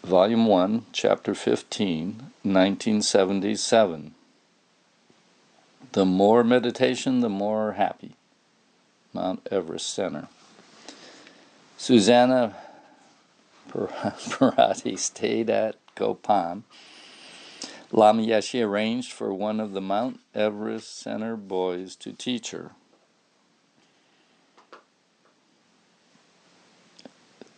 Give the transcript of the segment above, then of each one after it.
Volume 1, Chapter 15, 1977. The more meditation, the more happy. Mount Everest Center. Susanna Parati stayed at Kopan. Lama Yeshe arranged for one of the Mount Everest Center boys to teach her.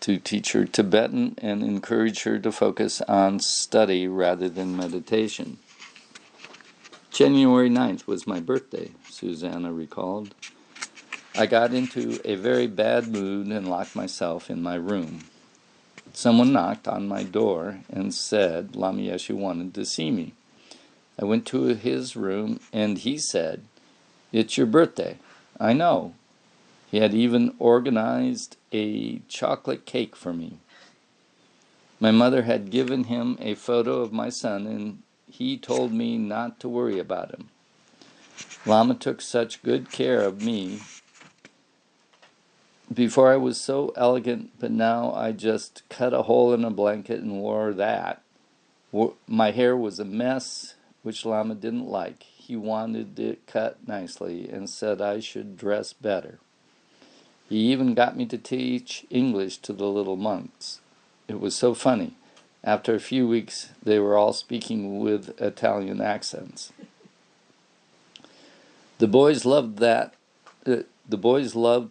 Tibetan and encourage her to focus on study rather than meditation. January 9th was my birthday, Susanna recalled. I got into a very bad mood and locked myself in my room. Someone knocked on my door and said Lama Yeshe wanted to see me. I went to his room and he said, "It's your birthday." I know. He had even organized a chocolate cake for me. My mother had given him a photo of my son and he told me not to worry about him. Lama took such good care of me. Before I was so elegant, but now I just cut a hole in a blanket and wore that. My hair was a mess, which Lama didn't like. He wanted it cut nicely and said I should dress better. He even got me to teach English to the little monks. It was so funny. After a few weeks, they were all speaking with Italian accents. The boys loved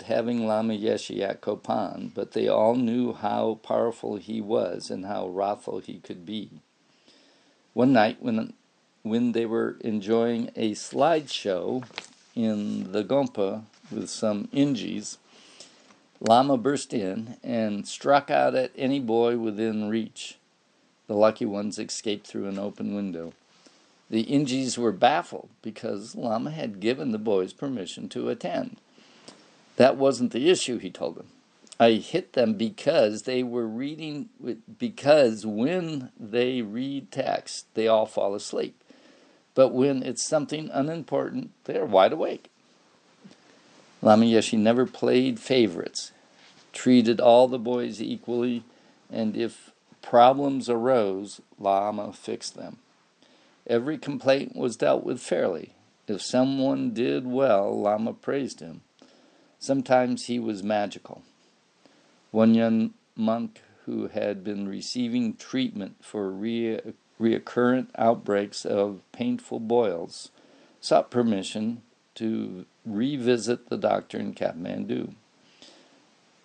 having Lama Yeshe at Kopan, but they all knew how powerful he was and how wrathful he could be. One night, when they were enjoying a slideshow in the Gompa with some Ingis, Lama burst in and struck out at any boy within reach. The lucky ones escaped through an open window. The Ingis were baffled because Lama had given the boys permission to attend. That wasn't the issue, he told them. I hit them because they were reading, because when they read text, they all fall asleep. But when it's something unimportant, they're wide awake. Lama Yeshe never played favorites, treated all the boys equally, and if problems arose, Lama fixed them. Every complaint was dealt with fairly. If someone did well, Lama praised him. Sometimes he was magical. One young monk who had been receiving treatment for recurrent outbreaks of painful boils sought permission to revisit the doctor in Kathmandu.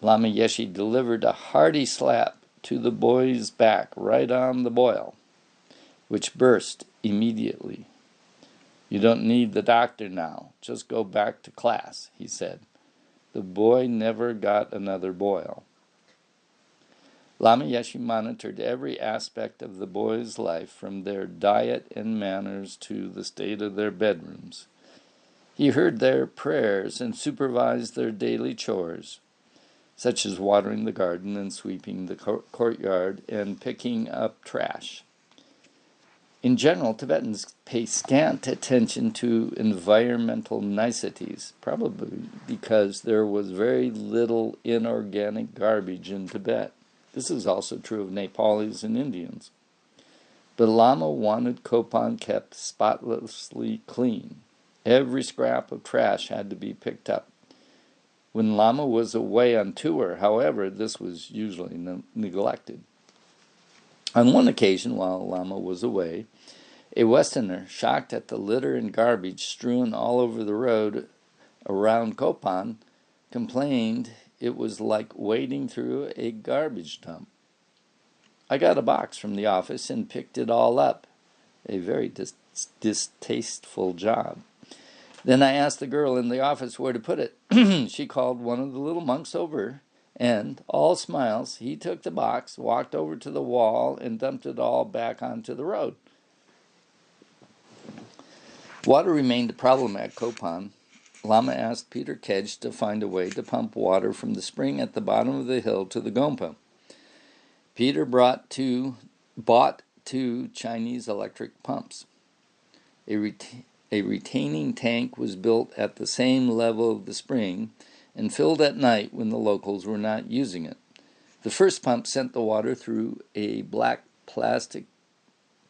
Lama Yeshe delivered a hearty slap to the boy's back right on the boil, which burst immediately. "You don't need the doctor now. Just go back to class," he said. The boy never got another boil. Lama Yeshe monitored every aspect of the boys' life, from their diet and manners to the state of their bedrooms. He heard their prayers and supervised their daily chores, such as watering the garden and sweeping the courtyard and picking up trash. In general, Tibetans pay scant attention to environmental niceties, probably because there was very little inorganic garbage in Tibet. This is also true of Nepalis and Indians. But Lama wanted Kopan kept spotlessly clean. Every scrap of trash had to be picked up. When Lama was away on tour, however, this was usually neglected. On one occasion, while Lama was away, a Westerner, shocked at the litter and garbage strewn all over the road around Kopan, complained it was like wading through a garbage dump. I got a box from the office and picked it all up. A very distasteful job. Then I asked the girl in the office where to put it. She called one of the little monks over, and, all smiles, he took the box, walked over to the wall, and dumped it all back onto the road. Water remained a problem at Kopan. Lama asked Peter Kedge to find a way to pump water from the spring at the bottom of the hill to the Gompa. Peter bought two Chinese electric pumps. A retaining tank was built at the same level of the spring and filled at night when the locals were not using it. The first pump sent the water through a black plastic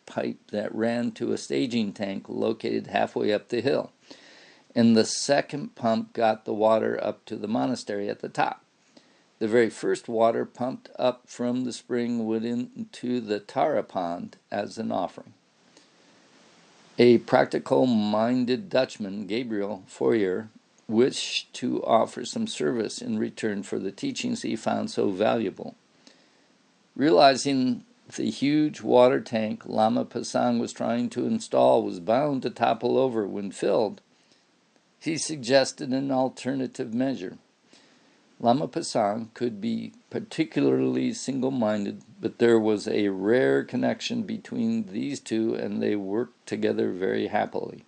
pipe that ran to a staging tank located halfway up the hill, and the second pump got the water up to the monastery at the top. The very first water pumped up from the spring went into the Tara pond as an offering. A practical-minded Dutchman, Gabriel Fourier, wished to offer some service in return for the teachings he found so valuable. Realizing the huge water tank Lama Pasang was trying to install was bound to topple over when filled, he suggested an alternative measure. Lama Pasang could be particularly single-minded, but there was a rare connection between these two, and they worked together very happily.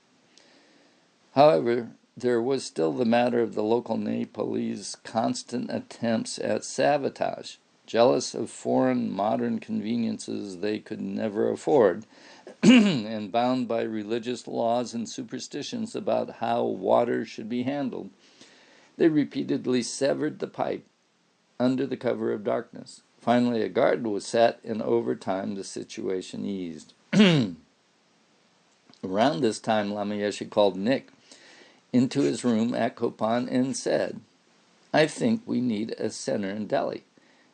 However, there was still the matter of the local Nepalese constant attempts at sabotage. Jealous of foreign modern conveniences they could never afford, and bound by religious laws and superstitions about how water should be handled, they repeatedly severed the pipe under the cover of darkness. Finally, a guard was set, and over time the situation eased. Around this time, Lama Yeshe called Nick into his room at Kopan and said, "I think we need a center in Delhi,"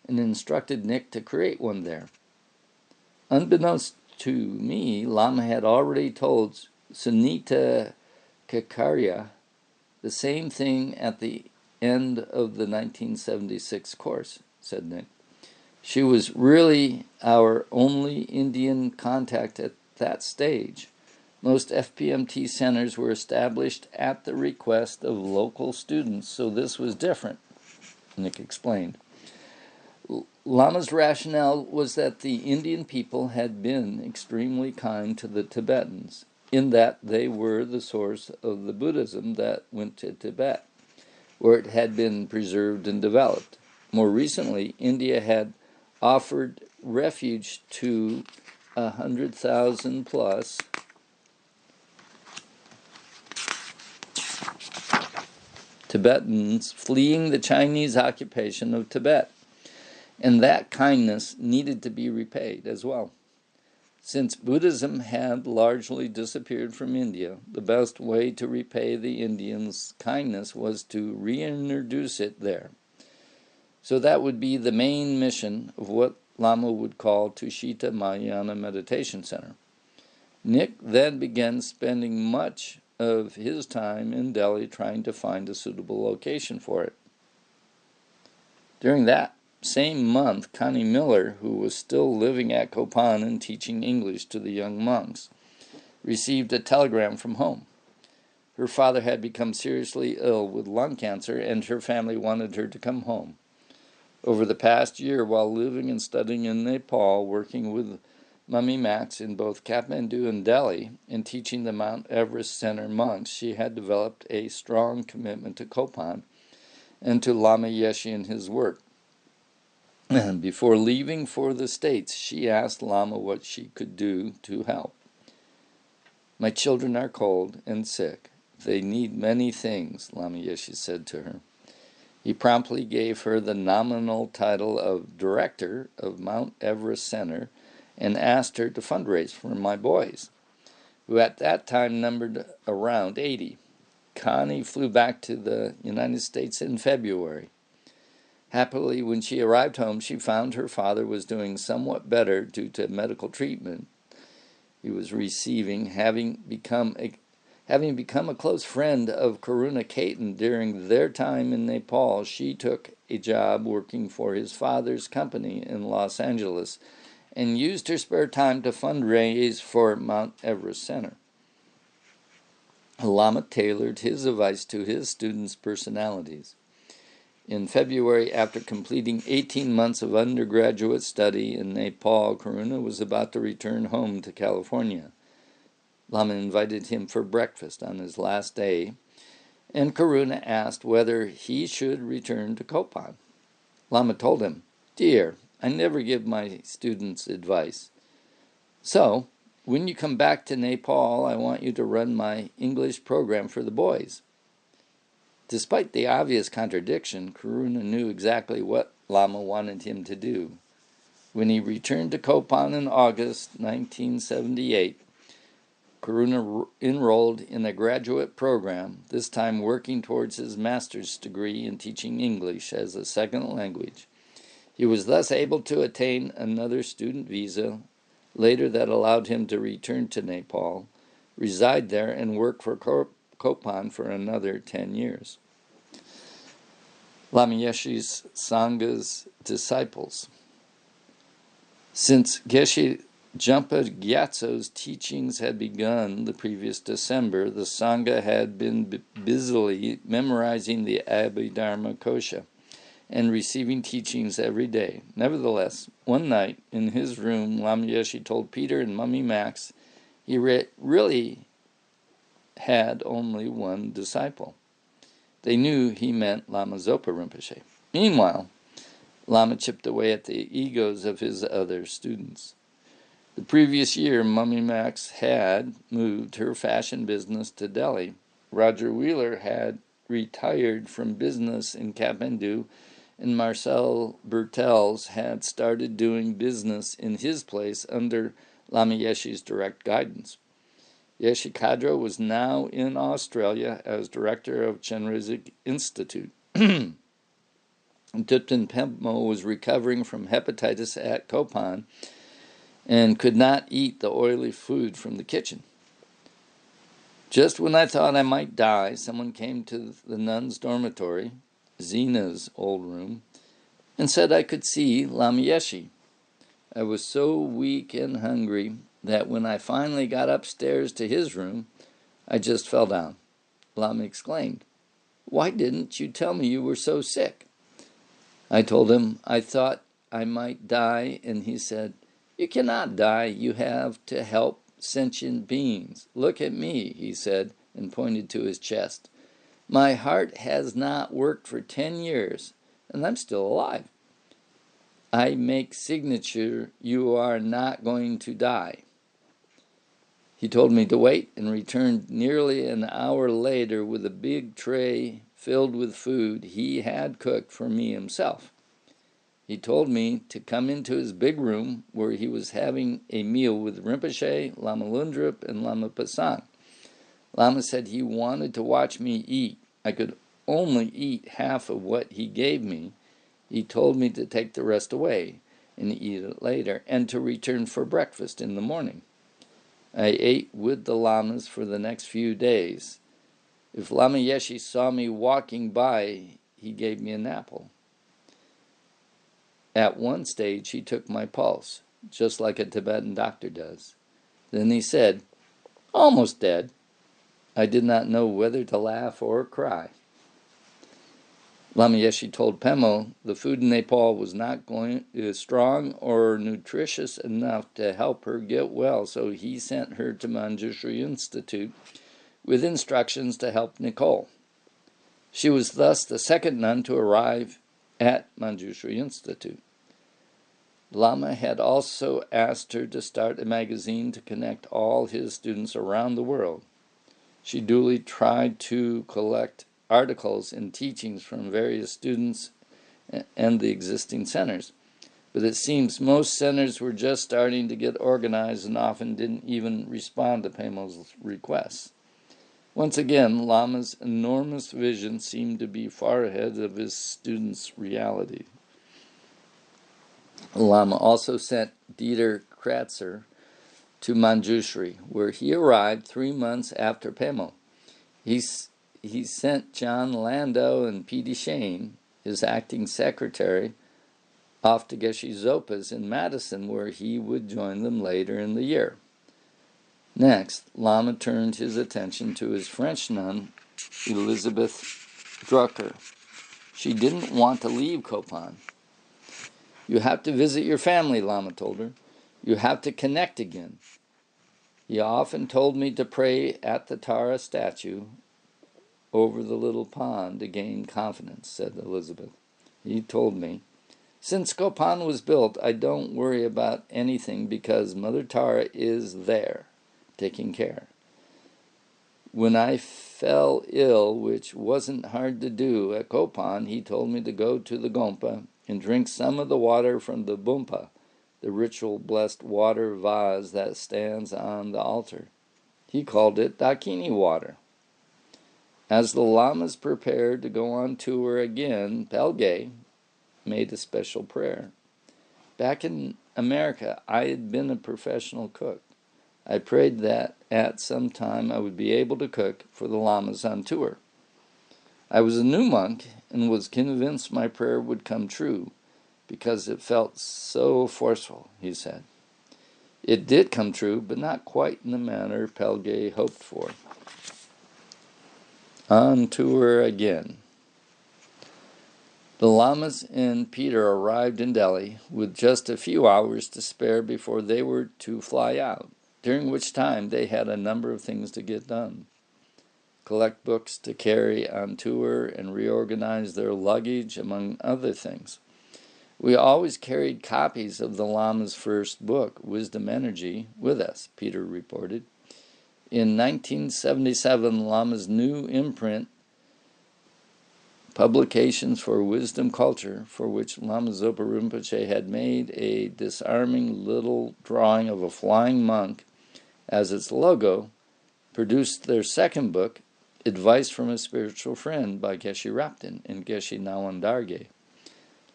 and instructed Nick to create one there. Unbeknownst to me, Lama had already told Sunita Kakaria the same thing at the end of the 1976 course, said Nick. She was really our only Indian contact at that stage. Most FPMT centers were established at the request of local students, so this was different, Nick explained. Lama's rationale was that the Indian people had been extremely kind to the Tibetans, in that they were the source of the Buddhism that went to Tibet, where it had been preserved and developed. More recently, India had offered refuge to 100,000 plus Tibetans fleeing the Chinese occupation of Tibet, and that kindness needed to be repaid as well. Since Buddhism had largely disappeared from India, the best way to repay the Indians' kindness was to reintroduce it there. So that would be the main mission of what Lama would call Tushita Mahayana Meditation Center. Nick then began spending much of his time in Delhi trying to find a suitable location for it. During that same month, Connie Miller, who was still living at Kopan and teaching English to the young monks, received a telegram from home. Her father had become seriously ill with lung cancer, and her family wanted her to come home. Over the past year, while living and studying in Nepal, working with Mummy Max in both Kathmandu and Delhi, and teaching the Mount Everest Center monks, she had developed a strong commitment to Kopan and to Lama Yeshe and his work. Before leaving for the States, she asked Lama what she could do to help. "My children are cold and sick. They need many things," Lama Yeshe said to her. He promptly gave her the nominal title of Director of Mount Everest Center and asked her to fundraise for my boys, who at that time numbered around 80. Connie flew back to the United States in February. Happily, when she arrived home, she found her father was doing somewhat better due to medical treatment he was receiving, having become a close friend of Karuna Ketan during their time in Nepal. She took a job working for his father's company in Los Angeles and used her spare time to fundraise for Mount Everest Center. Lama tailored his advice to his students' personalities. In February, after completing 18 months of undergraduate study in Nepal, Karuna was about to return home to California. Lama invited him for breakfast on his last day, and Karuna asked whether he should return to Kopan. Lama told him, "Dear, I never give my students advice." So, when you come back to Nepal, I want you to run my English program for the boys. Despite the obvious contradiction, Karuna knew exactly what Lama wanted him to do. When he returned to Kopan in August 1978, Karuna enrolled in a graduate program, this time working towards his master's degree in teaching English as a second language. He was thus able to attain another student visa later that allowed him to return to Nepal, reside there, and work for Kopan for another 10 years. Lama Yeshe's Sangha's disciples. Since Geshe Jampa Gyatso's teachings had begun the previous December, the Sangha had been busily memorizing the Abhidharma Kosha and receiving teachings every day. Nevertheless, one night in his room, Lama Yeshe told Peter and Mummy Max he really had only one disciple. They knew he meant Lama Zopa Rinpoche. Meanwhile, Lama chipped away at the egos of his other students. The previous year, Mummy Max had moved her fashion business to Delhi. Roger Wheeler had retired from business in Kathmandu, and Marcel Bertels had started doing business in his place under Lama Yeshe's direct guidance. Yeshe Kadra was now in Australia as director of Chenrezig Institute. Thupten Pemmo was recovering from hepatitis at Kopan and could not eat the oily food from the kitchen. Just when I thought I might die, someone came to the nuns' dormitory, Zena's old room, and said I could see Lama Yeshe. I was so weak and hungry that when I finally got upstairs to his room, I just fell down. Lama exclaimed, "Why didn't you tell me you were so sick?" I told him I thought I might die, and he said, "You cannot die. You have to help sentient beings. Look at me," he said, and pointed to his chest. "My heart has not worked for 10 years, and I'm still alive. I make signature you are not going to die." He told me to wait and returned nearly an hour later with a big tray filled with food he had cooked for me himself. He told me to come into his big room where he was having a meal with Rinpoche, Lama Lundrup, and Lama Pasang. Lama said he wanted to watch me eat. I could only eat half of what he gave me. He told me to take the rest away and eat it later, and to return for breakfast in the morning. I ate with the lamas for the next few days. If Lama Yeshe saw me walking by, he gave me an apple. At one stage, he took my pulse, just like a Tibetan doctor does. Then he said, "Almost dead." I did not know whether to laugh or cry. Lama Yeshe told Pemmo the food in Nepal was not strong or nutritious enough to help her get well, so he sent her to Manjushri Institute with instructions to help Nicole. She was thus the second nun to arrive at Manjushri Institute. Lama had also asked her to start a magazine to connect all his students around the world. She duly tried to collect articles and teachings from various students and the existing centers, but it seems most centers were just starting to get organized and often didn't even respond to Pemmo's requests. Once again, Lama's enormous vision seemed to be far ahead of his students' reality. Lama also sent Dieter Kratzer to Manjushri, where he arrived 3 months after Pemmo. He sent John Landau and P.D. Shane, his acting secretary, off to Geshe Zopa's in Madison, where he would join them later in the year. Next, Lama turned his attention to his French nun, Elizabeth Drucker. She didn't want to leave Kopan. "You have to visit your family," Lama told her. "You have to connect again." He often told me to pray at the Tara statue over the little pond to gain confidence, said Elizabeth. He told me, Since Kopan was built, I don't worry about anything because Mother Tara is there, taking care. When I fell ill, which wasn't hard to do, at Kopan, he told me to go to the Gompa and drink some of the water from the Bumpa, the ritual blessed water vase that stands on the altar. He called it Dakini water. As the lamas prepared to go on tour again, Pelgay made a special prayer. Back in America, I had been a professional cook. I prayed that at some time I would be able to cook for the lamas on tour. I was a new monk and was convinced my prayer would come true because it felt so forceful, he said. It did come true, but not quite in the manner Pelgay hoped for. On tour again. The lamas and Peter arrived in Delhi with just a few hours to spare before they were to fly out, during which time they had a number of things to get done. Collect books to carry on tour and reorganize their luggage, among other things. We always carried copies of the Lama's first book, Wisdom Energy, with us, Peter reported. In 1977, Lama's new imprint, Publications for Wisdom Culture, for which Lama Zopa Rinpoche had made a disarming little drawing of a flying monk as its logo, produced their second book, Advice from a Spiritual Friend, by Geshe Raptin and Geshe Nawandarge.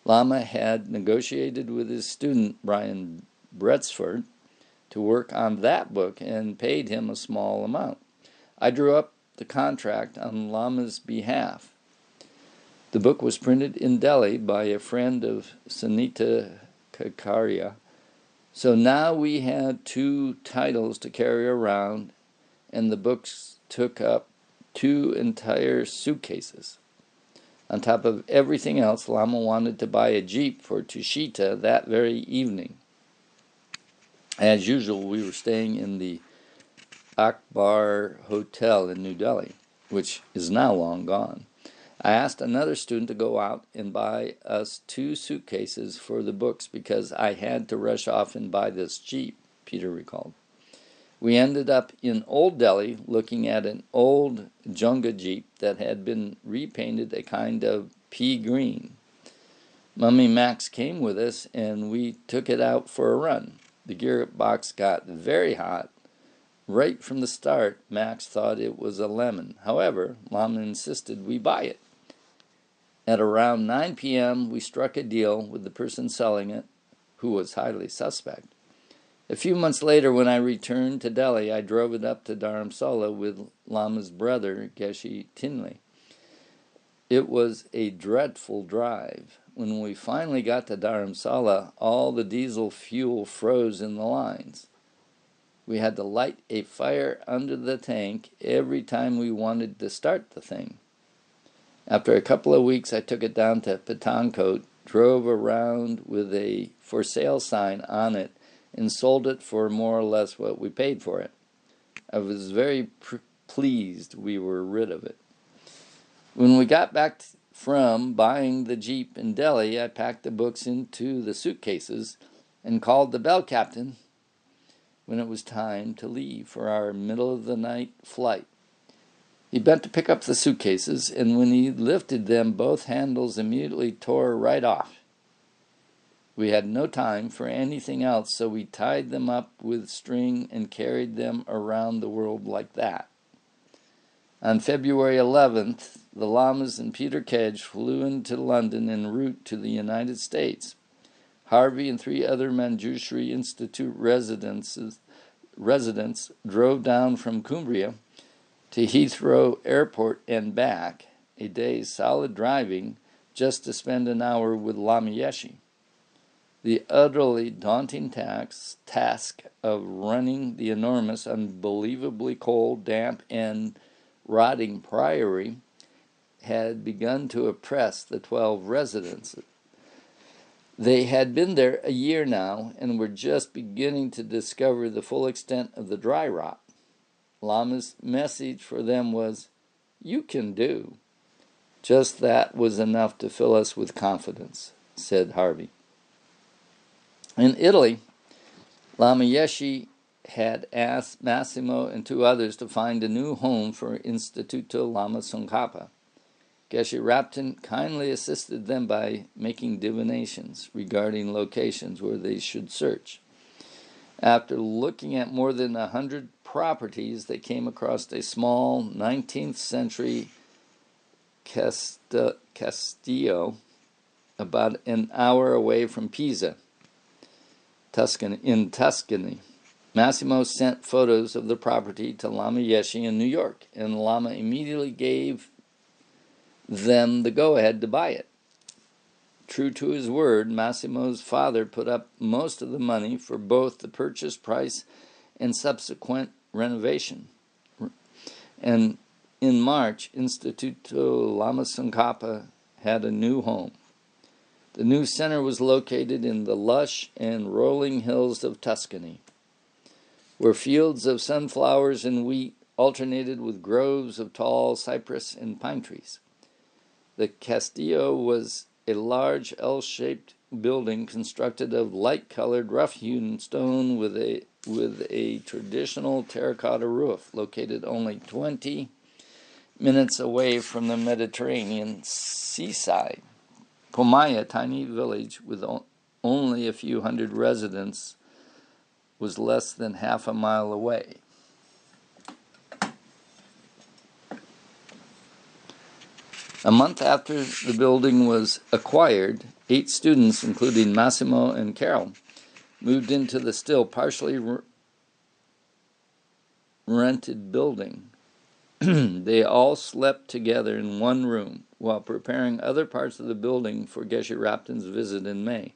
Lama had negotiated with his student, Brian Bretzford, to work on that book and paid him a small amount. I drew up the contract on Lama's behalf. The book was printed in Delhi by a friend of Sunita Kakaria. So now we had 2 titles to carry around, and the books took up 2 entire suitcases. On top of everything else, Lama wanted to buy a jeep for Tushita that very evening. As usual, we were staying in the Akbar Hotel in New Delhi, which is now long gone. I asked another student to go out and buy us 2 suitcases for the books because I had to rush off and buy this jeep, Peter recalled. We ended up in Old Delhi looking at an old Junga jeep that had been repainted a kind of pea green. Mummy Max came with us and we took it out for a run. The gearbox got very hot. Right from the start, Max thought it was a lemon. However, Lama insisted we buy it. At around 9 p.m., we struck a deal with the person selling it, who was highly suspect. A few months later, when I returned to Delhi, I drove it up to Dharamsala with Lama's brother, Geshe Tinley. It was a dreadful drive. When we finally got to Dharamsala, all the diesel fuel froze in the lines. We had to light a fire under the tank every time we wanted to start the thing. After a couple of weeks, I took it down to Pathankot, drove around with a for sale sign on it, and sold it for more or less what we paid for it. I was very pleased we were rid of it. When we got back from buying the jeep in Delhi, I packed the books into the suitcases and called the bell captain when it was time to leave for our middle-of-the-night flight. He bent to pick up the suitcases, and when he lifted them, both handles immediately tore right off. We had no time for anything else, so we tied them up with string and carried them around the world like that. On February 11th, the Lamas and Peter Kedge flew into London en route to the United States. Harvey and 3 other Manjushri Institute residents drove down from Cumbria to Heathrow Airport and back, a day's solid driving, just to spend an hour with Lama Yeshe. The utterly daunting task of running the enormous, unbelievably cold, damp, and rotting priory had begun to oppress the 12 residents. They had been there a year now and were just beginning to discover the full extent of the dry rot. Lama's message for them was, "You can do." Just that was enough to fill us with confidence, said Harvey. In Italy, Lama Yeshe had asked Massimo and 2 others to find a new home for Instituto Lama Tsongkhapa. Geshe Rabten kindly assisted them by making divinations regarding locations where they should search. After looking at more than 100 properties, they came across a small 19th century Castillo about an hour away from Pisa, in Tuscany. Massimo sent photos of the property to Lama Yeshe in New York, and Lama immediately gave them the go-ahead to buy it. True to his word, Massimo's father put up most of the money for both the purchase price and subsequent renovation. And in March, Instituto Lama Tsongkhapa had a new home. The new center was located in the lush and rolling hills of Tuscany, where fields of sunflowers and wheat alternated with groves of tall cypress and pine trees. The Castillo was a large L-shaped building constructed of light-colored, rough-hewn stone with a traditional terracotta roof, located only 20 minutes away from the Mediterranean seaside. Pomai, a tiny village with only a few hundred residents, was less than half a mile away. A month after the building was acquired, 8 students, including Massimo and Carol, moved into the still partially rented building. They all slept together in one room while preparing other parts of the building for Geshe Rabten's visit in May.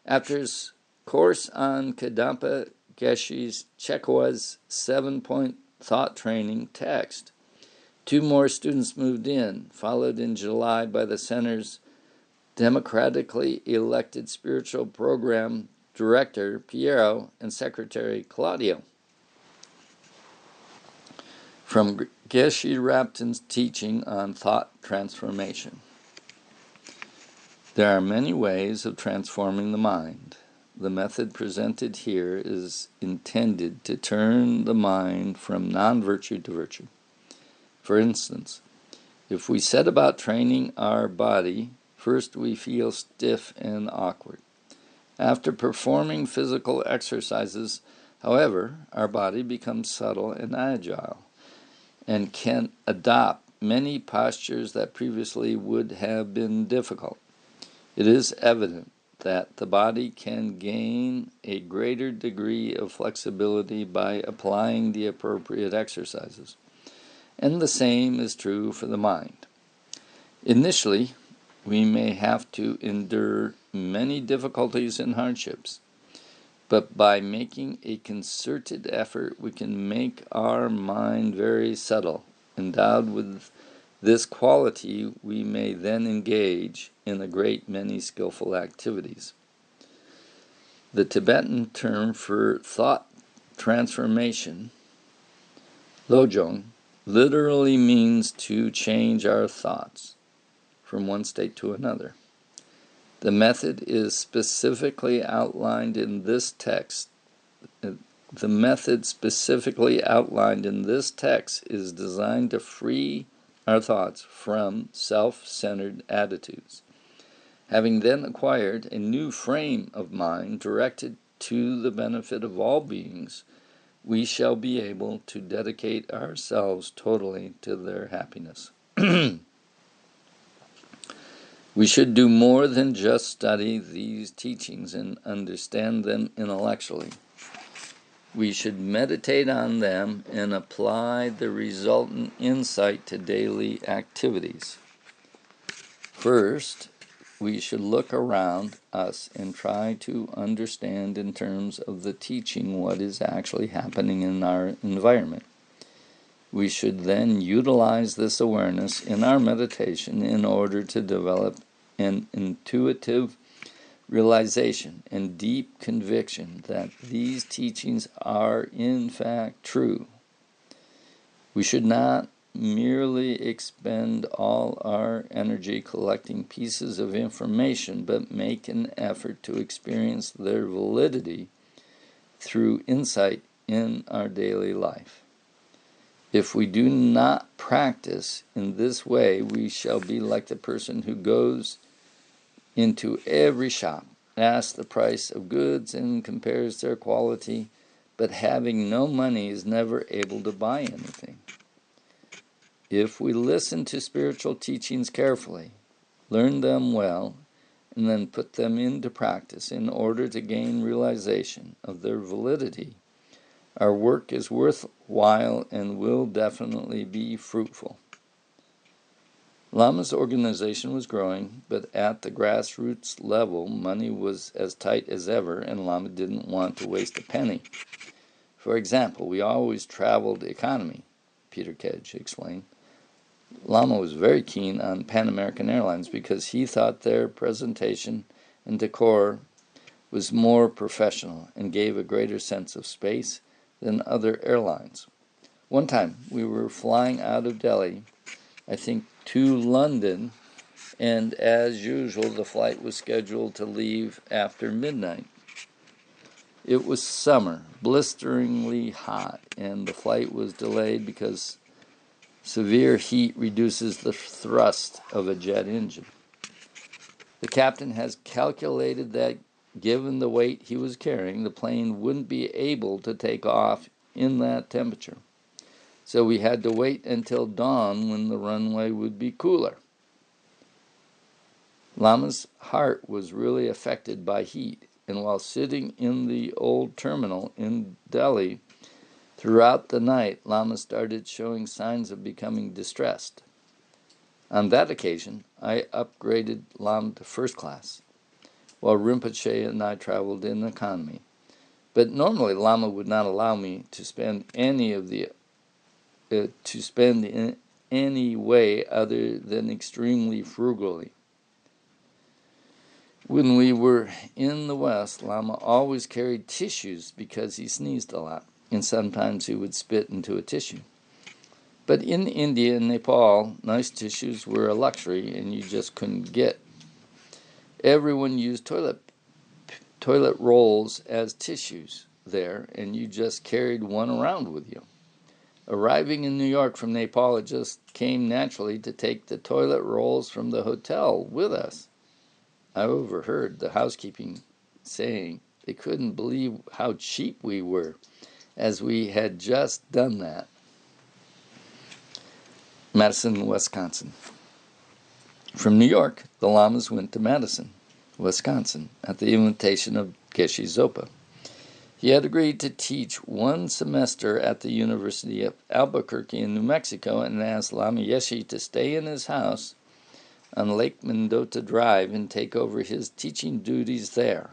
After his course on Kadampa Geshe Chekwa's 7-point thought training text, 2 more students moved in, followed in July by the center's democratically elected spiritual program director, Piero, and secretary, Claudio. From Geshe Rabten's teaching on thought transformation. There are many ways of transforming the mind. The method presented here is intended to turn the mind from non-virtue to virtue. For instance, if we set about training our body, first we feel stiff and awkward. After performing physical exercises, however, our body becomes subtle and agile and can adopt many postures that previously would have been difficult. It is evident that the body can gain a greater degree of flexibility by applying the appropriate exercises. And the same is true for the mind. Initially, we may have to endure many difficulties and hardships, but by making a concerted effort, we can make our mind very subtle. Endowed with this quality, we may then engage in a great many skillful activities. The Tibetan term for thought transformation, lojong, literally means to change our thoughts from one state to another. The method is specifically outlined in this text. The method specifically outlined in this text is designed to free our thoughts from self-centered attitudes. Having then acquired a new frame of mind directed to the benefit of all beings, we shall be able to dedicate ourselves totally to their happiness. We should do more than just study these teachings and understand them intellectually. We should meditate on them and apply the resultant insight to daily activities. First, we should look around us and try to understand in terms of the teaching what is actually happening in our environment. We should then utilize this awareness in our meditation in order to develop an intuitive realization and deep conviction that these teachings are in fact true. We should not merely expend all our energy collecting pieces of information, but make an effort to experience their validity through insight in our daily life. If we do not practice in this way, we shall be like the person who goes into every shop, asks the price of goods, and compares their quality, but having no money is never able to buy anything. If we listen to spiritual teachings carefully, learn them well, and then put them into practice in order to gain realization of their validity, our work is worthwhile and will definitely be fruitful. Lama's organization was growing, but at the grassroots level, money was as tight as ever, and Lama didn't want to waste a penny. For example, we always traveled economy, Peter Kedge explained. Lama was very keen on Pan American Airlines because he thought their presentation and decor was more professional and gave a greater sense of space than other airlines. One time, we were flying out of Delhi, I think, to London, and as usual, the flight was scheduled to leave after midnight. It was summer, blisteringly hot, and the flight was delayed because severe heat reduces the thrust of a jet engine. The captain has calculated that given the weight he was carrying, the plane wouldn't be able to take off in that temperature. So we had to wait until dawn when the runway would be cooler. Lama's heart was really affected by heat, and while sitting in the old terminal in Delhi, throughout the night, Lama started showing signs of becoming distressed. On that occasion, I upgraded Lama to first class, while Rinpoche and I traveled in economy. But normally Lama would not allow me to spend in any way other than extremely frugally. When we were in the West, Lama always carried tissues because he sneezed a lot, and sometimes he would spit into a tissue. But in India and Nepal, nice tissues were a luxury and you just couldn't get. Everyone used toilet rolls as tissues there, and you just carried one around with you. Arriving in New York from Nepal, it just came naturally to take the toilet rolls from the hotel with us. I overheard the housekeeping saying they couldn't believe how cheap we were, as we had just done that. Madison, Wisconsin. From New York, the Lamas went to Madison, Wisconsin, at the invitation of Geshe Zopa. He had agreed to teach one semester at the University of Albuquerque in New Mexico and asked Lama Yeshe to stay in his house on Lake Mendota Drive and take over his teaching duties there.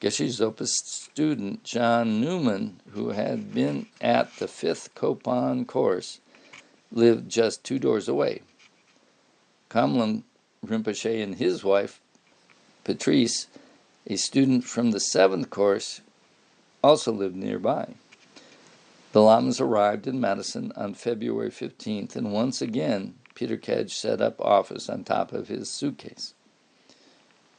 Geshe Zopa's student, John Newman, who had been at the 5th Kopan course, lived just 2 doors away. Kamlan Rinpoche and his wife, Patrice, a student from the 7th course, also lived nearby. The Lamas arrived in Madison on February 15th, and once again, Peter Kedge set up office on top of his suitcase.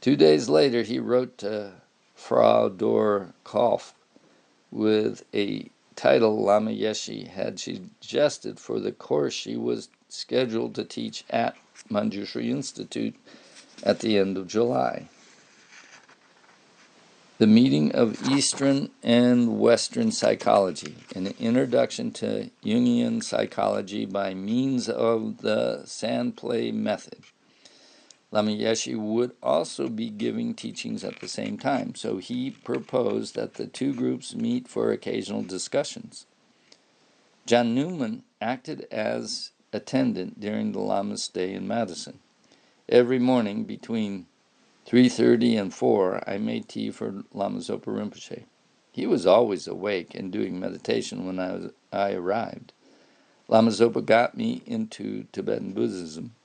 2 days later, he wrote to Frau Dor Kolf with a title Lama Yeshe had suggested for the course she was scheduled to teach at Manjushri Institute at the end of July. The Meeting of Eastern and Western Psychology, an introduction to Jungian psychology by means of the Sandplay method. Lama Yeshe would also be giving teachings at the same time, so he proposed that the two groups meet for occasional discussions. John Newman acted as attendant during the Lama's stay in Madison. Every morning between 3:30 and 4, I made tea for Lama Zopa Rinpoche. He was always awake and doing meditation when I arrived. Lama Zopa got me into Tibetan Buddhism,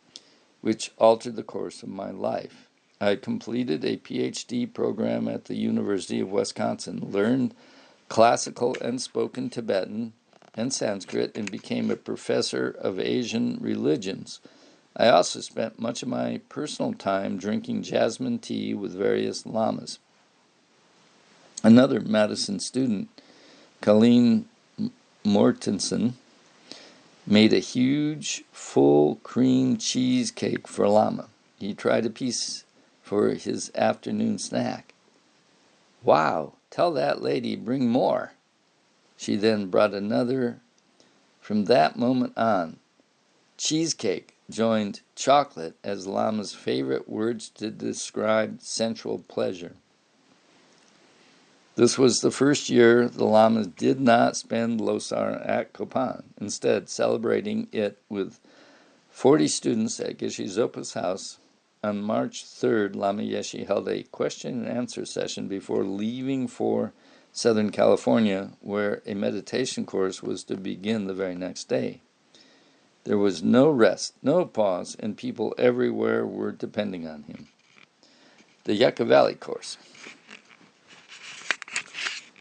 which altered the course of my life. I completed a PhD program at the University of Wisconsin, learned classical and spoken Tibetan, and Sanskrit and became a professor of Asian religions. I also spent much of my personal time drinking jasmine tea with various lamas. Another Madison student, Colleen Mortensen, made a huge full cream cheesecake for Lama. He tried a piece for his afternoon snack. "Wow, tell that lady bring more." She then brought another. From that moment on, cheesecake joined chocolate as Lama's favorite words to describe sensual pleasure. This was the first year the Lamas did not spend Losar at Copan, instead celebrating it with 40 students at Geshe Zopa's house. On March 3rd, Lama Yeshe held a question and answer session before leaving for Southern California, where a meditation course was to begin the very next day. There was no rest, no pause, and people everywhere were depending on him. The Yucca Valley course.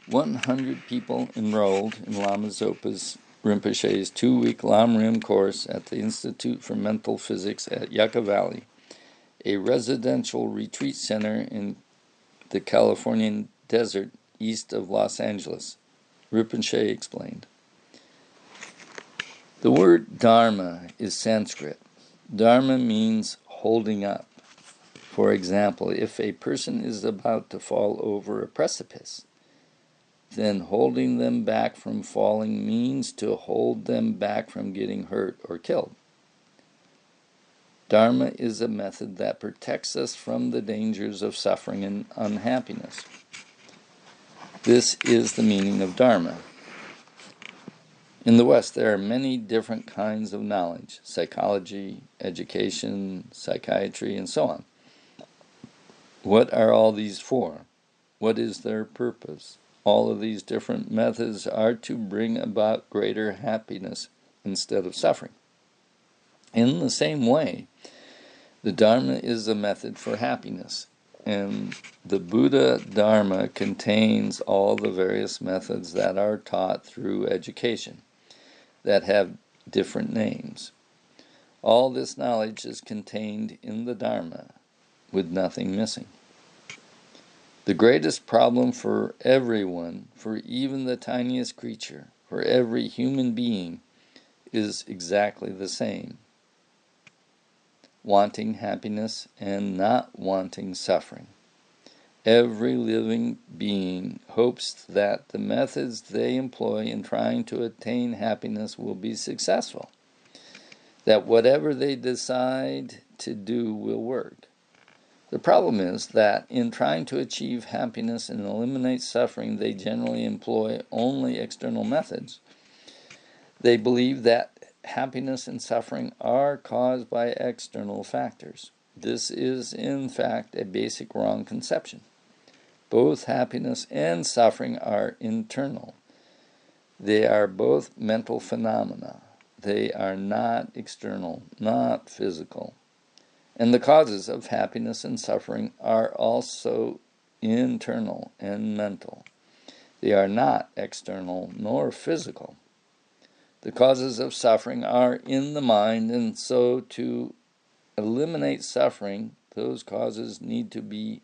100 people enrolled in Lama Zopa's Rinpoche's 2-week Lam Rim course at the Institute for Mental Physics at Yucca Valley, a residential retreat center in the Californian desert east of Los Angeles. Rinpoche explained. The word Dharma is Sanskrit. Dharma means holding up. For example, if a person is about to fall over a precipice, then holding them back from falling means to hold them back from getting hurt or killed. Dharma is a method that protects us from the dangers of suffering and unhappiness. This is the meaning of Dharma. In the West, there are many different kinds of knowledge: psychology, education, psychiatry, and so on. What are all these for? What is their purpose? All of these different methods are to bring about greater happiness instead of suffering. In the same way, the Dharma is a method for happiness, and the Buddha Dharma contains all the various methods that are taught through education that have different names. All this knowledge is contained in the Dharma, with nothing missing. The greatest problem for everyone, for even the tiniest creature, for every human being, is exactly the same: wanting happiness and not wanting suffering. Every living being hopes that the methods they employ in trying to attain happiness will be successful, that whatever they decide to do will work. The problem is that in trying to achieve happiness and eliminate suffering, they generally employ only external methods. They believe that happiness and suffering are caused by external factors. This is, in fact, a basic wrong conception. Both happiness and suffering are internal. They are both mental phenomena. They are not external, not physical. And the causes of happiness and suffering are also internal and mental. They are not external nor physical. The causes of suffering are in the mind, and so to eliminate suffering, those causes need to be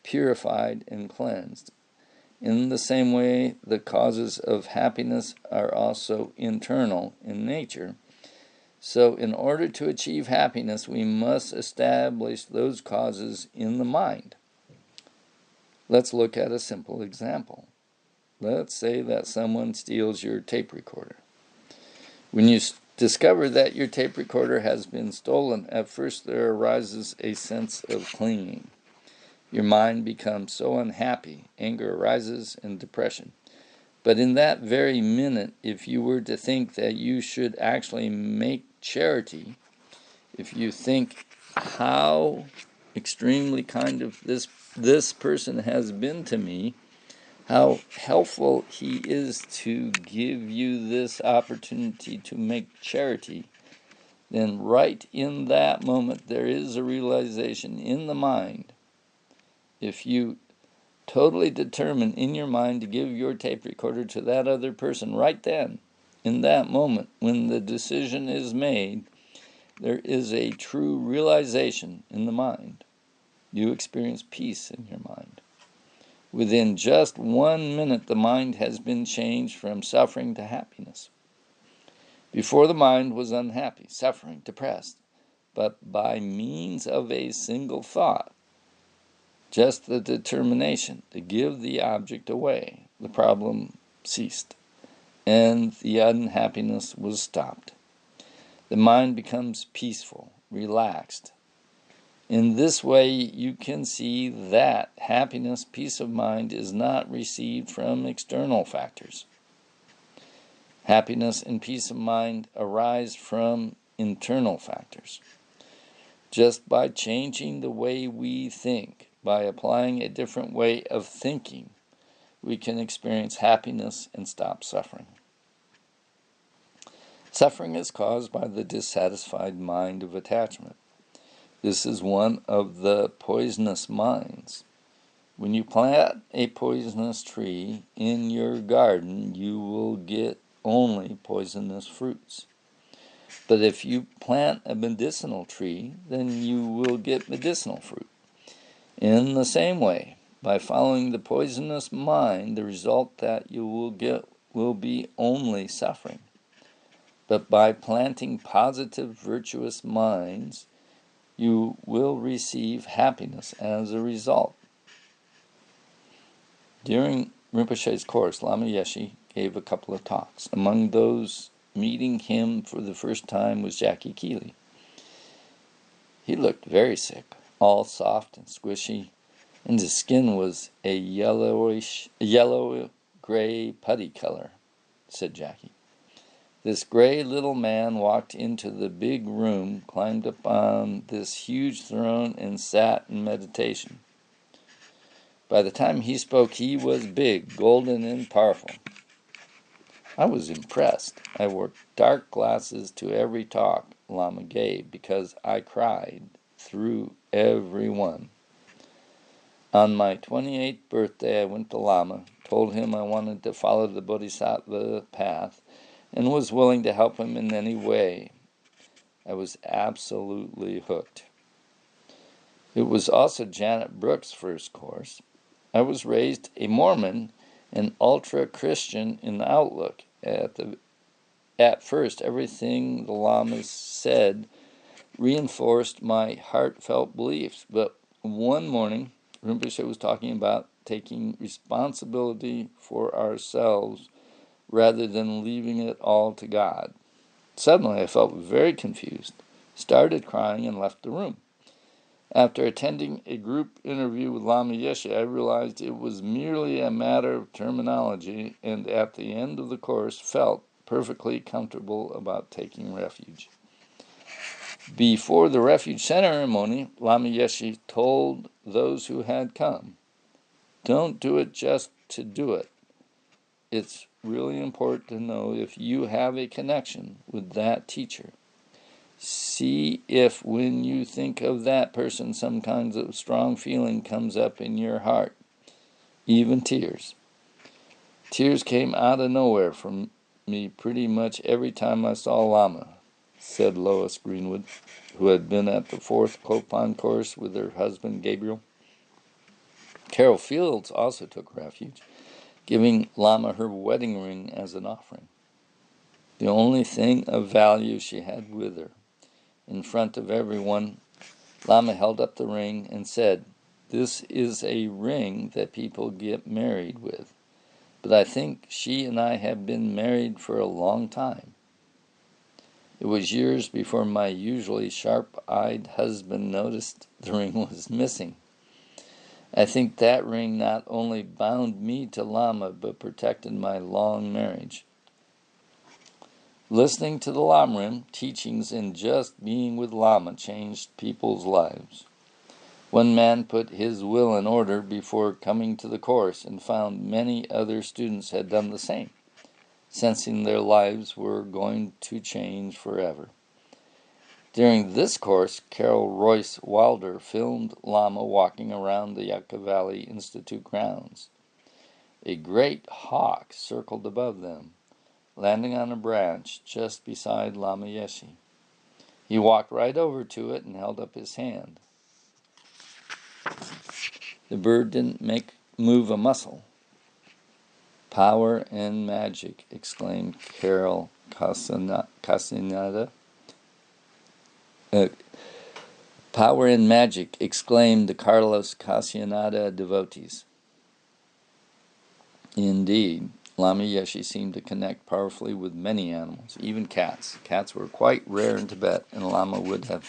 purified and cleansed. In the same way, the causes of happiness are also internal in nature. So in order to achieve happiness, we must establish those causes in the mind. Let's look at a simple example. Let's say that someone steals your tape recorder. When you discover that your tape recorder has been stolen, at first there arises a sense of clinging. Your mind becomes so unhappy, anger arises, and depression. But in that very minute, if you were to think that you should actually make charity, if you think how extremely kind of this person has been to me, how helpful he is to give you this opportunity to make charity, then right in that moment there is a realization in the mind. If you totally determined in your mind to give your tape recorder to that other person right then, in that moment when the decision is made, there is a true realization in the mind. You experience peace in your mind. Within just 1 minute, the mind has been changed from suffering to happiness. Before, the mind was unhappy, suffering, depressed, but by means of a single thought, just the determination to give the object away, the problem ceased, and the unhappiness was stopped. The mind becomes peaceful, relaxed. In this way, you can see that happiness, peace of mind, is not received from external factors. Happiness and peace of mind arise from internal factors. Just by changing the way we think, by applying a different way of thinking, we can experience happiness and stop suffering. Suffering is caused by the dissatisfied mind of attachment. This is one of the poisonous minds. When you plant a poisonous tree in your garden, you will get only poisonous fruits. But if you plant a medicinal tree, then you will get medicinal fruit. In the same way, by following the poisonous mind, the result that you will get will be only suffering. But by planting positive, virtuous minds, you will receive happiness as a result. During Rinpoche's course, Lama Yeshe gave a couple of talks. Among those meeting him for the first time was Jackie Keeley. He looked very sick, all soft and squishy, and his skin was a yellow-gray putty color, said Jackie. This gray little man walked into the big room, climbed up on this huge throne, and sat in meditation. By the time he spoke, he was big, golden, and powerful. I was impressed. I wore dark glasses to every talk Lama gave because I cried through every one. On my 28th birthday, I went to Lama, told him I wanted to follow the Bodhisattva path, and was willing to help him in any way. I was absolutely hooked. It was also Janet Brooks' first course. I was raised a Mormon and ultra-Christian in outlook. At first, everything the Lamas said reinforced my heartfelt beliefs, but one morning, Rinpoche was talking about taking responsibility for ourselves rather than leaving it all to God. Suddenly, I felt very confused, started crying, and left the room. After attending a group interview with Lama Yeshe, I realized it was merely a matter of terminology, and at the end of the course, felt perfectly comfortable about taking refuge. Before the refuge ceremony, Lama Yeshe told those who had come, "Don't do it just to do it. It's really important to know if you have a connection with that teacher. See if when you think of that person, some kinds of strong feeling comes up in your heart, even tears." Tears came out of nowhere from me pretty much every time I saw Lama, said Lois Greenwood, who had been at the 4th Kopan course with her husband Gabriel. Carol Fields also took refuge, giving Lama her wedding ring as an offering, the only thing of value she had with her. In front of everyone, Lama held up the ring and said, "This is a ring that people get married with, but I think she and I have been married for a long time." It was years before my usually sharp-eyed husband noticed the ring was missing. I think that ring not only bound me to Lama, but protected my long marriage. Listening to the Lamrim teachings and just being with Lama changed people's lives. One man put his will in order before coming to the course and found many other students had done the same, sensing their lives were going to change forever. During this course, Carol Royce Wilder filmed Lama walking around the Yucca Valley Institute grounds. A great hawk circled above them, landing on a branch just beside Lama Yeshe. He walked right over to it and held up his hand. The bird didn't move a muscle. "Power and magic," exclaimed Carol Castaneda. "Power and magic," exclaimed the Carlos Castaneda devotees. Indeed, Lama Yeshe seemed to connect powerfully with many animals, even cats. Cats were quite rare in Tibet, and Lama would have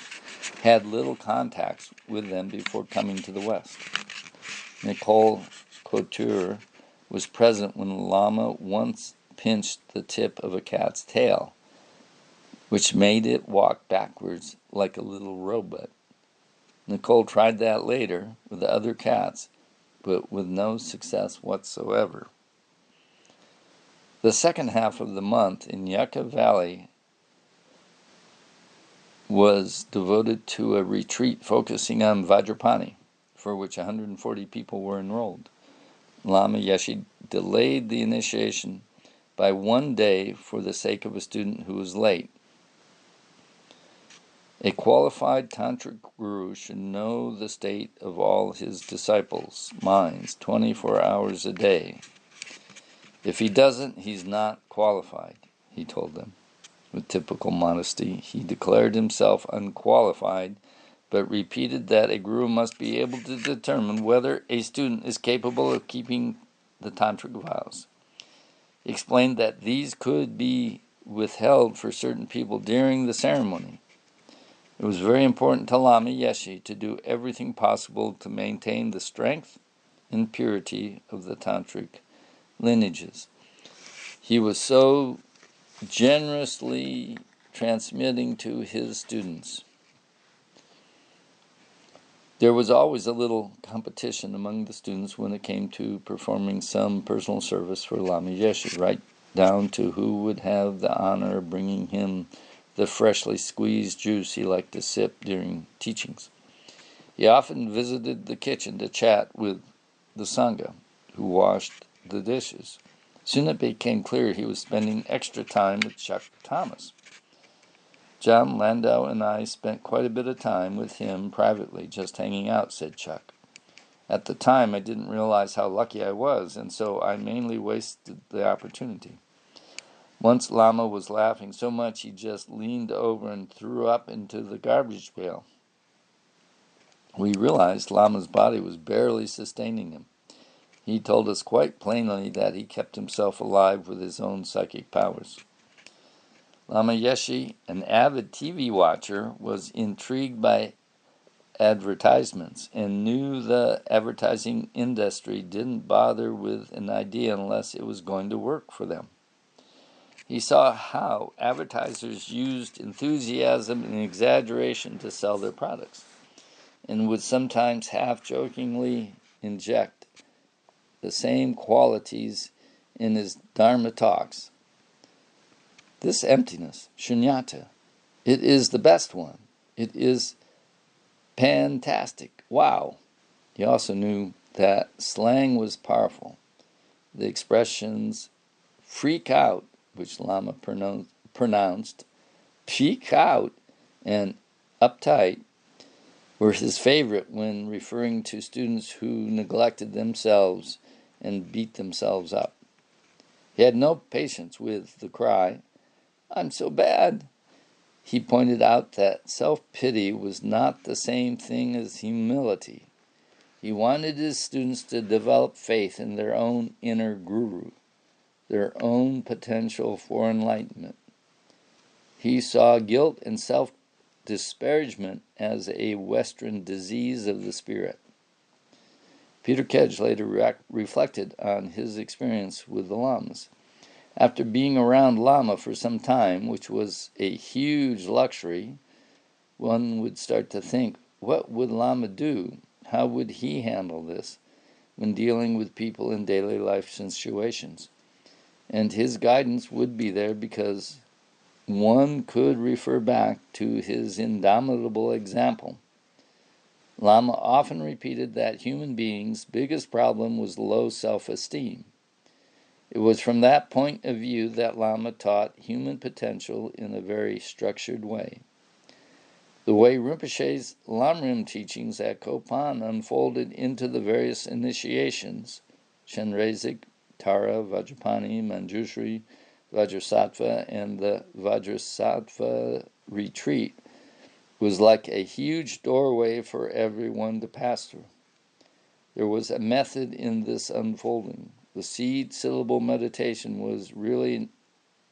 had little contact with them before coming to the West. Nicole Couture was present when Lama once pinched the tip of a cat's tail, which made it walk backwards like a little robot. Nicole tried that later with the other cats, but with no success whatsoever. The second half of the month in Yucca Valley was devoted to a retreat focusing on Vajrapani, for which 140 people were enrolled. Lama Yeshe delayed the initiation by 1 day for the sake of a student who was late. A qualified tantric guru should know the state of all his disciples' minds 24 hours a day. If he doesn't, he's not qualified, he told them. With typical modesty, he declared himself unqualified, but repeated that a guru must be able to determine whether a student is capable of keeping the tantric vows. He explained that these could be withheld for certain people during the ceremony. It was very important to Lama Yeshe to do everything possible to maintain the strength and purity of the tantric lineages. He was so generously transmitting to his students. There was always a little competition among the students when it came to performing some personal service for Lama Yeshe, right down to who would have the honor of bringing him the freshly squeezed juice he liked to sip during teachings. He often visited the kitchen to chat with the Sangha, who washed the dishes. Soon it became clear he was spending extra time with Chuck Thomas. "John Landau and I spent quite a bit of time with him privately, just hanging out," said Chuck. "At the time, I didn't realize how lucky I was, and so I mainly wasted the opportunity. Once Lama was laughing so much he just leaned over and threw up into the garbage pail. We realized Lama's body was barely sustaining him. He told us quite plainly that he kept himself alive with his own psychic powers." Lama Yeshe, an avid TV watcher, was intrigued by advertisements and knew the advertising industry didn't bother with an idea unless it was going to work for them. He saw how advertisers used enthusiasm and exaggeration to sell their products, and would sometimes half-jokingly inject the same qualities in his Dharma talks. "This emptiness, shunyata, it is the best one. It is fantastic. Wow." He also knew that slang was powerful. The expressions "freak out," which Lama pronounced "peek out," and "uptight," were his favorite when referring to students who neglected themselves and beat themselves up. He had no patience with the cry, "I'm so bad." He pointed out that self-pity was not the same thing as humility. He wanted his students to develop faith in their own inner guru, their own potential for enlightenment. He saw guilt and self-disparagement as a Western disease of the spirit. Peter Kedge later reflected on his experience with the Lamas. After being around Lama for some time, which was a huge luxury, one would start to think, what would Lama do? How would he handle this when dealing with people in daily life situations? And his guidance would be there because one could refer back to his indomitable example. Lama often repeated that human beings' biggest problem was low self-esteem. It was from that point of view that Lama taught human potential in a very structured way. The way Rinpoche's Lamrim teachings at Kopan unfolded into the various initiations, Chenrezig, Tara, Vajrapani, Manjushri, Vajrasattva, and the Vajrasattva retreat, was like a huge doorway for everyone to pass through. There was a method in this unfolding. The seed syllable meditation was really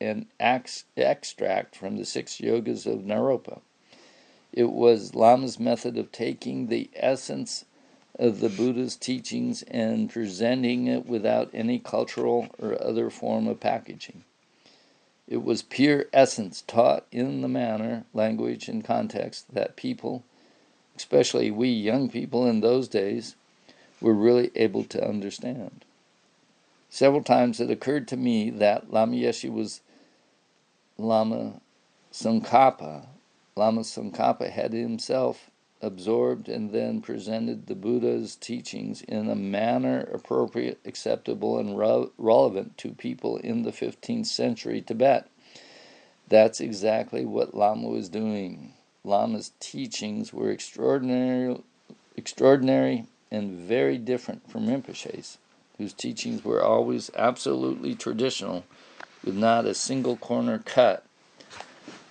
an extract from the 6 yogas of Naropa. It was Lama's method of taking the essence of the Buddha's teachings and presenting it without any cultural or other form of packaging. It was pure essence taught in the manner, language, and context that people, especially we young people in those days, were really able to understand. Several times it occurred to me that Lama Yeshe was Lama Tsongkhapa. Lama Tsongkhapa had himself absorbed and then presented the Buddha's teachings in a manner appropriate, acceptable, and relevant to people in the 15th century Tibet. That's exactly what Lama was doing. Lama's teachings were extraordinary and very different from Rinpoche's, whose teachings were always absolutely traditional, with not a single corner cut.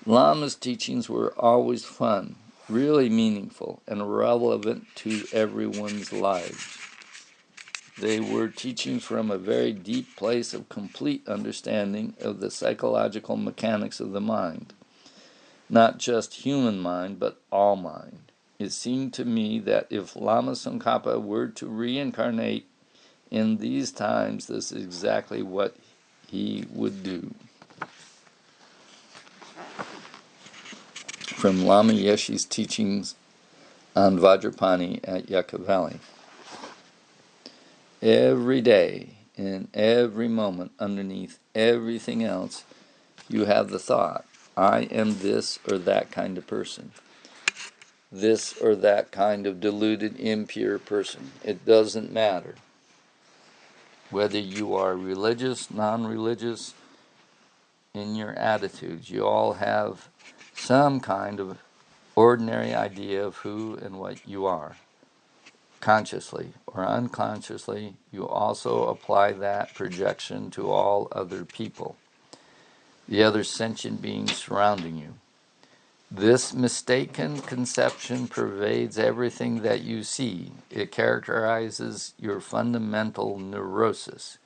Lama's teachings were always fun, really meaningful, and relevant to everyone's lives. They were teachings from a very deep place of complete understanding of the psychological mechanics of the mind. Not just human mind, but all mind. It seemed to me that if Lama Tsongkhapa were to reincarnate in these times, this is exactly what he would do. From Lama Yeshe's teachings on Vajrapani at Yucca Valley. Every day, in every moment, underneath everything else, you have the thought, I am this or that kind of person. This or that kind of deluded, impure person. It doesn't matter. Whether you are religious, non-religious, in your attitudes, you all have some kind of ordinary idea of who and what you are. Consciously or unconsciously, you also apply that projection to all other people, the other sentient beings surrounding you. This mistaken conception pervades everything that you see. It characterizes your fundamental neurosis,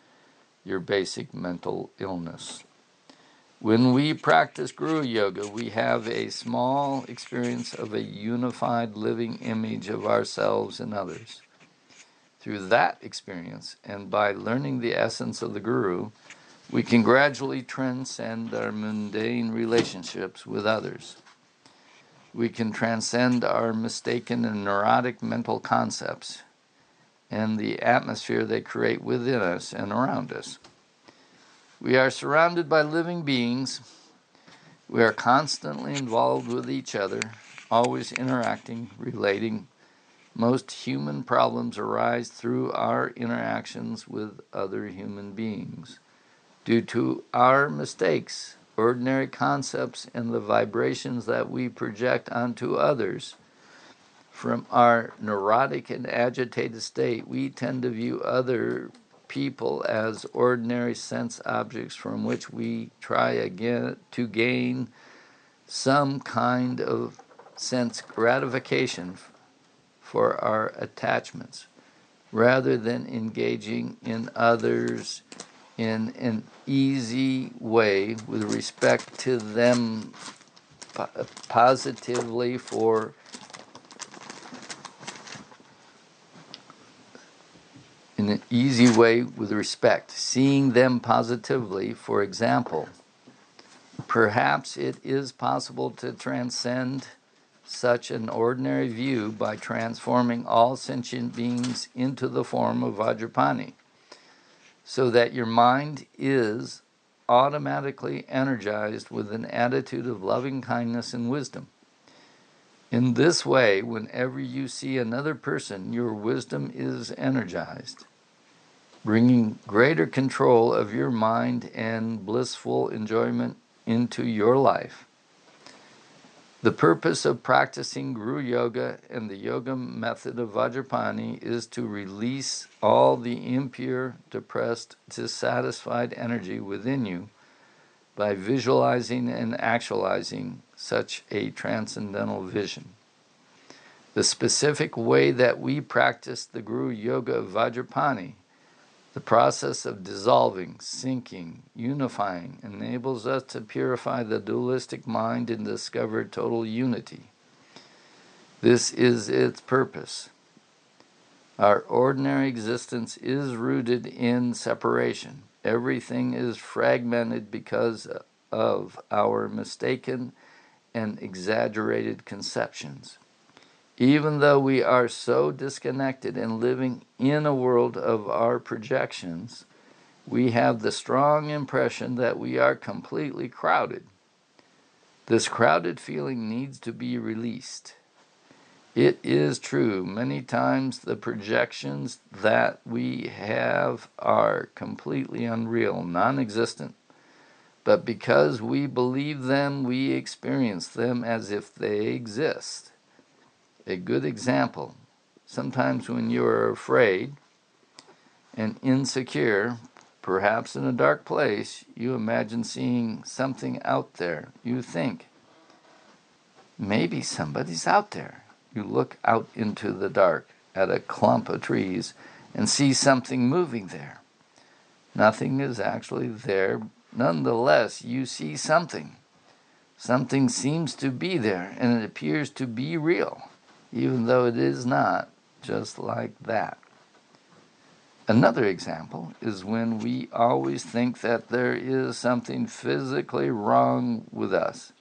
your basic mental illness. When we practice Guru Yoga, we have a small experience of a unified living image of ourselves and others. Through that experience, and by learning the essence of the Guru, we can gradually transcend our mundane relationships with others. We can transcend our mistaken and neurotic mental concepts and the atmosphere they create within us and around us. We are surrounded by living beings. We are constantly involved with each other, always interacting, relating. Most human problems arise through our interactions with other human beings. Due to our mistakes, ordinary concepts, and the vibrations that we project onto others, from our neurotic and agitated state, we tend to view other people as ordinary sense objects from which we try again to gain some kind of sense gratification for our attachments, rather than engaging in others in an easy way with respect to them positively for in an easy way with respect, seeing them positively. For example, perhaps it is possible to transcend such an ordinary view by transforming all sentient beings into the form of Vajrapani, so that your mind is automatically energized with an attitude of loving kindness and wisdom. In this way, whenever you see another person, your wisdom is energized, bringing greater control of your mind and blissful enjoyment into your life. The purpose of practicing Guru Yoga and the yoga method of Vajrapani is to release all the impure, depressed, dissatisfied energy within you by visualizing and actualizing such a transcendental vision. The specific way that we practice the Guru Yoga of Vajrapani, the process of dissolving, sinking, unifying, enables us to purify the dualistic mind and discover total unity. This is its purpose. Our ordinary existence is rooted in separation. Everything is fragmented because of our mistaken and exaggerated conceptions. Even though we are so disconnected and living in a world of our projections, we have the strong impression that we are completely crowded. This crowded feeling needs to be released. It is true, many times the projections that we have are completely unreal, non-existent. But because we believe them, we experience them as if they exist. A good example, sometimes when you are afraid and insecure, perhaps in a dark place, you imagine seeing something out there. You think, maybe somebody's out there. You look out into the dark at a clump of trees and see something moving there. Nothing is actually there. Nonetheless, you see something. Something seems to be there, and it appears to be real, even though it is not, just like that. Another example is when we always think that there is something physically wrong with us,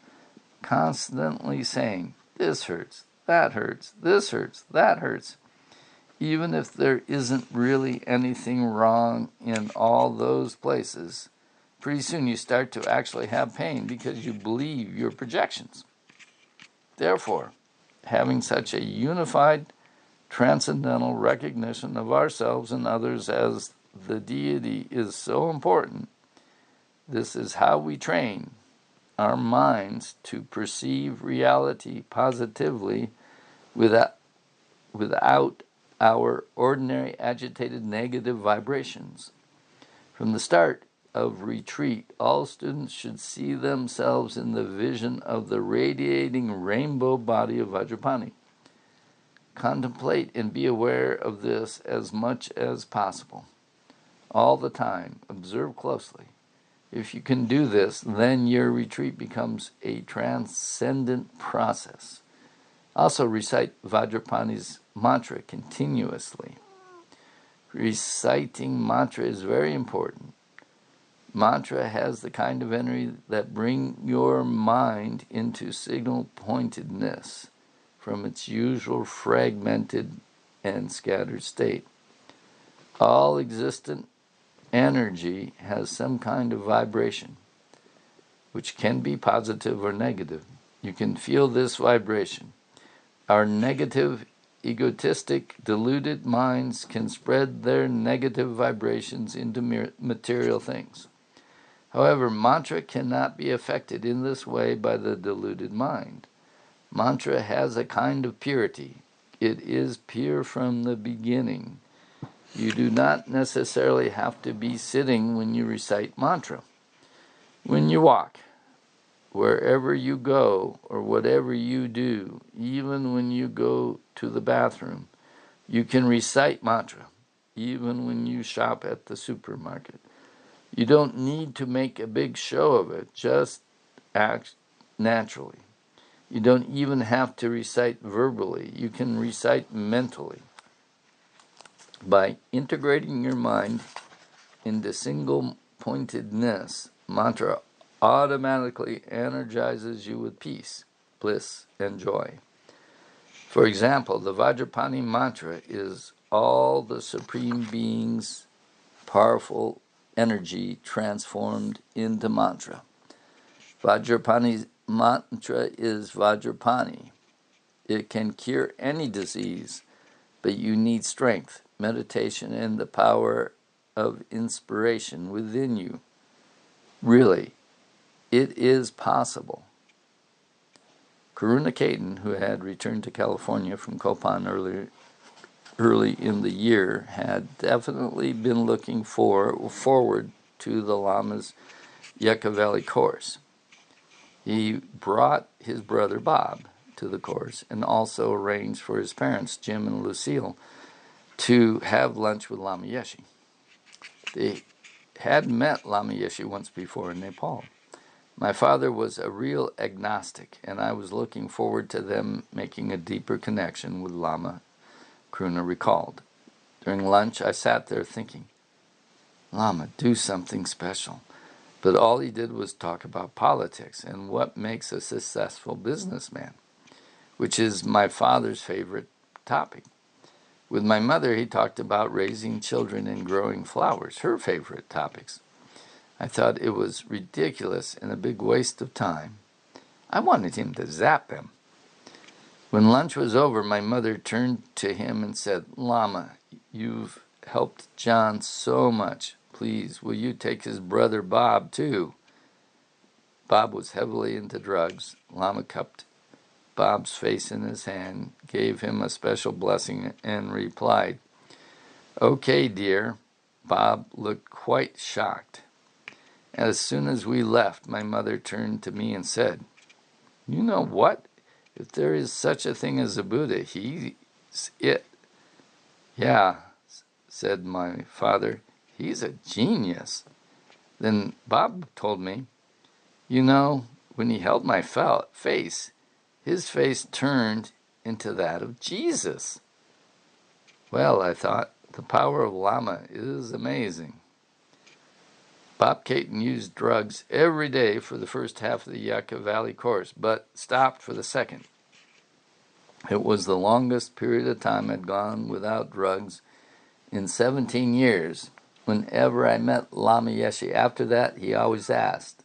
constantly saying, this hurts, that hurts, this hurts, that hurts, even if there isn't really anything wrong in all those places. Pretty soon you start to actually have pain because you believe your projections. Therefore, having such a unified, transcendental recognition of ourselves and others as the deity is so important. This is how we train our minds to perceive reality positively without our ordinary agitated negative vibrations. From the start of retreat, all students should see themselves in the vision of the radiating rainbow body of Vajrapani. Contemplate and be aware of this as much as possible. All the time, observe closely. If you can do this, then your retreat becomes a transcendent process. Also recite Vajrapani's mantra continuously. Reciting mantra is very important. Mantra has the kind of energy that brings your mind into signal pointedness from its usual fragmented and scattered state. All existent energy has some kind of vibration, which can be positive or negative. You can feel this vibration. Our negative, egotistic, deluded minds can spread their negative vibrations into material things. However, mantra cannot be affected in this way by the deluded mind. Mantra has a kind of purity. It is pure from the beginning. You do not necessarily have to be sitting when you recite mantra. When you walk, wherever you go, or whatever you do, even when you go to the bathroom, you can recite mantra, even when you shop at the supermarket. You don't need to make a big show of it, just act naturally. You don't even have to recite verbally. You can recite mentally. By integrating your mind into single pointedness, mantra automatically energizes you with peace, bliss, and joy. For example, the Vajrapani mantra is all the Supreme Being's powerful energy transformed into mantra. Vajrapani's mantra is Vajrapani. It can cure any disease, but you need strength, meditation, and the power of inspiration within you. Really, it is possible. Karuna Ketan, who had returned to California from Copan early in the year, had definitely been looking forward to the Lama's Yucca Valley course. He brought his brother Bob to the course and also arranged for his parents, Jim and Lucille, to have lunch with Lama Yeshe. They had met Lama Yeshe once before in Nepal. My father was a real agnostic, and I was looking forward to them making a deeper connection with Lama, Karuna recalled. During lunch, I sat there thinking, Lama, do something special. But all he did was talk about politics and what makes a successful businessman, which is my father's favorite topic. With my mother, he talked about raising children and growing flowers, her favorite topics. I thought it was ridiculous and a big waste of time. I wanted him to zap them. When lunch was over, my mother turned to him and said, Lama, you've helped John so much. Please, will you take his brother Bob, too? Bob was heavily into drugs. Lama cupped Bob's face in his hand, gave him a special blessing, and replied, Okay, dear. Bob looked quite shocked. As soon as we left, my mother turned to me and said, You know what? If there is such a thing as a Buddha, he's it. Yeah, said my father, he's a genius. Then Bob told me, you know, when he held my face, his face turned into that of Jesus. Well, I thought, the power of Lama is amazing. Bob Ketan used drugs every day for the first half of the Yucca Valley course, but stopped for the second. It was the longest period of time I'd gone without drugs in 17 years. Whenever I met Lama Yeshe after that, he always asked,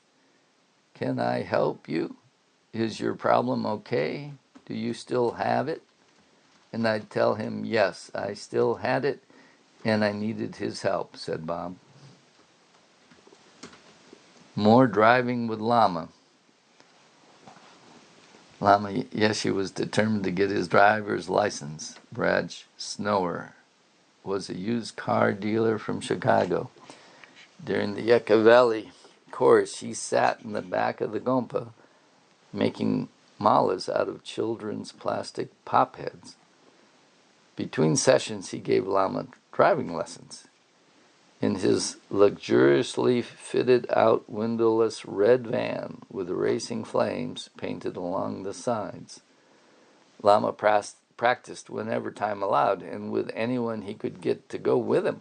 Can I help you? Is your problem okay? Do you still have it? And I'd tell him, yes, I still had it, and I needed his help, said Bob. More driving with Lama. Lama Yeshe was determined to get his driver's license. Brad Snower was a used car dealer from Chicago. During the Yucca Valley course, he sat in the back of the Gompa making malas out of children's plastic pop heads. Between sessions, he gave Lama driving lessons. In his luxuriously fitted-out windowless red van with racing flames painted along the sides, Lama practiced whenever time allowed and with anyone he could get to go with him.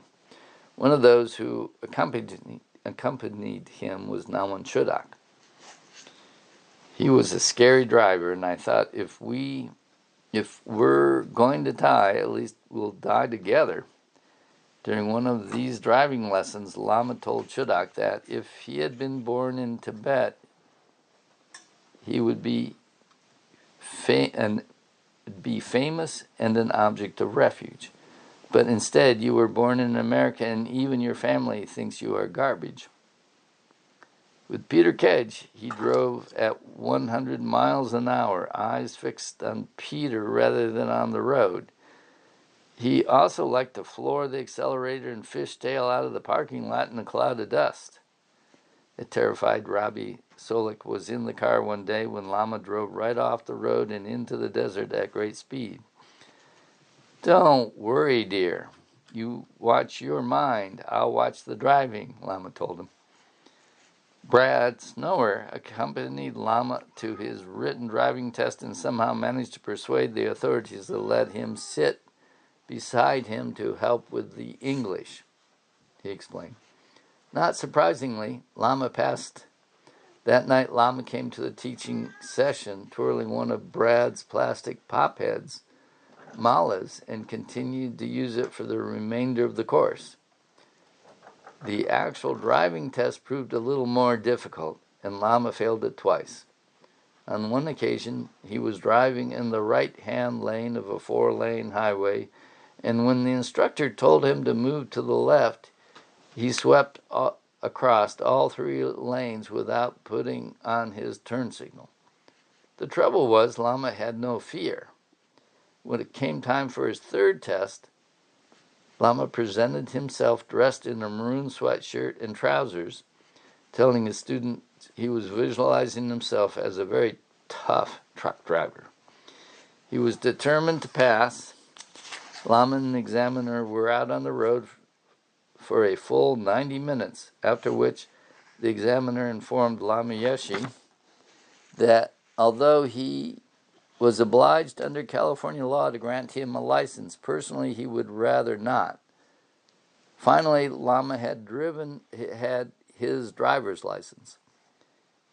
One of those who accompanied him was Naman Chodak. He was a scary driver, and I thought, if we're going to die, at least we'll die together. During one of these driving lessons, Lama told Chodak that if he had been born in Tibet, he would be famous and an object of refuge. But instead, you were born in America, and even your family thinks you are garbage. With Peter Kedge, he drove at 100 miles an hour, eyes fixed on Peter rather than on the road. He also liked to floor the accelerator and fishtail out of the parking lot in a cloud of dust. A terrified Robbie Solik was in the car one day when Lama drove right off the road and into the desert at great speed. Don't worry, dear. You watch your mind. I'll watch the driving, Lama told him. Brad Snower accompanied Lama to his written driving test and somehow managed to persuade the authorities to let him sit beside him to help with the English, he explained. Not surprisingly, Lama passed. That night, Lama came to the teaching session, twirling one of Brad's plastic pop heads, malas, and continued to use it for the remainder of the course. The actual driving test proved a little more difficult, and Lama failed it twice. On one occasion, he was driving in the right-hand lane of a 4-lane highway, and when the instructor told him to move to the left, he swept across all 3 lanes without putting on his turn signal. The trouble was, Lama had no fear. When it came time for his 3rd test, Lama presented himself dressed in a maroon sweatshirt and trousers, telling his student he was visualizing himself as a very tough truck driver. He was determined to pass. Lama and the examiner were out on the road for a full 90 minutes, after which the examiner informed Lama Yeshe that although he was obliged under California law to grant him a license, personally he would rather not. Finally, Lama had his driver's license.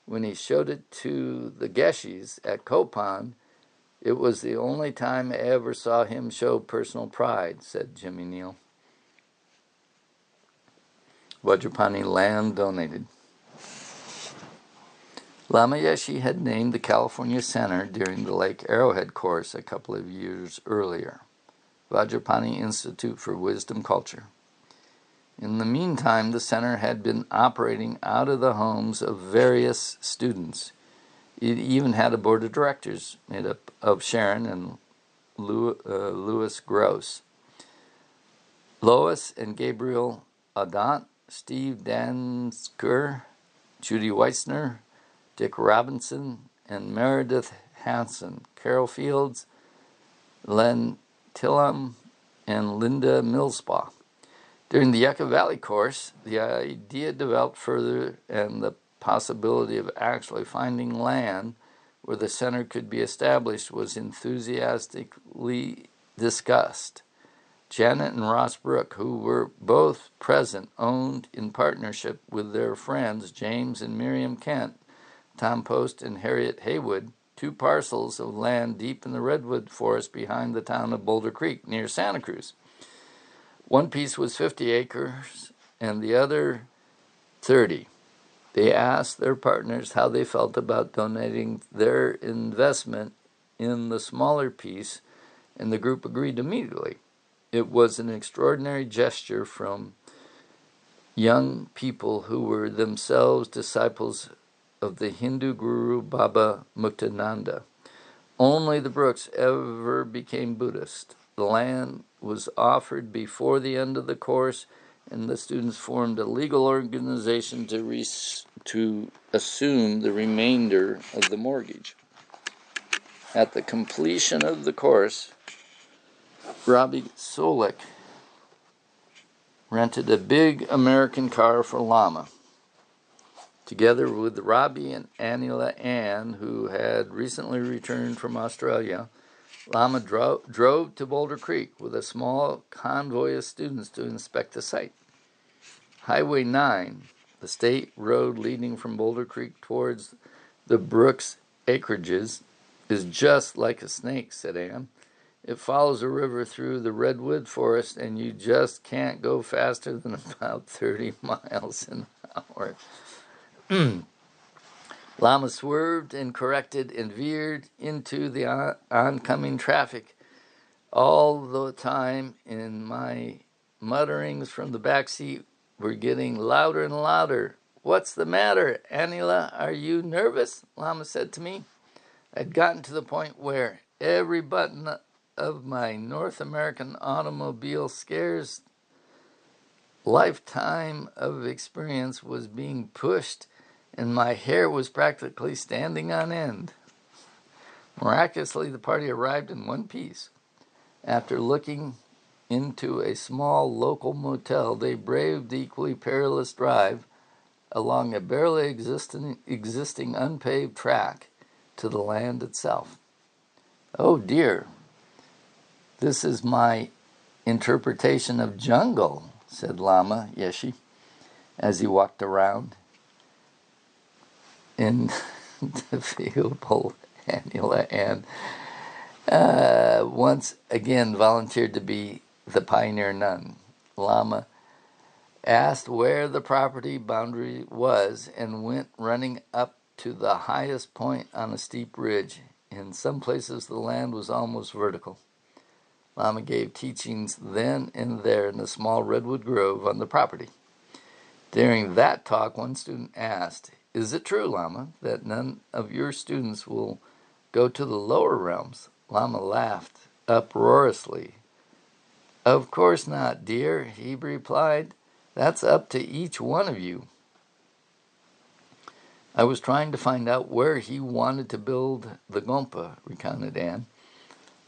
When he showed it to the Geshes at Copan, it was the only time I ever saw him show personal pride, said Jimmy Neal. Vajrapani land donated. Lama Yeshe had named the California Center during the Lake Arrowhead course a couple of years earlier, Vajrapani Institute for Wisdom Culture. In the meantime, the center had been operating out of the homes of various students. It even had a board of directors made up of Sharon and Louis Gross. Lois and Gabriel Adant, Steve Dansker, Judy Weitzner, Dick Robinson, and Meredith Hanson, Carol Fields, Len Tillam, and Linda Millspaugh. During the Yucca Valley course, the idea developed further, and the possibility of actually finding land where the center could be established was enthusiastically discussed. Janet and Ross Brooke, who were both present, owned in partnership with their friends James and Miriam Kent, Tom Post and Harriet Haywood, 2 parcels of land deep in the redwood forest behind the town of Boulder Creek near Santa Cruz. One piece was 50 acres and the other 30. They asked their partners how they felt about donating their investment in the smaller piece, and the group agreed immediately. It was an extraordinary gesture from young people who were themselves disciples of the Hindu guru Baba Muktananda. Only the Brooks ever became Buddhist. The land was offered before the end of the course, and the students formed a legal organization to assume the remainder of the mortgage. At the completion of the course, Robbie Solik rented a big American car for Lama. Together with Robbie and Anila Ann, who had recently returned from Australia, Lama drove to Boulder Creek with a small convoy of students to inspect the site. Highway 9, the state road leading from Boulder Creek towards the Brooks acreages, is just like a snake, said Ann. It follows a river through the redwood forest, and you just can't go faster than about 30 miles an hour. Lama swerved and corrected and veered into the oncoming traffic. All the time, in my mutterings from the back seat were getting louder and louder. "What's the matter, Anila? Are you nervous?" Lama said to me. I'd gotten to the point where every button of my North American automobile scares lifetime of experience was being pushed, and my hair was practically standing on end. Miraculously, the party arrived in one piece. After looking into a small local motel, they braved the equally perilous drive along a barely existing unpaved track to the land itself. "Oh dear, this is my interpretation of jungle," said Lama Yeshe as he walked around. In the field, Anila and once again volunteered to be the pioneer nun. Lama asked where the property boundary was, and went running up to the highest point on a steep ridge. In some places, the land was almost vertical. Lama gave teachings then and there in a small redwood grove on the property. During that talk, one student asked, "Is it true, Lama, that none of your students will go to the lower realms?" Lama laughed uproariously. "Of course not, dear," he replied. "That's up to each one of you." "I was trying to find out where he wanted to build the Gompa," recounted Anne.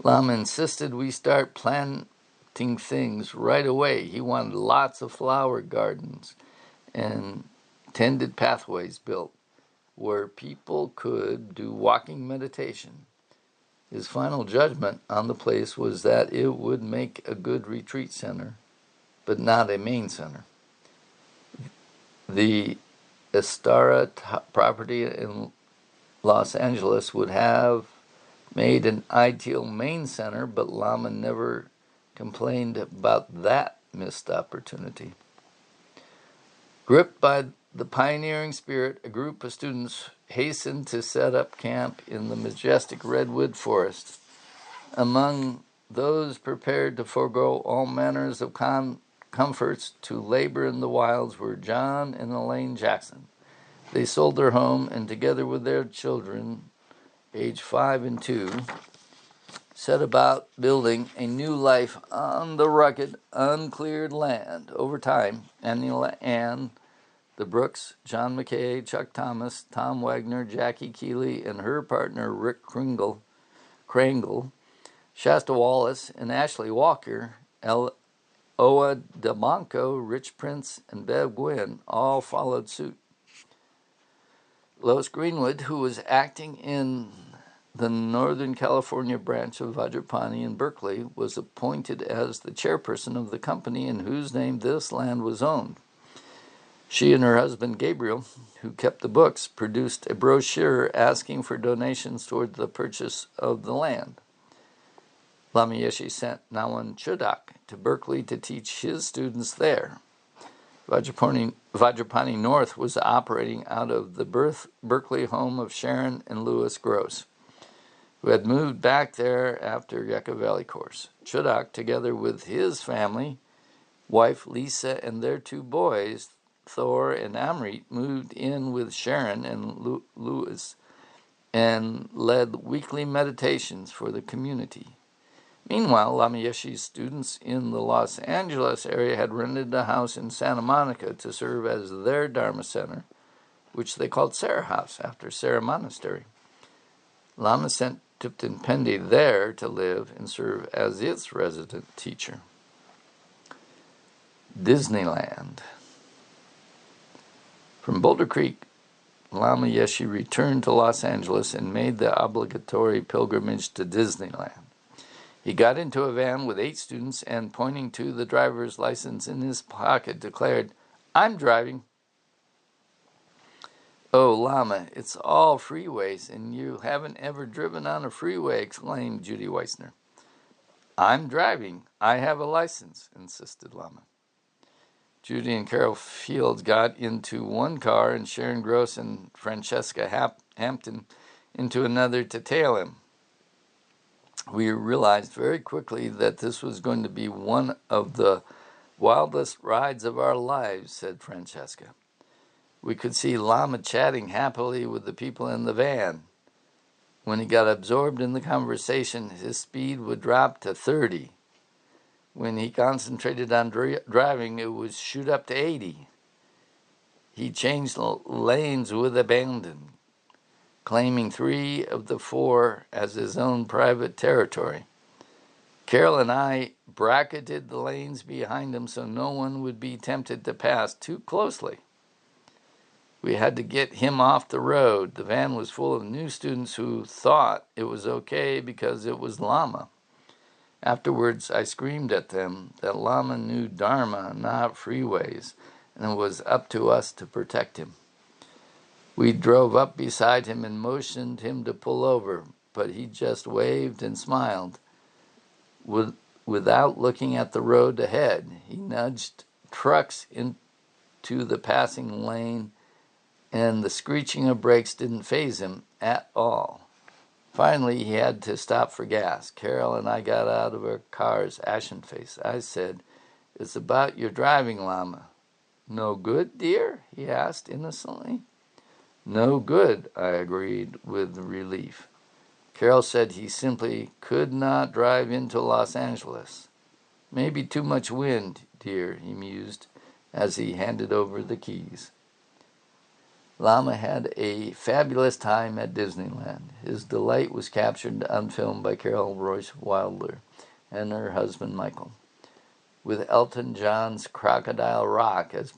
"Lama insisted we start planting things right away. He wanted lots of flower gardens and tended pathways built where people could do walking meditation. His final judgment on the place was that it would make a good retreat center, but not a main center. The Estara property in Los Angeles would have made an ideal main center, but Lama never complained about that missed opportunity. Gripped by the pioneering spirit, a group of students hastened to set up camp in the majestic redwood forest. Among those prepared to forego all manners of comforts to labor in the wilds were John and Elaine Jackson. They sold their home and, together with their children, aged 5 and 2, set about building a new life on the rugged, uncleared land. Over time, Anne, the Brooks, John McKay, Chuck Thomas, Tom Wagner, Jackie Keeley, and her partner Rick Kringle, Shasta Wallace, and Ashley Walker, Oa DeMonco, Rich Prince, and Bev Gwynn all followed suit. Lois Greenwood, who was acting in the Northern California branch of Vajrapani in Berkeley, was appointed as the chairperson of the company in whose name this land was owned. She and her husband Gabriel, who kept the books, produced a brochure asking for donations toward the purchase of the land. Lama Yeshe sent Nawan Chodak to Berkeley to teach his students there. Vajrapani North was operating out of the Berkeley home of Sharon and Louis Gross, who had moved back there after Yucca Valley course. Chodak, together with his family, wife Lisa, and their 2 boys, Thor and Amrit, moved in with Sharon and Louis and led weekly meditations for the community. Meanwhile, Lama Yeshe's students in the Los Angeles area had rented a house in Santa Monica to serve as their Dharma Center, which they called Sarah House, after Sarah Monastery. Lama sent Thupten Pendi there to live and serve as its resident teacher. Disneyland. From Boulder Creek, Lama Yeshe returned to Los Angeles and made the obligatory pilgrimage to Disneyland. He got into a van with 8 students and, pointing to the driver's license in his pocket, declared, "I'm driving." "Oh, Lama, it's all freeways, and you haven't ever driven on a freeway," exclaimed Judy Weissner. "I'm driving. I have a license," insisted Lama. Judy and Carol Fields got into one car, and Sharon Gross and Francesca Hampton into another to tail him. "We realized very quickly that this was going to be one of the wildest rides of our lives," said Francesca. "We could see Lama chatting happily with the people in the van. When he got absorbed in the conversation, his speed would drop to 30. When he concentrated on driving, it would shoot up to 80. He changed lanes with abandon, claiming 3 of the 4 as his own private territory. Carol and I bracketed the lanes behind him so no one would be tempted to pass too closely. We had to get him off the road. The van was full of new students who thought it was okay because it was Lama. Afterwards, I screamed at them that Lama knew Dharma, not freeways, and it was up to us to protect him. We drove up beside him and motioned him to pull over, but he just waved and smiled. Without looking at the road ahead, he nudged trucks to the passing lane, and the screeching of brakes didn't faze him at all. Finally, he had to stop for gas. Carol and I got out of our cars, ashen-faced. I said, "It's about your driving, Lama." "No good, dear?" he asked innocently. "No good," I agreed with relief. Carol said he simply could not drive into Los Angeles. "Maybe too much wind, dear," he mused as he handed over the keys. Lama had a fabulous time at Disneyland. His delight was captured on film by Carol Royce Wilder and her husband Michael. With Elton John's Crocodile Rock as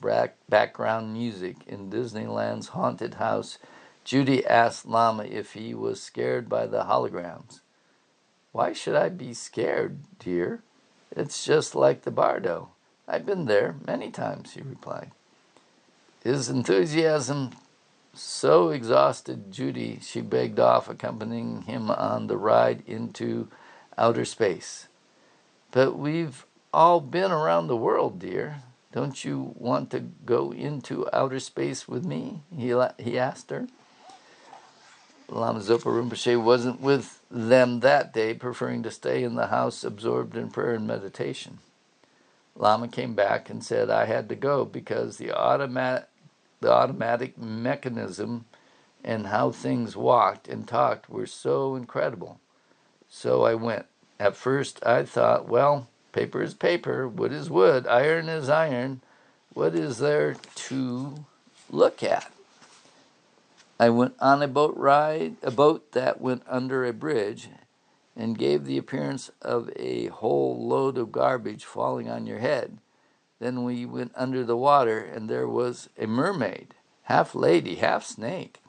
background music in Disneyland's haunted house, Judy asked Lama if he was scared by the holograms. "Why should I be scared, dear? It's just like the Bardo. I've been there many times," he replied. His enthusiasm so exhausted Judy, she begged off, accompanying him on the ride into outer space. "But we've all been around the world, dear. Don't you want to go into outer space with me?" he asked her. Lama Zopa Rinpoche wasn't with them that day, preferring to stay in the house absorbed in prayer and meditation. Lama came back and said I had to go because the automatic mechanism and how things walked and talked were so incredible. So I went. At first I thought, well, paper is paper, wood is wood, iron is iron. What is there to look at? I went on a boat that went under a bridge and gave the appearance of a whole load of garbage falling on your head. Then we went under the water, and there was a mermaid, half lady, half snake.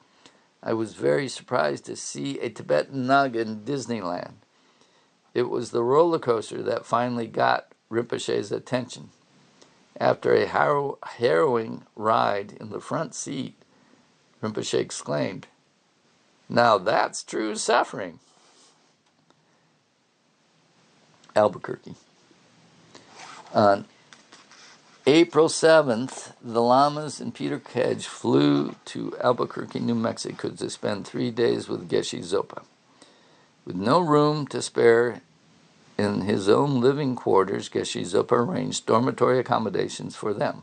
I was very surprised to see a Tibetan Naga in Disneyland. It was the roller coaster that finally got Rinpoche's attention. After a harrowing ride in the front seat, Rinpoche exclaimed, "Now that's true suffering." Albuquerque. On April 7th, the Lamas and Peter Kedge flew to Albuquerque, New Mexico to spend 3 days with Geshe Zopa. With no room to spare in his own living quarters, Geshe Zopa arranged dormitory accommodations for them.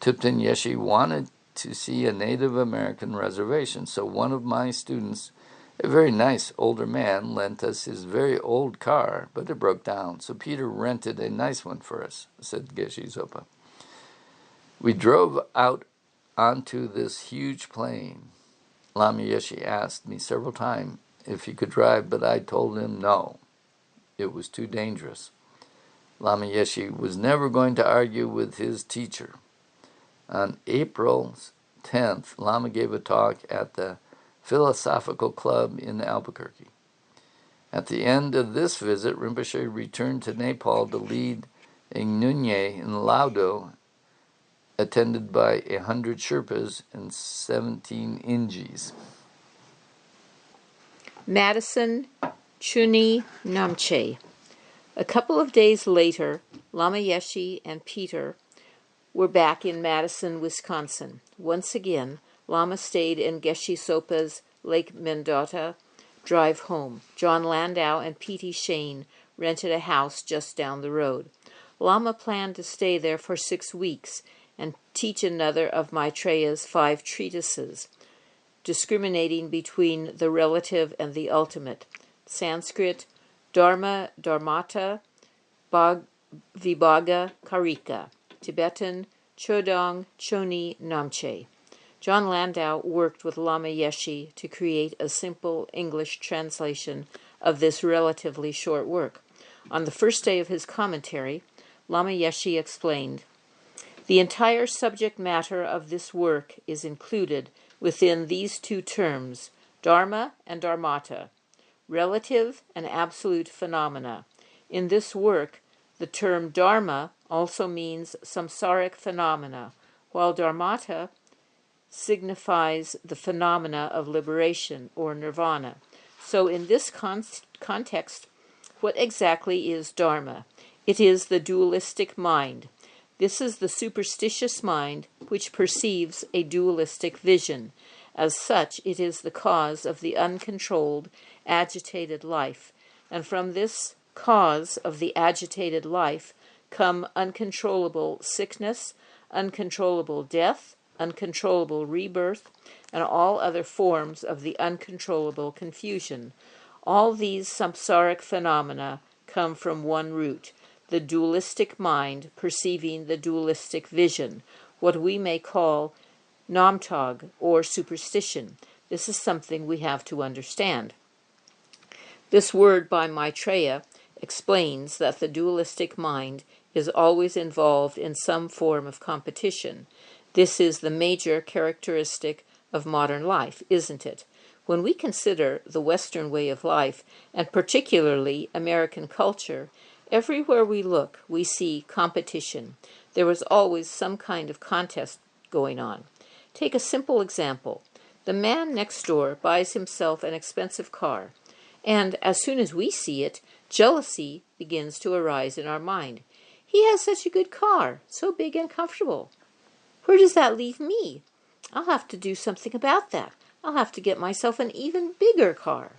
Thupten Yeshe wanted to see a Native American reservation, so one of my students, a very nice older man, lent us his very old car, but it broke down, so Peter rented a nice one for us, said Geshe Zopa. We drove out onto this huge plain. Lama Yeshe asked me several times if he could drive, but I told him no. It was too dangerous. Lama Yeshe was never going to argue with his teacher. On April 10th, Lama gave a talk at the Philosophical Club in Albuquerque. At the end of this visit, Rinpoche returned to Nepal to lead a Nunye in Laudo, attended by 100 Sherpas and 17 Ingis. Madison Chuni Namche. A couple of days later, Lama Yeshe and Peter were back in Madison, Wisconsin. Once again, Lama stayed in Geshe Zopa's Lake Mendota drive home. John Landau and P.T. Shane rented a house just down the road. Lama planned to stay there for 6 weeks and teach another of Maitreya's 5 treatises, discriminating between the relative and the ultimate. Sanskrit, Dharma, Dharmata, Vibhaga, Karika. Tibetan, Chodong, Choni, Namche. John Landau worked with Lama Yeshe to create a simple English translation of this relatively short work. On the first day of his commentary, Lama Yeshe explained, "The entire subject matter of this work is included within these 2 terms, Dharma and Dharmata, relative and absolute phenomena. In this work, the term Dharma also means samsaric phenomena, while Dharmata signifies the phenomena of liberation or nirvana. So in this context, what exactly is Dharma? It is the dualistic mind, This is the superstitious mind which perceives a dualistic vision. As such, it is the cause of the uncontrolled, agitated life, and from this cause of the agitated life come uncontrollable sickness, uncontrollable death, uncontrollable rebirth, and all other forms of the uncontrollable confusion. All these samsaric phenomena come from one root, the dualistic mind perceiving the dualistic vision, what we may call namtag, or superstition. This is something we have to understand. This word by Maitreya explains that the dualistic mind is always involved in some form of competition. This is the major characteristic of modern life, isn't it? When we consider the Western way of life, and particularly American culture, everywhere we look we see competition. There is always some kind of contest going on. Take a simple example. The man next door buys himself an expensive car, and as soon as we see it, jealousy begins to arise in our mind. He has such a good car, so big and comfortable. Where does that leave me? I'll have to do something about that. I'll have to get myself an even bigger car.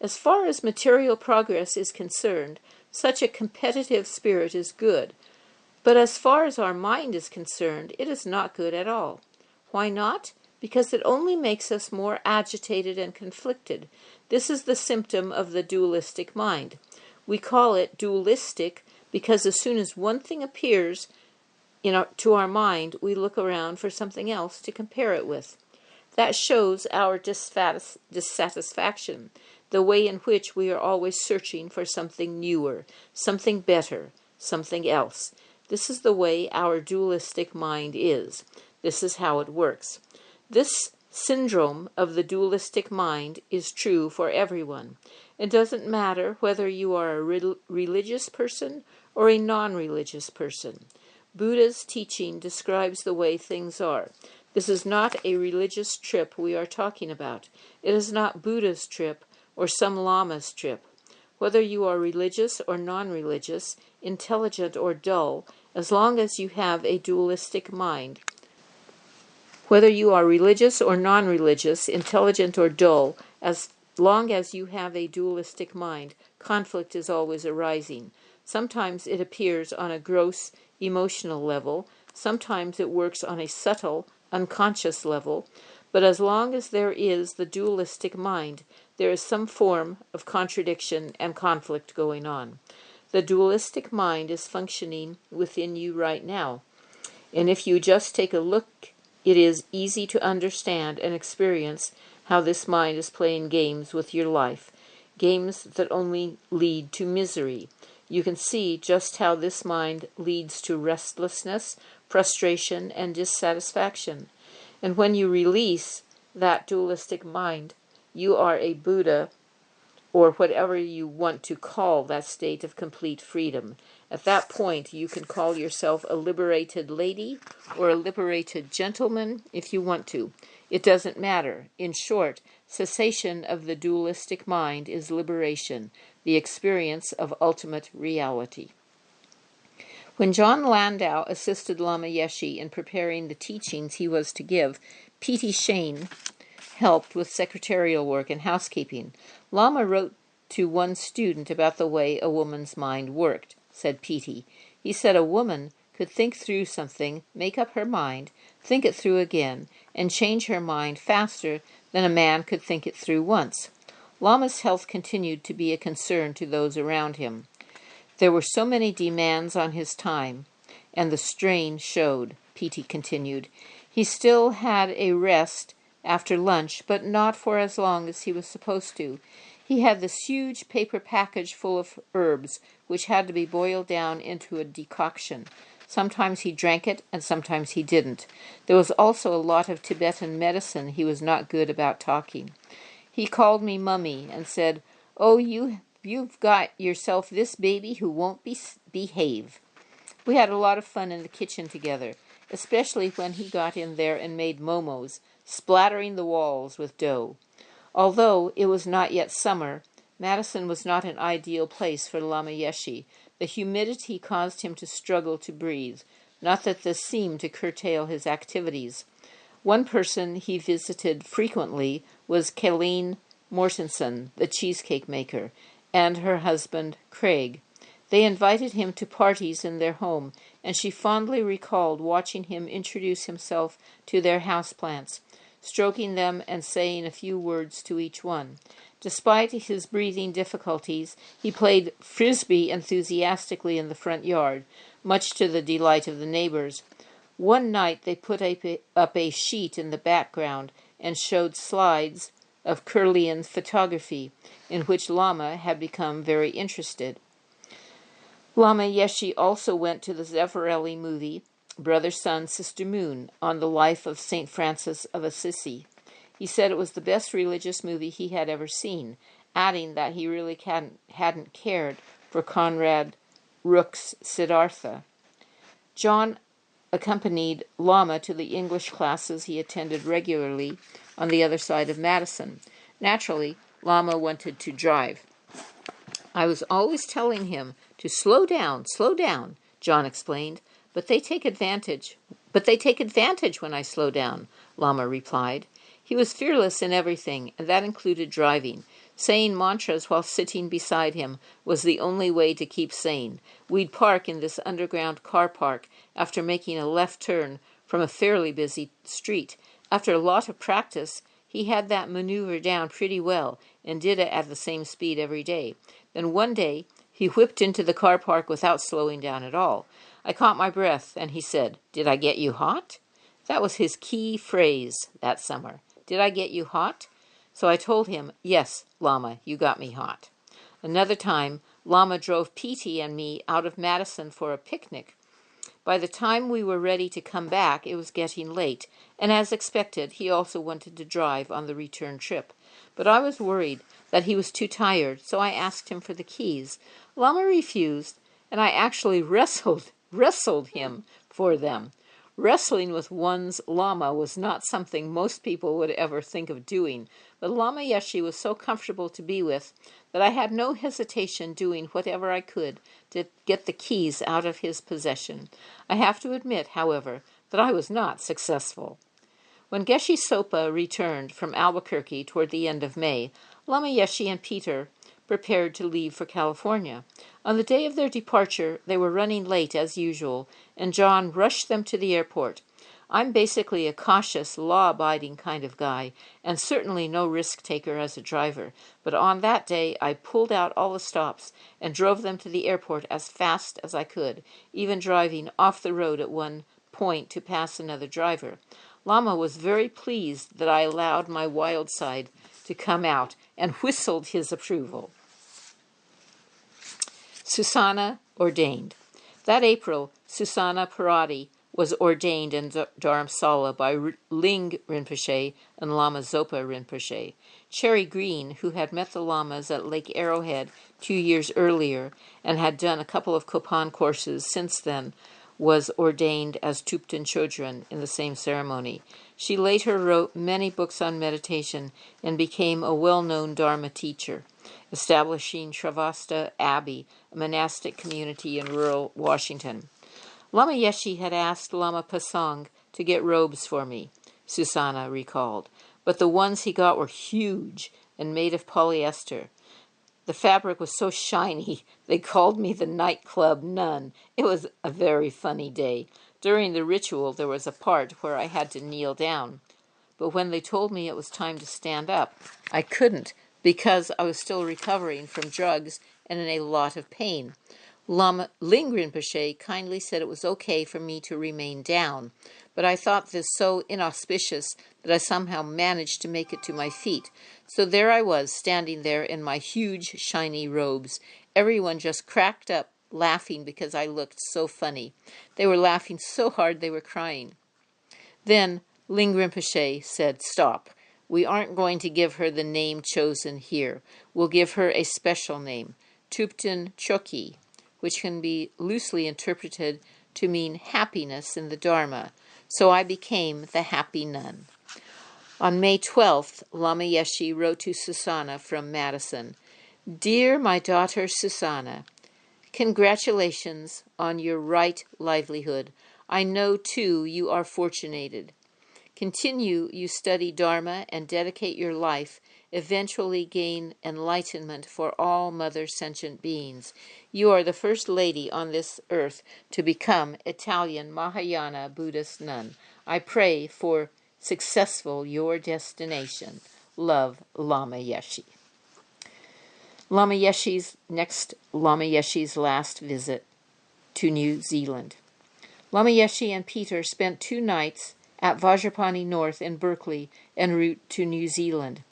As far as material progress is concerned, such a competitive spirit is good. But as far as our mind is concerned, it is not good at all. Why not? Because it only makes us more agitated and conflicted. This is the symptom of the dualistic mind. We call it dualistic because as soon as one thing appears to our mind, we look around for something else to compare it with. That shows our dissatisfaction, the way in which we are always searching for something newer, something better, something else. This is the way our dualistic mind is. This is how it works. This syndrome of the dualistic mind is true for everyone. It doesn't matter whether you are a religious person or a non-religious person. Buddha's teaching describes the way things are. This is not a religious trip we are talking about. It is not Buddha's trip or some lama's trip. Whether you are religious or non-religious, intelligent or dull, as long as you have a dualistic mind. Whether you are religious or non-religious, intelligent or dull, as long as you have a dualistic mind, conflict is always arising. Sometimes it appears on a gross emotional level, sometimes it works on a subtle, unconscious level, but as long as there is the dualistic mind, there is some form of contradiction and conflict going on. The dualistic mind is functioning within you right now, and if you just take a look, it is easy to understand and experience how this mind is playing games with your life, games that only lead to misery. You can see just how this mind leads to restlessness, frustration, and dissatisfaction. And when you release that dualistic mind, you are a Buddha, or whatever you want to call that state of complete freedom. At that point, you can call yourself a liberated lady or a liberated gentleman if you want to. It doesn't matter. In short, cessation of the dualistic mind is liberation, the experience of ultimate reality. When John Landau assisted Lama Yeshe in preparing the teachings he was to give, P.T. Shane helped with secretarial work and housekeeping. Lama wrote to one student about the way a woman's mind worked, said P.T. He said a woman could think through something, make up her mind, think it through again, and change her mind faster than a man could think it through once. Lama's health continued to be a concern to those around him. There were so many demands on his time, and the strain showed, P.T. continued. He still had a rest after lunch, but not for as long as he was supposed to. He had this huge paper package full of herbs, which had to be boiled down into a decoction. Sometimes he drank it, and sometimes he didn't. There was also a lot of Tibetan medicine he was not good about talking. He called me Mummy and said, "Oh, you've got yourself this baby who won't behave." We had a lot of fun in the kitchen together, especially when he got in there and made momos, splattering the walls with dough. Although it was not yet summer, Madison was not an ideal place for Lama Yeshe. The humidity caused him to struggle to breathe. not that this seemed to curtail his activities. One person he visited frequently was Colleen Mortensen, the cheesecake maker, and her husband, Craig. They invited him to parties in their home, and she fondly recalled watching him introduce himself to their houseplants, stroking them and saying a few words to each one. Despite his breathing difficulties, he played frisbee enthusiastically in the front yard, much to the delight of the neighbors. One night they put up a sheet in the background and showed slides of Kirlian photography, in which Lama had become very interested. Lama Yeshe also went to the Zeffirelli movie, Brother, Sun, Sister Moon, on the life of St. Francis of Assisi. He said it was the best religious movie he had ever seen, adding that he really hadn't cared for Conrad Rook's Siddhartha. John accompanied Lama to the English classes he attended regularly on the other side of Madison. Naturally, Lama wanted to drive. I was always telling him to slow down, John explained. But they take advantage when I slow down, Lama replied. He was fearless in everything, and that included driving. Saying mantras while sitting beside him was the only way to keep sane. We'd park in this underground car park after making a left turn from a fairly busy street. After a lot of practice, he had that maneuver down pretty well and did it at the same speed every day. Then one day, he whipped into the car park without slowing down at all. I caught my breath, and he said, "Did I get you hot?" That was his key phrase that summer. Did I get you hot? So I told him, "Yes, Lama, you got me hot." Another time, Lama drove Petey and me out of Madison for a picnic. By the time we were ready to come back, it was getting late, and as expected, he also wanted to drive on the return trip. But I was worried that he was too tired, so I asked him for the keys. Lama refused, and I actually wrestled him for them. Wrestling with one's Lama was not something most people would ever think of doing, but Lama Yeshe was so comfortable to be with that I had no hesitation doing whatever I could to get the keys out of his possession. I have to admit, however, that I was not successful. When Geshe Sopa returned from Albuquerque toward the end of May, Lama Yeshe and Peter prepared to leave for California. On the day of their departure, they were running late as usual, and John rushed them to the airport. I'm basically a cautious, law-abiding kind of guy, and certainly no risk-taker as a driver, but on that day I pulled out all the stops and drove them to the airport as fast as I could, even driving off the road at one point to pass another driver. Lama was very pleased that I allowed my wild side to come out and whistled his approval. Susanna ordained. That April, Susanna Parati was ordained in Dharamsala by Ling Rinpoche and Lama Zopa Rinpoche. Cherry Green, who had met the Lamas at Lake Arrowhead 2 years earlier and had done a couple of Kopan courses since then, was ordained as Thupten Chodron in the same ceremony. She later wrote many books on meditation and became a well-known Dharma teacher, establishing Sravasta Abbey, a monastic community in rural Washington. Lama Yeshe had asked Lama Pasang to get robes for me, Susanna recalled, but the ones he got were huge and made of polyester. The fabric was so shiny, they called me the nightclub nun. It was a very funny day. During the ritual, there was a part where I had to kneel down. But when they told me it was time to stand up, I couldn't because I was still recovering from drugs and in a lot of pain. Lama Ling Rinpoche kindly said it was okay for me to remain down, but I thought this so inauspicious that I somehow managed to make it to my feet. So there I was, standing there in my huge, shiny robes. Everyone just cracked up, laughing because I looked so funny. They were laughing so hard they were crying. Then Ling Rinpoche said, "Stop. We aren't going to give her the name chosen here. We'll give her a special name, Thupten Choki, which can be loosely interpreted to mean happiness in the Dharma. So I became the happy nun." On May 12th, Lama Yeshe wrote to Susanna from Madison, "Dear my daughter Susanna, congratulations on your right livelihood. I know, too, you are fortunated. Continue you study Dharma and dedicate your life, eventually gain enlightenment for all mother sentient beings. You are the first lady on this earth to become Italian Mahayana Buddhist nun. I pray for successful your destination. Love, Lama Yeshe. Lama Yeshe's last visit to New Zealand. Lama Yeshe and Peter spent 2 nights at Vajrapani North in Berkeley en route to New Zealand.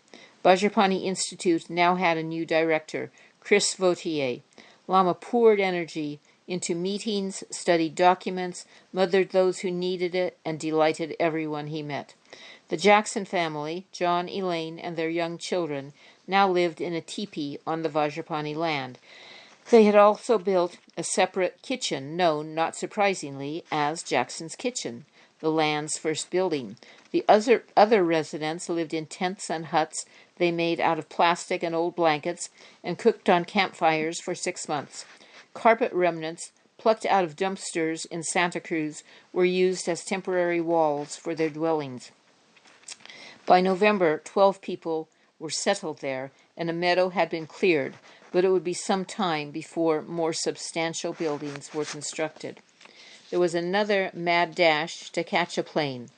Vajrapani Institute now had a new director, Chris Vautier. Lama poured energy into meetings, studied documents, mothered those who needed it, and delighted everyone he met. The Jackson family, John, Elaine, and their young children, now lived in a teepee on the Vajrapani land. They had also built a separate kitchen known, not surprisingly, as Jackson's Kitchen, the land's first building. The other residents lived in tents and huts they made out of plastic and old blankets and cooked on campfires for 6 months. Carpet remnants plucked out of dumpsters in Santa Cruz were used as temporary walls for their dwellings. By November, 12 people were settled there, and a meadow had been cleared, but it would be some time before more substantial buildings were constructed. There was another mad dash to catch a plane.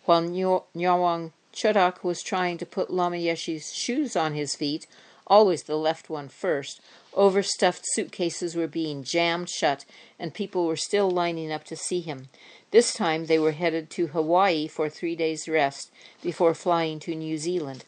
While Nyawang Chodak was trying to put Lama Yeshe's shoes on his feet, always the left one first, overstuffed suitcases were being jammed shut, and people were still lining up to see him. This time they were headed to Hawaii for 3 days' rest before flying to New Zealand.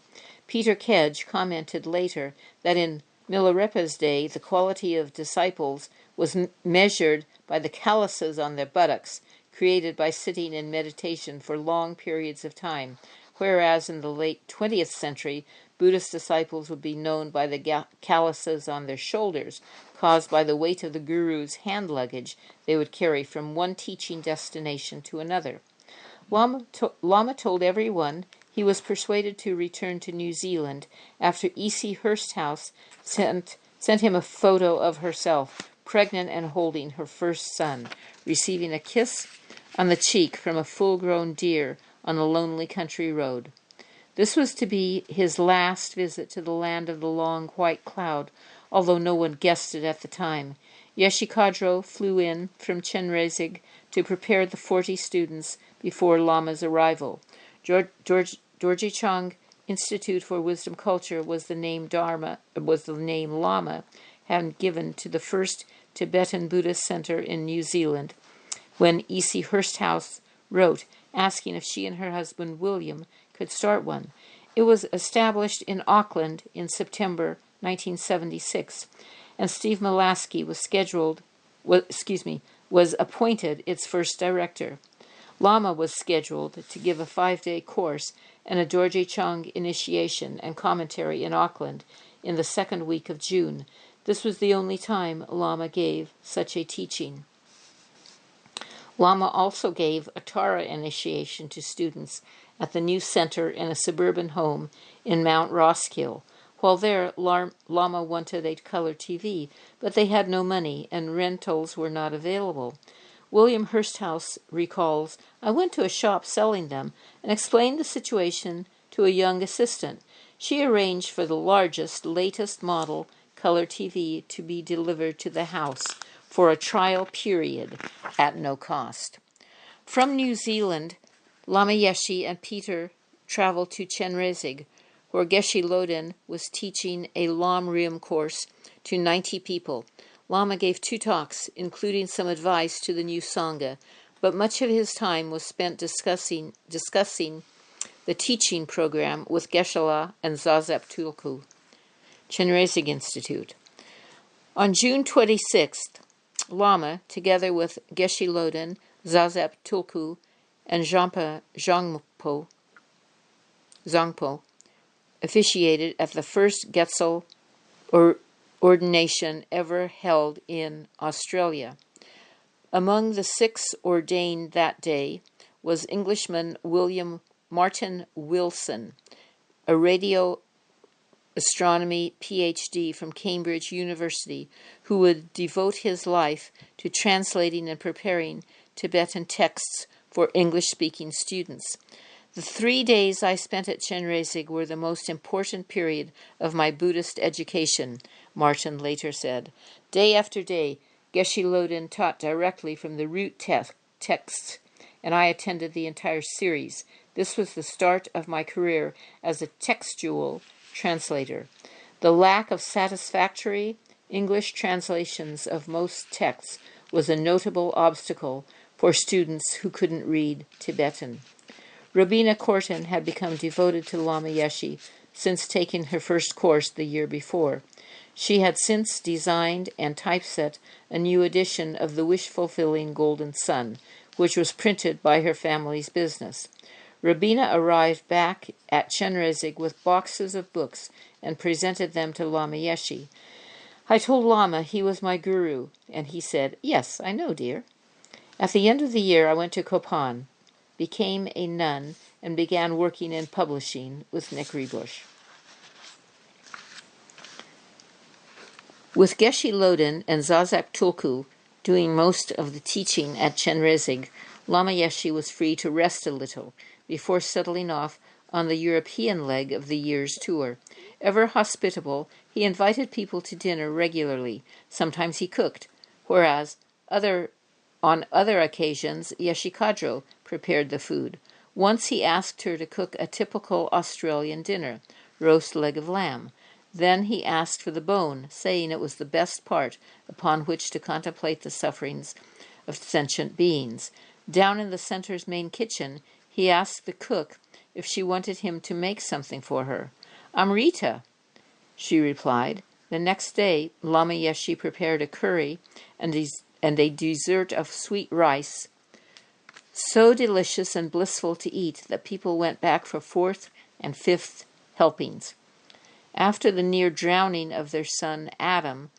Peter Kedge commented later that in Milarepa's day the quality of disciples was measured by the calluses on their buttocks, created by sitting in meditation for long periods of time, whereas in the late 20th century, Buddhist disciples would be known by the calluses on their shoulders, caused by the weight of the guru's hand luggage they would carry from one teaching destination to another. Lama told everyone he was persuaded to return to New Zealand after E.C. Hursthouse sent him a photo of herself, pregnant and holding her first son, receiving a kiss on the cheek from a full-grown deer on a lonely country road. This was to be his last visit to the land of the long white cloud, although no one guessed it at the time. Yeshe Kadro flew in from Chenrezig to prepare the 40 students before Lama's arrival. Dorji Chang Institute for Wisdom Culture was the name Lama had given to the first Tibetan Buddhist center in New Zealand when E.C. Hursthouse wrote, asking if she and her husband William could start one. It was established in Auckland in September 1976, and Steve Molaski was appointed its first director. Lama was scheduled to give a 5-day course and a Dorje Chang initiation and commentary in Auckland in the second week of June. This was the only time Lama gave such a teaching. Lama also gave a Tara initiation to students at the new center in a suburban home in Mount Roskill. While there, Lama wanted a color TV, but they had no money and rentals were not available. William Hursthouse recalls, I went to a shop selling them and explained the situation to a young assistant. She arranged for the largest, latest model color TV to be delivered to the house for a trial period at no cost. From New Zealand, Lama Yeshe and Peter traveled to Chenrezig, where Geshe Loden was teaching a Lam Rim course to 90 people. Lama gave 2 talks, including some advice to the new Sangha, but much of his time was spent discussing the teaching program with Geshe-la and Zazep Tulku. Chenrezig Institute. On June 26th, Lama, together with Geshe Loden, Zazep Tulku, and Zangpo, officiated at the first Getzel ordination ever held in Australia. Among the 6 ordained that day was Englishman William Martin Wilson, a radio astronomy PhD from Cambridge University, who would devote his life to translating and preparing Tibetan texts for English-speaking students. The 3 days I spent at Chenrezig were the most important period of my Buddhist education, Martin later said. Day after day, Geshe Lodin taught directly from the root texts, and I attended the entire series. This was the start of my career as a textual translator. The lack of satisfactory English translations of most texts was a notable obstacle for students who couldn't read Tibetan. Robina Kortan had become devoted to Lama Yeshe since taking her first course the year before. She had since designed and typeset a new edition of the wish-fulfilling Golden Sun, which was printed by her family's business. Robina arrived back at Chenrezig with boxes of books and presented them to Lama Yeshe. I told Lama he was my guru, and he said, "Yes, I know, dear." At the end of the year, I went to Kopan, became a nun, and began working in publishing with Nick Rebush. With Geshe Lodin and Zazak Tulku doing most of the teaching at Chenrezig, Lama Yeshe was free to rest a little before settling off on the European leg of the year's tour. Ever hospitable, he invited people to dinner regularly. Sometimes he cooked, whereas on other occasions, Yeshe Kadro prepared the food. Once he asked her to cook a typical Australian dinner, roast leg of lamb. Then he asked for the bone, saying it was the best part upon which to contemplate the sufferings of sentient beings. Down in the center's main kitchen, he asked the cook if she wanted him to make something for her. "Amrita," she replied. The next day, Lama Yeshe prepared a curry and a dessert of sweet rice, so delicious and blissful to eat that people went back for fourth and fifth helpings. After the near drowning of their son Adam,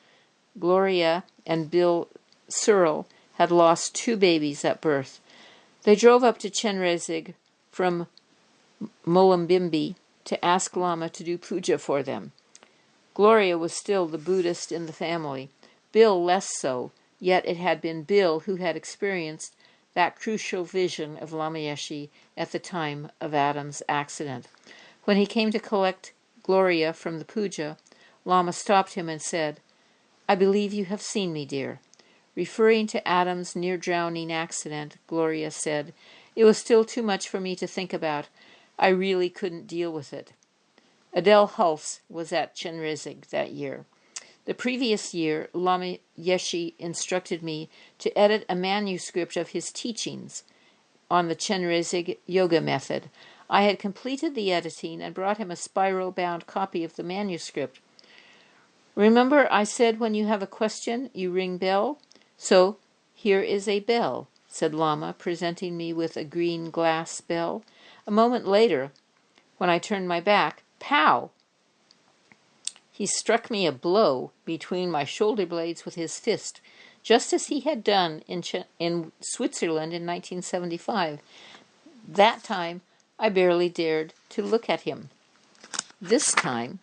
Gloria and Bill Searle had lost 2 babies at birth. They drove up to Chenrezig from Mullumbimby to ask Lama to do puja for them. Gloria was still the Buddhist in the family, Bill less so, yet it had been Bill who had experienced that crucial vision of Lama Yeshe at the time of Adam's accident. When he came to collect Gloria from the puja, Lama stopped him and said, "I believe you have seen me, dear." Referring to Adam's near-drowning accident, Gloria said, "It was still too much for me to think about. I really couldn't deal with it." Adele Hulse was at Chenrezig that year. The previous year, Lama Yeshe instructed me to edit a manuscript of his teachings on the Chenrezig yoga method. I had completed the editing and brought him a spiral-bound copy of the manuscript. "Remember I said when you have a question, you ring bell? So here is a bell," said Lama, presenting me with a green glass bell. A moment later, when I turned my back, pow! He struck me a blow between my shoulder blades with his fist, just as he had done in Switzerland in 1975. That time, I barely dared to look at him. This time,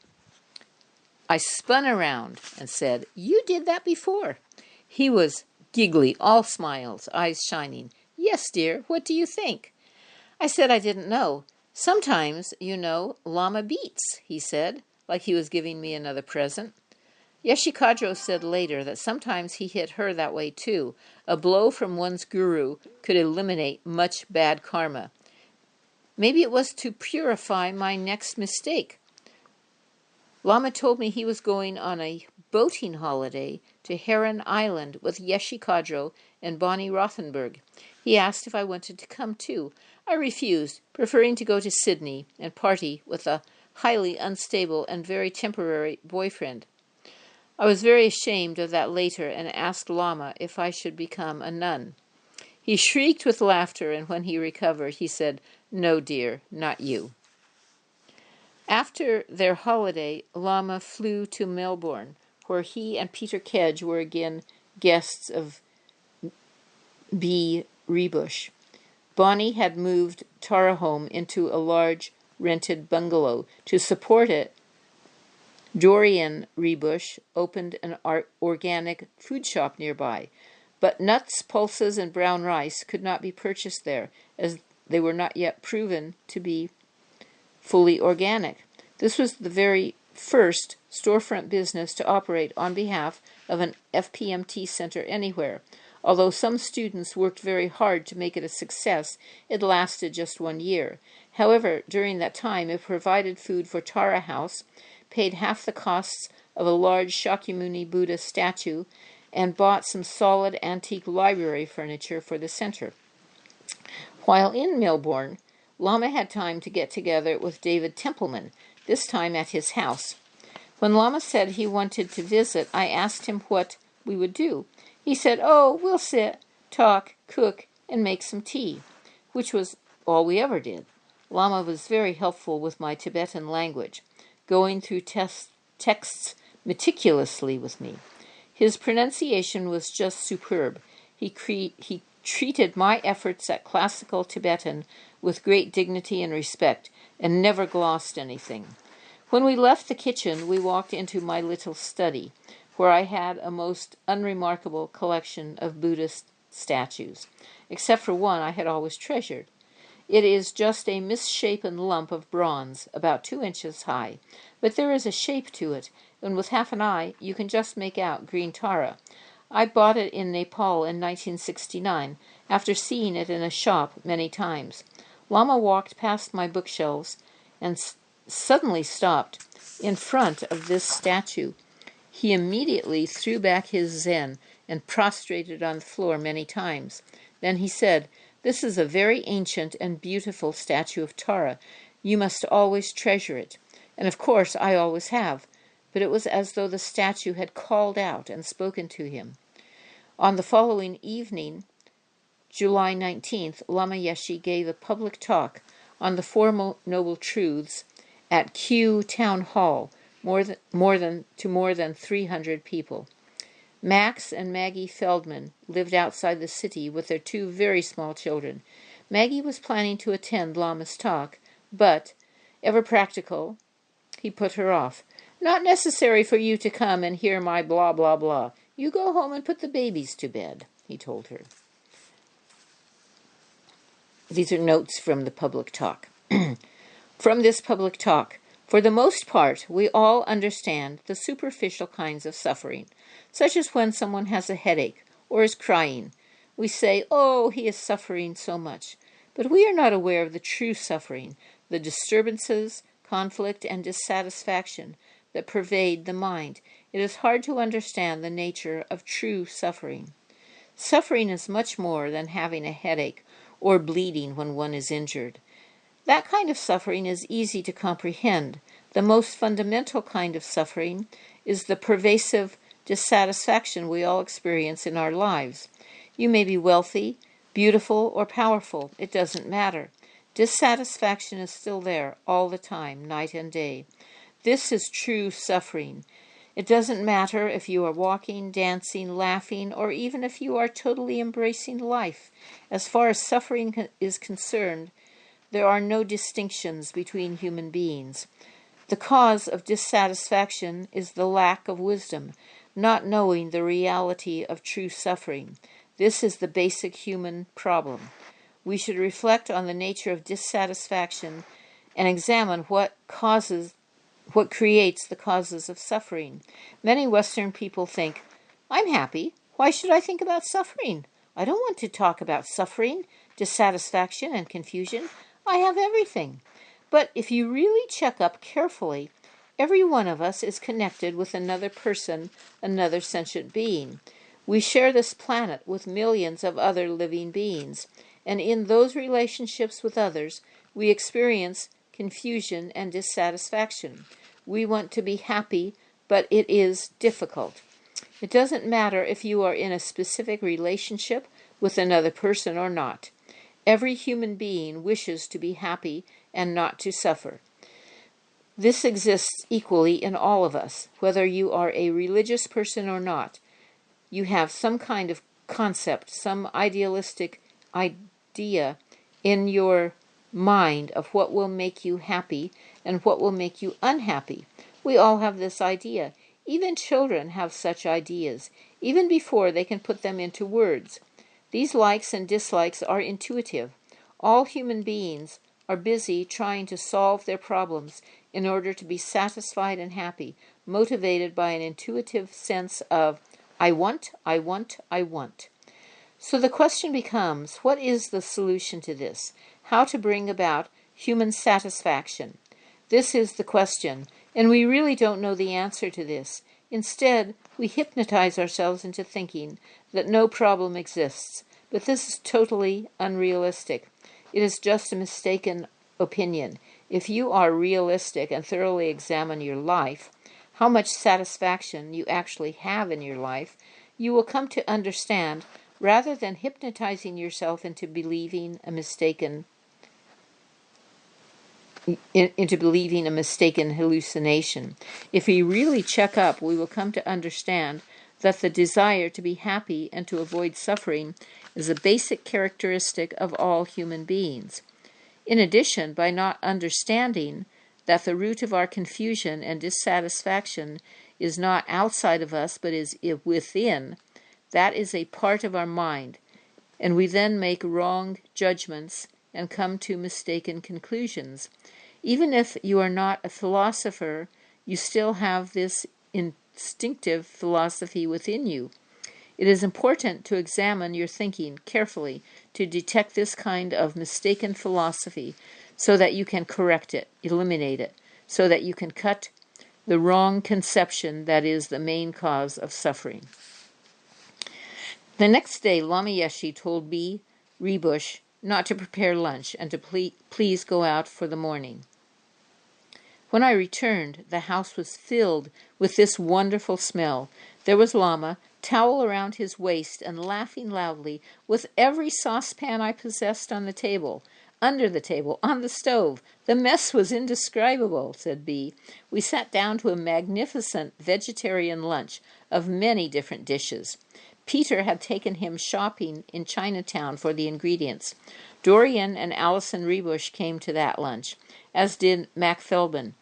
I spun around and said, "You did that before." He was giggly, all smiles, eyes shining. "Yes, dear, what do you think?" I said I didn't know. "Sometimes, you know, Lama beats," he said, like he was giving me another present. Yeshe Kadro said later that sometimes he hit her that way too. A blow from one's guru could eliminate much bad karma. Maybe it was to purify my next mistake. Lama told me he was going on a boating holiday to Heron Island with Yeshe Kadro and Bonnie Rothenberg. He asked if I wanted to come too. I refused, preferring to go to Sydney and party with a highly unstable and very temporary boyfriend. I was very ashamed of that later and asked Lama if I should become a nun. He shrieked with laughter, and when he recovered, he said, "No, dear, not you." After their holiday, Lama flew to Melbourne, where he and Peter Kedge were again guests of B. Rebush. Bonnie had moved Tara home into a large rented bungalow. To support it, Dorian Rebush opened an organic food shop nearby. But nuts, pulses, and brown rice could not be purchased there, as they were not yet proven to be fully organic. This was the very first storefront business to operate on behalf of an FPMT center anywhere. Although some students worked very hard to make it a success, it lasted just 1 year. However, during that time, it provided food for Tara House, paid half the costs of a large Shakyamuni Buddha statue, and bought some solid antique library furniture for the center. While in Melbourne, Lama had time to get together with David Templeman, this time at his house. When Lama said he wanted to visit, I asked him what we would do. He said, "Oh, we'll sit, talk, cook, and make some tea," which was all we ever did. Lama was very helpful with my Tibetan language, going through texts meticulously with me. His pronunciation was just superb. He treated my efforts at classical Tibetan with great dignity and respect, and never glossed anything. When we left the kitchen, we walked into my little study, where I had a most unremarkable collection of Buddhist statues, except for one I had always treasured. It is just a misshapen lump of bronze, about 2 inches high, but there is a shape to it, and with half an eye you can just make out green Tara. I bought it in Nepal in 1969, after seeing it in a shop many times. Lama walked past my bookshelves and suddenly stopped in front of this statue. He immediately threw back his Zen and prostrated on the floor many times. Then he said, "This is a very ancient and beautiful statue of Tara. You must always treasure it." And of course I always have, but it was as though the statue had called out and spoken to him. On the following evening, July 19th, Lama Yeshe gave a public talk on the Four Noble Truths at Kew Town Hall, more than 300 people. Max and Maggie Feldman lived outside the city with their 2 very small children. Maggie was planning to attend Lama's talk, but, ever practical, he put her off. "Not necessary for you to come and hear my blah, blah, blah. You go home and put the babies to bed," he told her. These are notes from the public talk. From this public talk, for the most part, we all understand the superficial kinds of suffering, such as when someone has a headache or is crying. We say, "Oh, he is suffering so much." But we are not aware of the true suffering, the disturbances, conflict, and dissatisfaction that pervade the mind. It is hard to understand the nature of true suffering. Suffering is much more than having a headache or bleeding when one is injured. That kind of suffering is easy to comprehend. The most fundamental kind of suffering is the pervasive dissatisfaction we all experience in our lives. You may be wealthy, beautiful, or powerful. It doesn't matter. Dissatisfaction is still there all the time, night and day. This is true suffering. It doesn't matter if you are walking, dancing, laughing, or even if you are totally embracing life. As far as suffering is concerned, there are no distinctions between human beings. The cause of dissatisfaction is the lack of wisdom, not knowing the reality of true suffering. This is the basic human problem. We should reflect on the nature of dissatisfaction and examine what creates the causes of suffering. Many Western people think, "I'm happy. Why should I think about suffering? I don't want to talk about suffering, dissatisfaction, and confusion. I have everything." But if you really check up carefully, every one of us is connected with another person, another sentient being. We share this planet with millions of other living beings, and in those relationships with others, we experience confusion and dissatisfaction. We want to be happy, but it is difficult. It doesn't matter if you are in a specific relationship with another person or not. Every human being wishes to be happy and not to suffer. This exists equally in all of us, whether you are a religious person or not. You have some kind of concept, some idealistic idea in your mind of what will make you happy and what will make you unhappy. We all have this idea. Even children have such ideas, even before they can put them into words. These likes and dislikes are intuitive. All human beings are busy trying to solve their problems in order to be satisfied and happy, motivated by an intuitive sense of, I want, I want, I want. So the question becomes, what is the solution to this? How to bring about human satisfaction? This is the question, and we really don't know the answer to this. Instead, we hypnotize ourselves into thinking that no problem exists, but this is totally unrealistic. It is just a mistaken opinion. If you are realistic and thoroughly examine your life, how much satisfaction you actually have in your life, you will come to understand, rather than hypnotizing yourself into believing a mistaken hallucination. If we really check up, we will come to understand that the desire to be happy and to avoid suffering is a basic characteristic of all human beings. In addition, by not understanding that the root of our confusion and dissatisfaction is not outside of us but is within, that is a part of our mind, and we then make wrong judgments and come to mistaken conclusions. Even if you are not a philosopher, you still have this instinctive philosophy within you. It is important to examine your thinking carefully to detect this kind of mistaken philosophy so that you can correct it, eliminate it, so that you can cut the wrong conception that is the main cause of suffering. The next day, Lama Yeshe told B. Rebush not to prepare lunch and to please go out for the morning. When I returned, the house was filled with this wonderful smell. There was Lama, towel around his waist, and laughing loudly, with every saucepan I possessed on the table, under the table, on the stove. The mess was indescribable, said B. We sat down to a magnificent vegetarian lunch of many different dishes. Peter had taken him shopping in Chinatown for the ingredients. Dorian and Allison Rebush came to that lunch, as did Mac Feldman,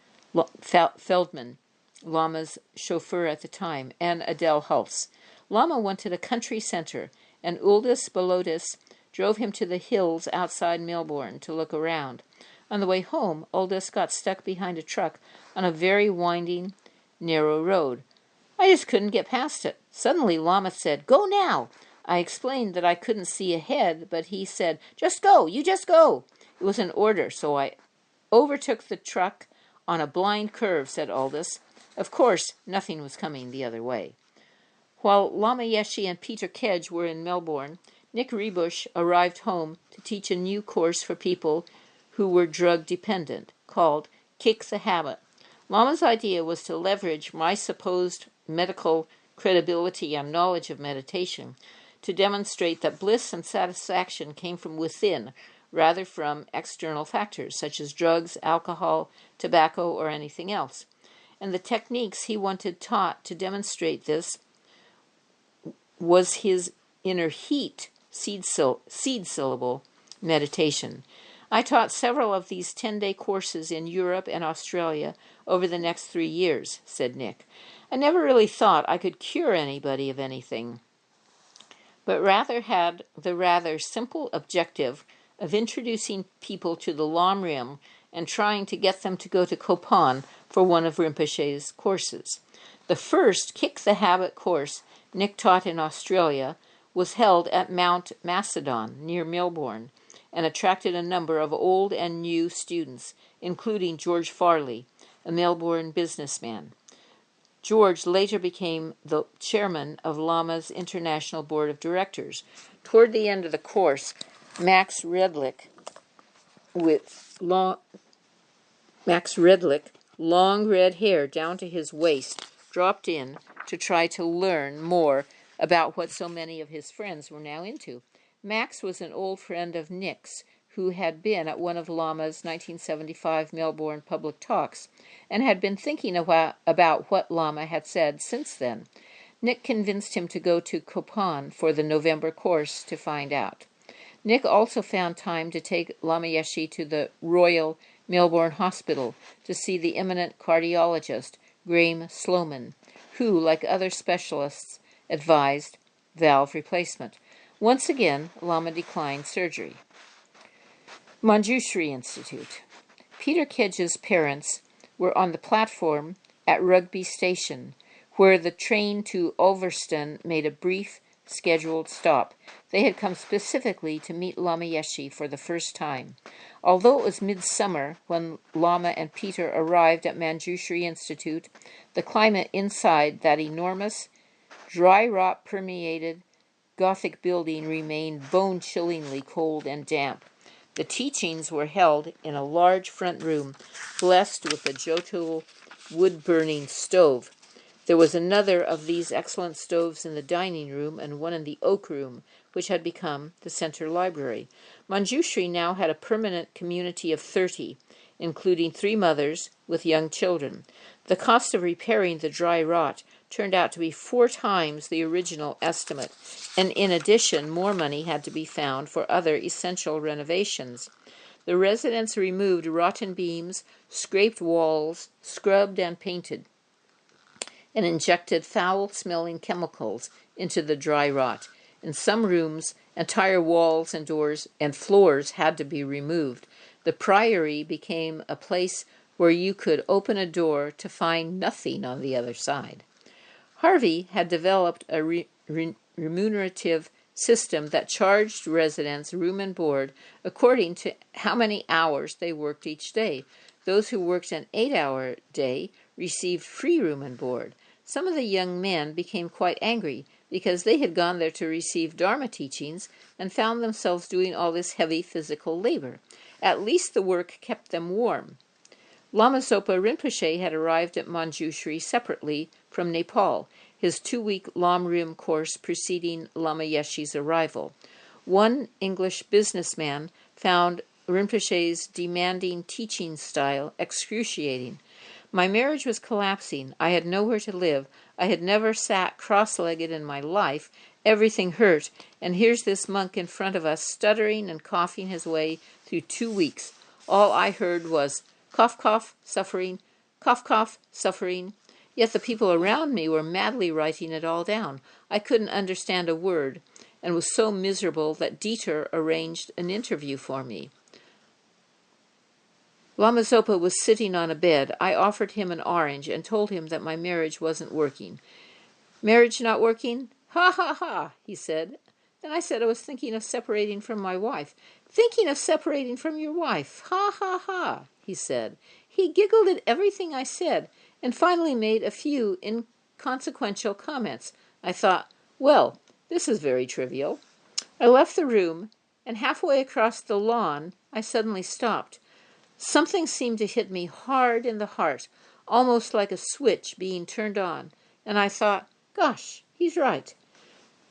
Lama's chauffeur at the time, and Adele Hulse. Lama wanted a country center, and Uldis Balotis drove him to the hills outside Melbourne to look around. On the way home, Uldis got stuck behind a truck on a very winding, narrow road. I just couldn't get past it. Suddenly Lama said, "Go now." I explained that I couldn't see ahead, but he said, "Just go, you just go." It was an order, so I overtook the truck on a blind curve, said Uldis. Of course, nothing was coming the other way. While Lama Yeshe and Peter Kedge were in Melbourne, Nick Rebush arrived home to teach a new course for people who were drug dependent, called Kick the Habit. Lama's idea was to leverage my supposed medical credibility and knowledge of meditation to demonstrate that bliss and satisfaction came from within, rather from external factors such as drugs, alcohol, tobacco, or anything else. And the techniques he wanted taught to demonstrate this was his inner heat seed syllable meditation. I taught several of these 10-day courses in Europe and Australia over the next 3 years, said Nick. I never really thought I could cure anybody of anything, but rather had the rather simple objective of introducing people to the Lam Rim and trying to get them to go to Kopan for one of Rinpoche's courses. The first Kick the Habit course Nick taught in Australia was held at Mount Macedon near Melbourne and attracted a number of old and new students, including George Farley, a Melbourne businessman. George later became the chairman of Lama's International Board of Directors. Toward the end of the course, Max Redlich, long red hair down to his waist, dropped in to try to learn more about what so many of his friends were now into. Max was an old friend of Nick's, who had been at one of Lama's 1975 Melbourne public talks and had been thinking about what Lama had said since then. Nick convinced him to go to Kopan for the November course to find out. Nick also found time to take Lama Yeshe to the Royal Melbourne Hospital to see the eminent cardiologist, Graham Sloman, who, like other specialists, advised valve replacement. Once again, Lama declined surgery. Manjushri Institute. Peter Kedge's parents were on the platform at Rugby Station, where the train to Ulverston made a brief, scheduled stop. They had come specifically to meet Lama Yeshe for the first time. Although it was midsummer when Lama and Peter arrived at Manjushri Institute, the climate inside that enormous, dry rot permeated Gothic building remained bone-chillingly cold and damp. The teachings were held in a large front room, blessed with a Johto wood-burning stove. There was another of these excellent stoves in the dining room and one in the oak room, which had become the center library. Manjushri now had a permanent community of 30, including 3 mothers with young children. The cost of repairing the dry rot turned out to be 4 times the original estimate, and in addition, more money had to be found for other essential renovations. The residents removed rotten beams, scraped walls, scrubbed and painted, and injected foul-smelling chemicals into the dry rot. In some rooms, entire walls and doors and floors had to be removed. The priory became a place where you could open a door to find nothing on the other side. Harvey had developed a remunerative system that charged residents room and board according to how many hours they worked each day. Those who worked an 8-hour day received free room and board. Some of the young men became quite angry because they had gone there to receive Dharma teachings and found themselves doing all this heavy physical labor. At least the work kept them warm. Lama Zopa Rinpoche had arrived at Manjushri separately from Nepal, his 2-week Lamrim course preceding Lama Yeshe's arrival. One English businessman found Rinpoche's demanding teaching style excruciating. My marriage was collapsing. I had nowhere to live. I had never sat cross-legged in my life. Everything hurt. And here's this monk in front of us, stuttering and coughing his way through 2 weeks. All I heard was cough, cough, suffering, cough, cough, suffering. Yet the people around me were madly writing it all down. I couldn't understand a word, and was so miserable that Dieter arranged an interview for me. Lama Zopa was sitting on a bed. I offered him an orange and told him that my marriage wasn't working. Marriage not working? Ha, ha, ha, he said. Then I said I was thinking of separating from my wife. Thinking of separating from your wife? Ha, ha, ha, he said. He giggled at everything I said and finally made a few inconsequential comments. I thought, well, this is very trivial. I left the room, and halfway across the lawn, I suddenly stopped. Something seemed to hit me hard in the heart, almost like a switch being turned on, and I thought, gosh, he's right.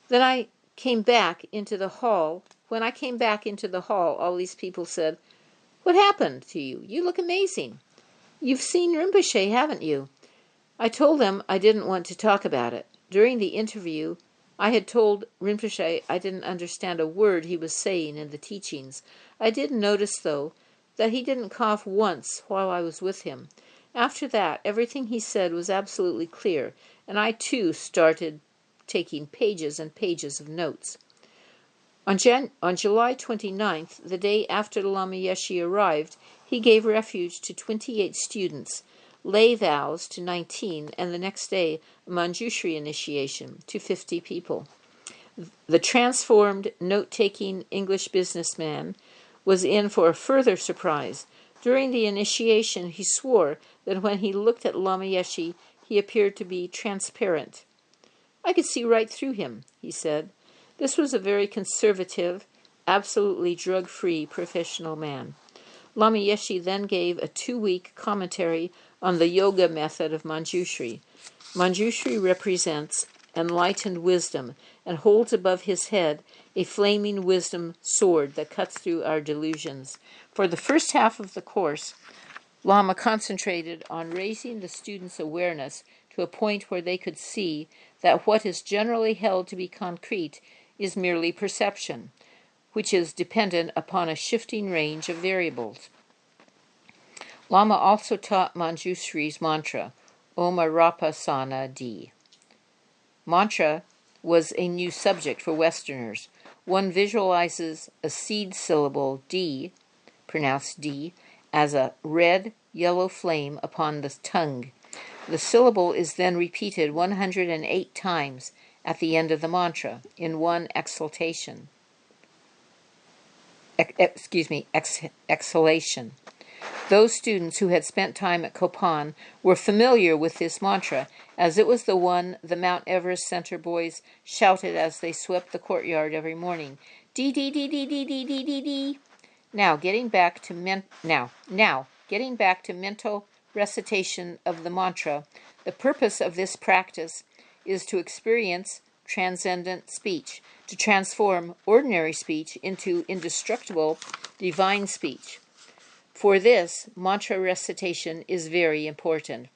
Then I came back into the hall. When I came back into the hall, all these people said, what happened to you? You look amazing. You've seen Rinpoche, haven't you? I told them I didn't want to talk about it. During the interview, I had told Rinpoche I didn't understand a word he was saying in the teachings. I did notice, though, that he didn't cough once while I was with him. After that, everything he said was absolutely clear, and I, too, started taking pages and pages of notes. On July 29th, the day after Lama Yeshe arrived, he gave refuge to 28 students, lay vows to 19, and the next day a Manjushri initiation to 50 people. The transformed, note-taking English businessman was in for a further surprise. During the initiation, he swore that when he looked at Lama Yeshe, he appeared to be transparent. I could see right through him, he said. This was a very conservative, absolutely drug-free professional man. Lama Yeshe then gave a 2-week commentary on the yoga method of Manjushri. Manjushri represents enlightened wisdom and holds above his head a flaming wisdom sword that cuts through our delusions. For the first half of the course, Lama concentrated on raising the students' awareness to a point where they could see that what is generally held to be concrete is merely perception, which is dependent upon a shifting range of variables. Lama also taught Manjushri's mantra, Om Arapasana Di. Mantra was a new subject for Westerners. One visualizes a seed syllable, D, pronounced D, as a red, yellow flame upon the tongue. The syllable is then repeated 108 times at the end of the mantra in one exhalation. Exhalation. Those students who had spent time at Copan were familiar with this mantra, as it was the one the Mount Everest Center boys shouted as they swept the courtyard every morning. Dee dee dee dee dee dee dee dee dee. Now getting back to mental recitation of the mantra, the purpose of this practice is to experience transcendent speech, to transform ordinary speech into indestructible divine speech. For this, mantra recitation is very important.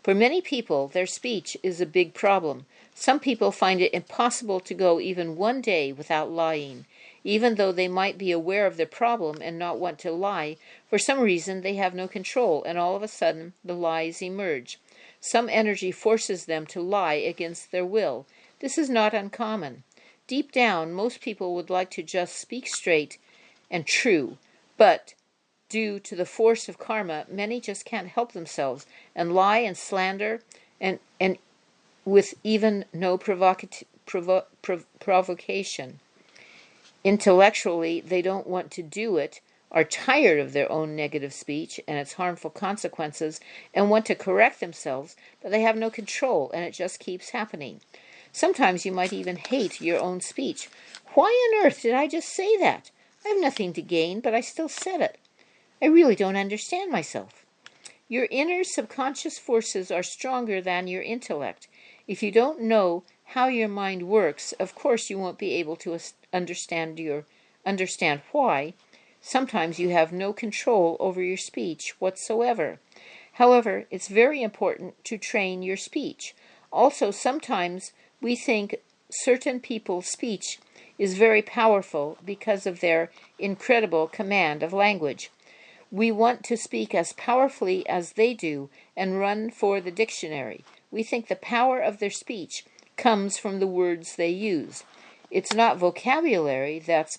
For many people, their speech is a big problem. Some people find it impossible to go even one day without lying. Even though they might be aware of their problem and not want to lie, for some reason they have no control, and all of a sudden the lies emerge. Some energy forces them to lie against their will. This is not uncommon. Deep down, most people would like to just speak straight and true, but due to the force of karma, many just can't help themselves and lie and slander and with even no provocation. Intellectually, they don't want to do it, are tired of their own negative speech and its harmful consequences, and want to correct themselves, but they have no control, and it just keeps happening. Sometimes you might even hate your own speech. Why on earth did I just say that? I have nothing to gain, but I still said it. I really don't understand myself. Your inner subconscious forces are stronger than your intellect. If you don't know how your mind works, of course you won't be able to understand why. Sometimes you have no control over your speech whatsoever. However, it's very important to train your speech. Also, sometimes we think certain people's speech is very powerful because of their incredible command of language. We want to speak as powerfully as they do and run for the dictionary. We think the power of their speech comes from the words they use. It's not vocabulary that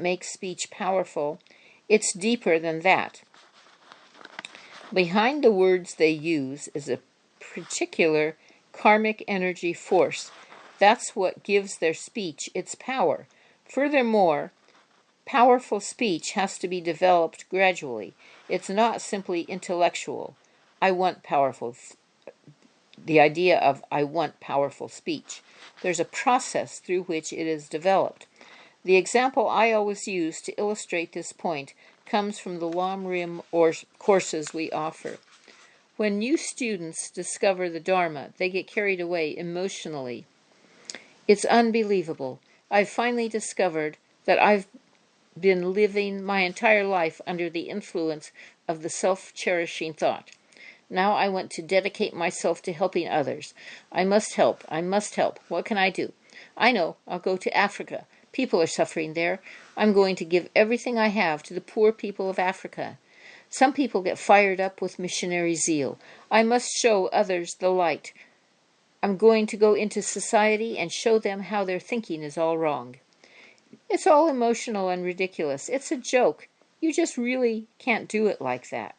makes speech powerful. It's deeper than that. Behind the words they use is a particular karmic energy force. That's what gives their speech its power. Furthermore, powerful speech has to be developed gradually. It's not simply intellectual. The idea of I want powerful speech. There's a process through which it is developed. The example I always use to illustrate this point comes from the Lam Rim courses we offer. When new students discover the Dharma, they get carried away emotionally. It's unbelievable. I've finally discovered that I've been living my entire life under the influence of the self-cherishing thought. Now I want to dedicate myself to helping others. I must help. What can I do? I know. I'll go to Africa. People are suffering there. I'm going to give everything I have to the poor people of Africa. Some people get fired up with missionary zeal. I must show others the light. I'm going to go into society and show them how their thinking is all wrong. It's all emotional and ridiculous. It's a joke. You just really can't do it like that.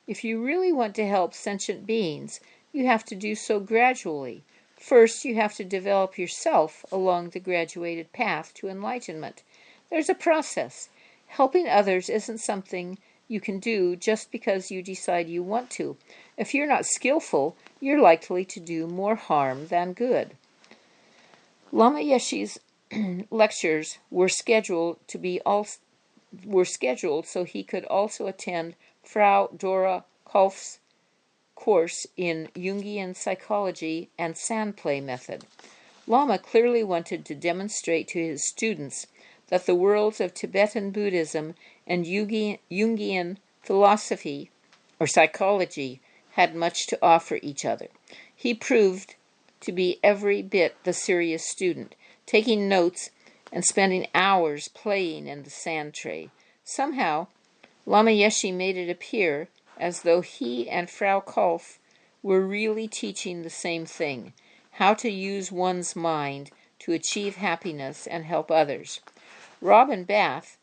If you really want to help sentient beings, you have to do so gradually. First, you have to develop yourself along the graduated path to enlightenment. There's a process. Helping others isn't something you can do just because you decide you want to. If you're not skillful, you're likely to do more harm than good. Lama Yeshe's lectures were scheduled so he could also attend Frau Dora Kolf's course in Jungian psychology and sand play method. Lama clearly wanted to demonstrate to his students that the worlds of Tibetan Buddhism and Jungian philosophy or psychology had much to offer each other. He proved to be every bit the serious student, taking notes and spending hours playing in the sand tray. Somehow, Lama Yeshe made it appear as though he and Frau Kolf were really teaching the same thing. how to use one's mind to achieve happiness and help others. Robin Bath,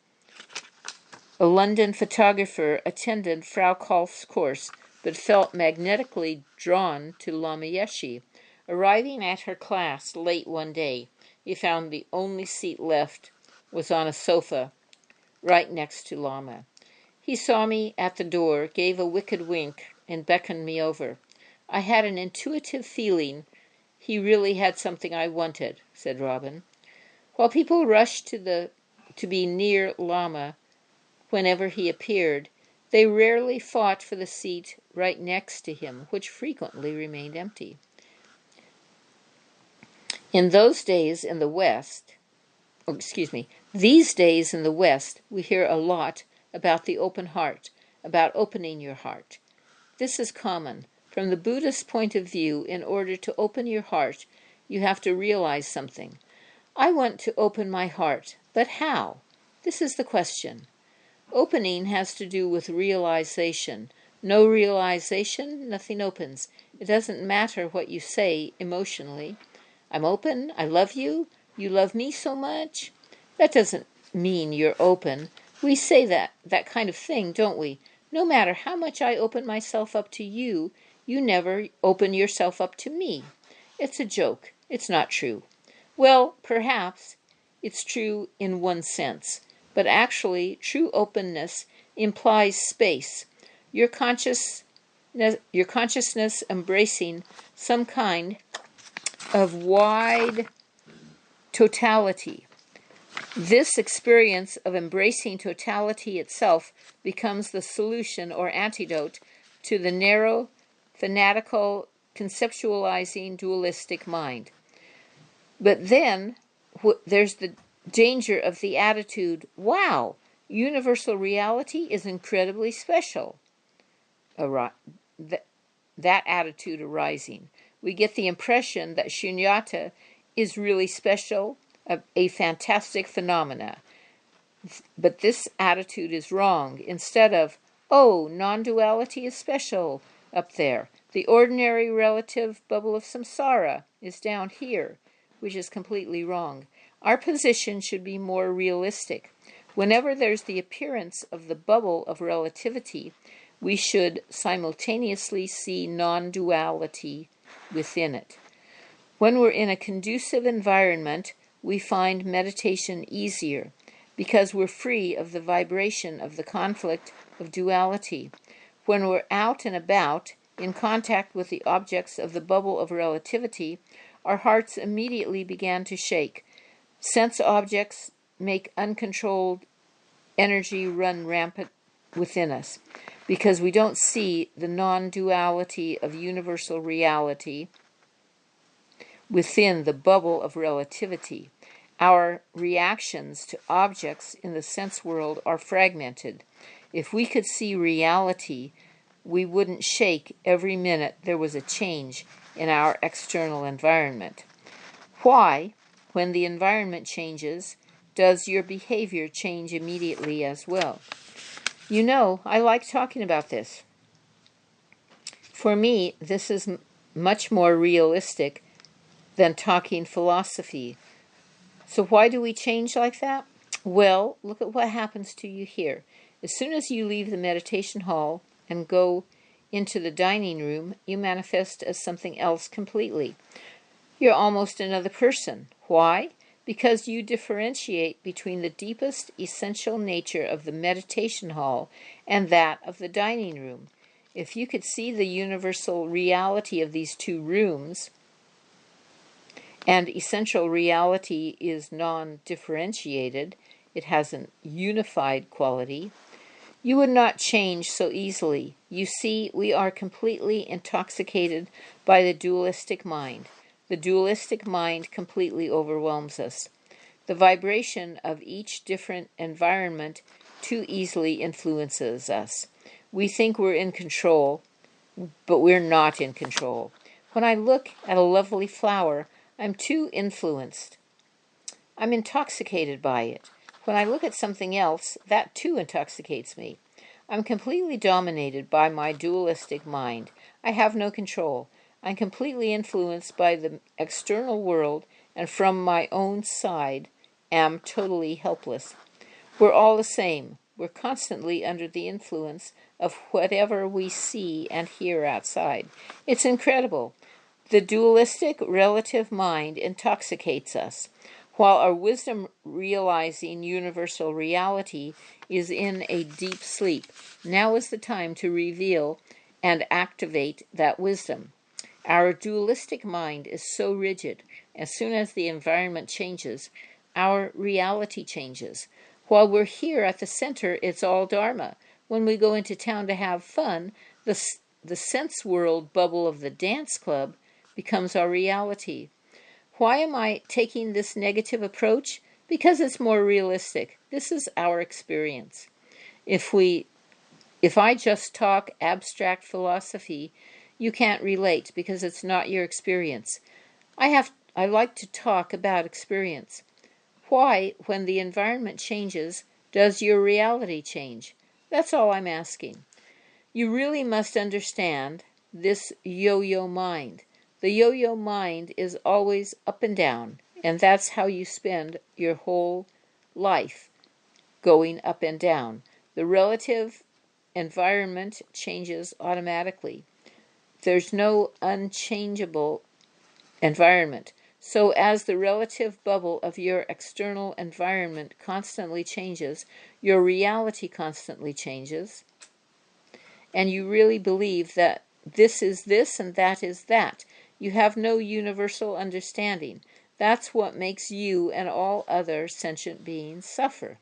a London photographer, attended Frau Kolf's course, but felt magnetically drawn to Lama Yeshe. Arriving at her class late one day, he found the only seat left was on a sofa right next to Lama. He saw me at the door, gave a wicked wink, and beckoned me over. I had an intuitive feeling he really had something I wanted, said Robin. While people rushed to be near Lama whenever he appeared, they rarely fought for the seat right next to him, which frequently remained empty. These days in the West, we hear a lot about the open heart, about opening your heart. This is common. From the Buddhist point of view, in order to open your heart, you have to realize something. I want to open my heart, but how? This is the question. Opening has to do with realization. No realization, nothing opens. It doesn't matter what you say emotionally. I'm open, I love you, you love me so much. That doesn't mean you're open. We say that kind of thing, don't we? No matter how much I open myself up to you, you never open yourself up to me. It's a joke. It's not true. Well, perhaps it's true in one sense, but actually true openness implies space. Your consciousness embracing some kind of wide totality. This experience of embracing totality itself becomes the solution or antidote to the narrow, fanatical, conceptualizing, dualistic mind. But then there's the danger of the attitude, wow, universal reality is incredibly special. That attitude arising. We get the impression that shunyata is really special, a fantastic phenomena. But this attitude is wrong. Instead of, oh, non-duality is special up there, the ordinary relative bubble of samsara is down here, which is completely wrong. Our position should be more realistic. Whenever there's the appearance of the bubble of relativity, we should simultaneously see non-duality within it. When we're in a conducive environment, we find meditation easier because we're free of the vibration of the conflict of duality. When we're out and about, in contact with the objects of the bubble of relativity, our hearts immediately began to shake. Sense objects make uncontrolled energy run rampant within us because we don't see the non-duality of universal reality within the bubble of relativity. Our reactions to objects in the sense world are fragmented. If we could see reality, we wouldn't shake every minute there was a change in our external environment. Why, when the environment changes, does your behavior change immediately as well? You know, I like talking about this. For me, this is much more realistic than talking philosophy. So why do we change like that? Well, look at what happens to you here. As soon as you leave the meditation hall and go into the dining room, you manifest as something else completely. You're almost another person. Why? Because you differentiate between the deepest essential nature of the meditation hall and that of the dining room. If you could see the universal reality of these two rooms, and essential reality is non-differentiated, it has an unified quality, you would not change so easily. You see, we are completely intoxicated by the dualistic mind. The dualistic mind completely overwhelms us. The vibration of each different environment too easily influences us. We think we're in control, but we're not in control. When I look at a lovely flower, I'm too influenced. I'm intoxicated by it. When I look at something else, that too intoxicates me. I'm completely dominated by my dualistic mind. I have no control. I'm completely influenced by the external world, and from my own side am totally helpless. We're all the same. We're constantly under the influence of whatever we see and hear outside. It's incredible. The dualistic relative mind intoxicates us, while our wisdom realizing universal reality is in a deep sleep. Now is the time to reveal and activate that wisdom. Our dualistic mind is so rigid. As soon as the environment changes, our reality changes. While we're here at the center, it's all Dharma. When we go into town to have fun, the sense world bubble of the dance club becomes our reality. Why am I taking this negative approach? Because it's more realistic. This is our experience. If I just talk abstract philosophy, you can't relate because it's not your experience. I like to talk about experience. Why, when the environment changes, does your reality change? That's all I'm asking. You really must understand this yo-yo mind. The yo-yo mind is always up and down, and that's how you spend your whole life, going up and down. The relative environment changes automatically. There's no unchangeable environment. So as the relative bubble of your external environment constantly changes, your reality constantly changes, and you really believe that this is this and that is that. You have no universal understanding. That's what makes you and all other sentient beings suffer.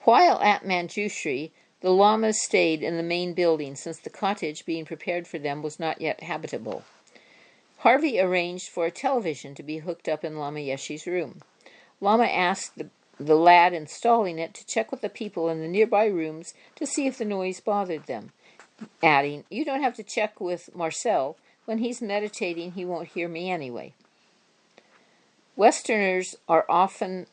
While at Manjushri, the lamas stayed in the main building since the cottage being prepared for them was not yet habitable. Harvey arranged for a television to be hooked up in Lama Yeshe's room. Lama asked the lad installing it to check with the people in the nearby rooms to see if the noise bothered them, adding, "You don't have to check with Marcel. When he's meditating, he won't hear me anyway." Westerners are often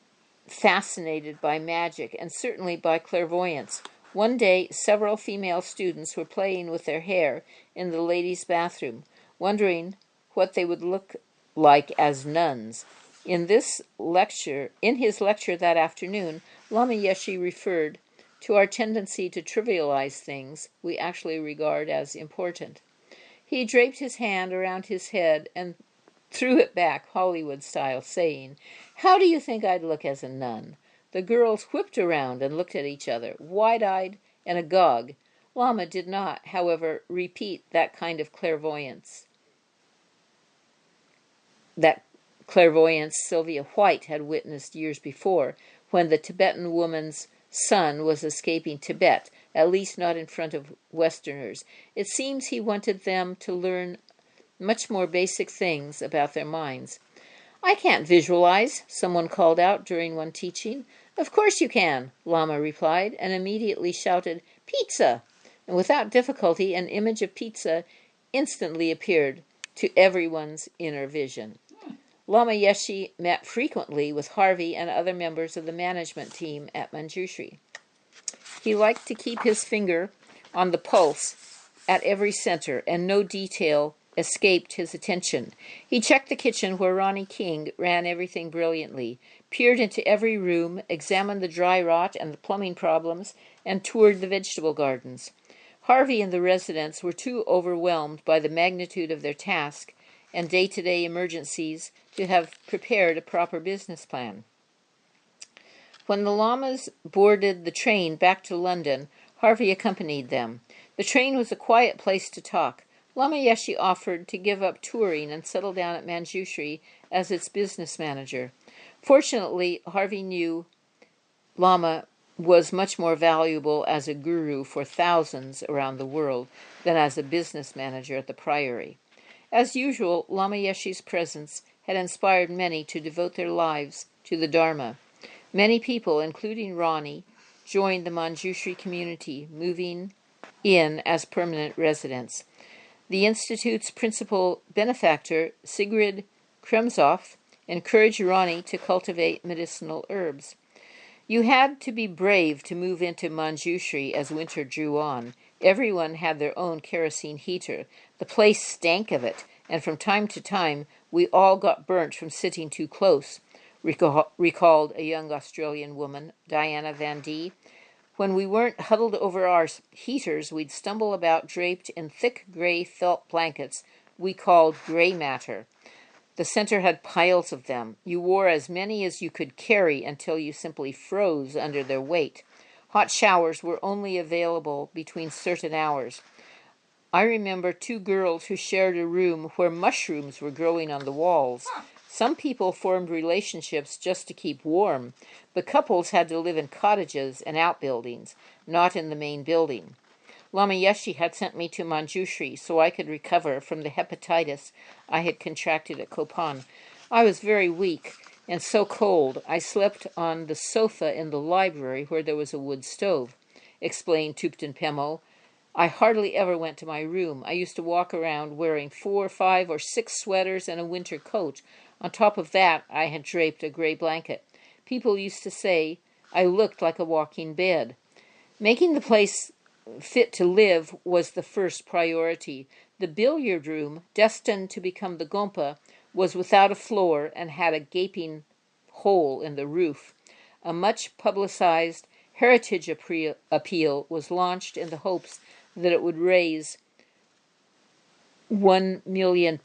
fascinated by magic and certainly by clairvoyance. One day, several female students were playing with their hair in the ladies' bathroom, wondering what they would look like as nuns. In his lecture that afternoon, Lama Yeshe referred to our tendency to trivialize things we actually regard as important. He draped his hand around his head and threw it back Hollywood style, saying, "How do you think I'd look as a nun?" The girls whipped around and looked at each other, wide-eyed and agog. Lama did not, however, repeat that kind of clairvoyance. That clairvoyance Sylvia White had witnessed years before, when the Tibetan woman's son was escaping Tibet, at least not in front of Westerners. It seems he wanted them to learn much more basic things about their minds. "I can't visualize," someone called out during one teaching. "Of course you can," Lama replied, and immediately shouted, "Pizza!" And without difficulty, an image of pizza instantly appeared to everyone's inner vision. Lama Yeshe met frequently with Harvey and other members of the management team at Manjushri. He liked to keep his finger on the pulse at every center, and no detail escaped his attention. He checked the kitchen where Ronnie King ran everything brilliantly, peered into every room, examined the dry rot and the plumbing problems, and toured the vegetable gardens. Harvey and the residents were too overwhelmed by the magnitude of their task and day-to-day emergencies to have prepared a proper business plan. When the lamas boarded the train back to London, Harvey accompanied them. The train was a quiet place to talk. Lama Yeshe offered to give up touring and settle down at Manjushri as its business manager. Fortunately, Harvey knew Lama was much more valuable as a guru for thousands around the world than as a business manager at the Priory. As usual, Lama Yeshe's presence had inspired many to devote their lives to the Dharma. Many people, including Ronnie, joined the Manjushri community, moving in as permanent residents. The Institute's principal benefactor, Sigrid Kremzoff, encouraged Ronnie to cultivate medicinal herbs. You had to be brave to move into Manjushri as winter drew on. Everyone had their own kerosene heater. The place stank of it, and from time to time we all got burnt from sitting too close, recalled a young Australian woman, Diana Van D. When we weren't huddled over our heaters, we'd stumble about draped in thick gray felt blankets we called gray matter. The center had piles of them. You wore as many as you could carry until you simply froze under their weight. Hot showers were only available between certain hours. I remember 2 girls who shared a room where mushrooms were growing on the walls. Some people formed relationships just to keep warm, but couples had to live in cottages and outbuildings, not in the main building. Lama Yeshe had sent me to Manjushri so I could recover from the hepatitis I had contracted at Kopan. I was very weak and so cold I slept on the sofa in the library where there was a wood stove, explained Tupten Pemo. I hardly ever went to my room. I used to walk around wearing 4, 5, or 6 sweaters and a winter coat. On top of that, I had draped a gray blanket. People used to say I looked like a walking bed. Making the place fit to live was the first priority. The billiard room, destined to become the Gompa, was without a floor and had a gaping hole in the roof. A much publicized heritage appeal was launched in the hopes that it would raise £1 million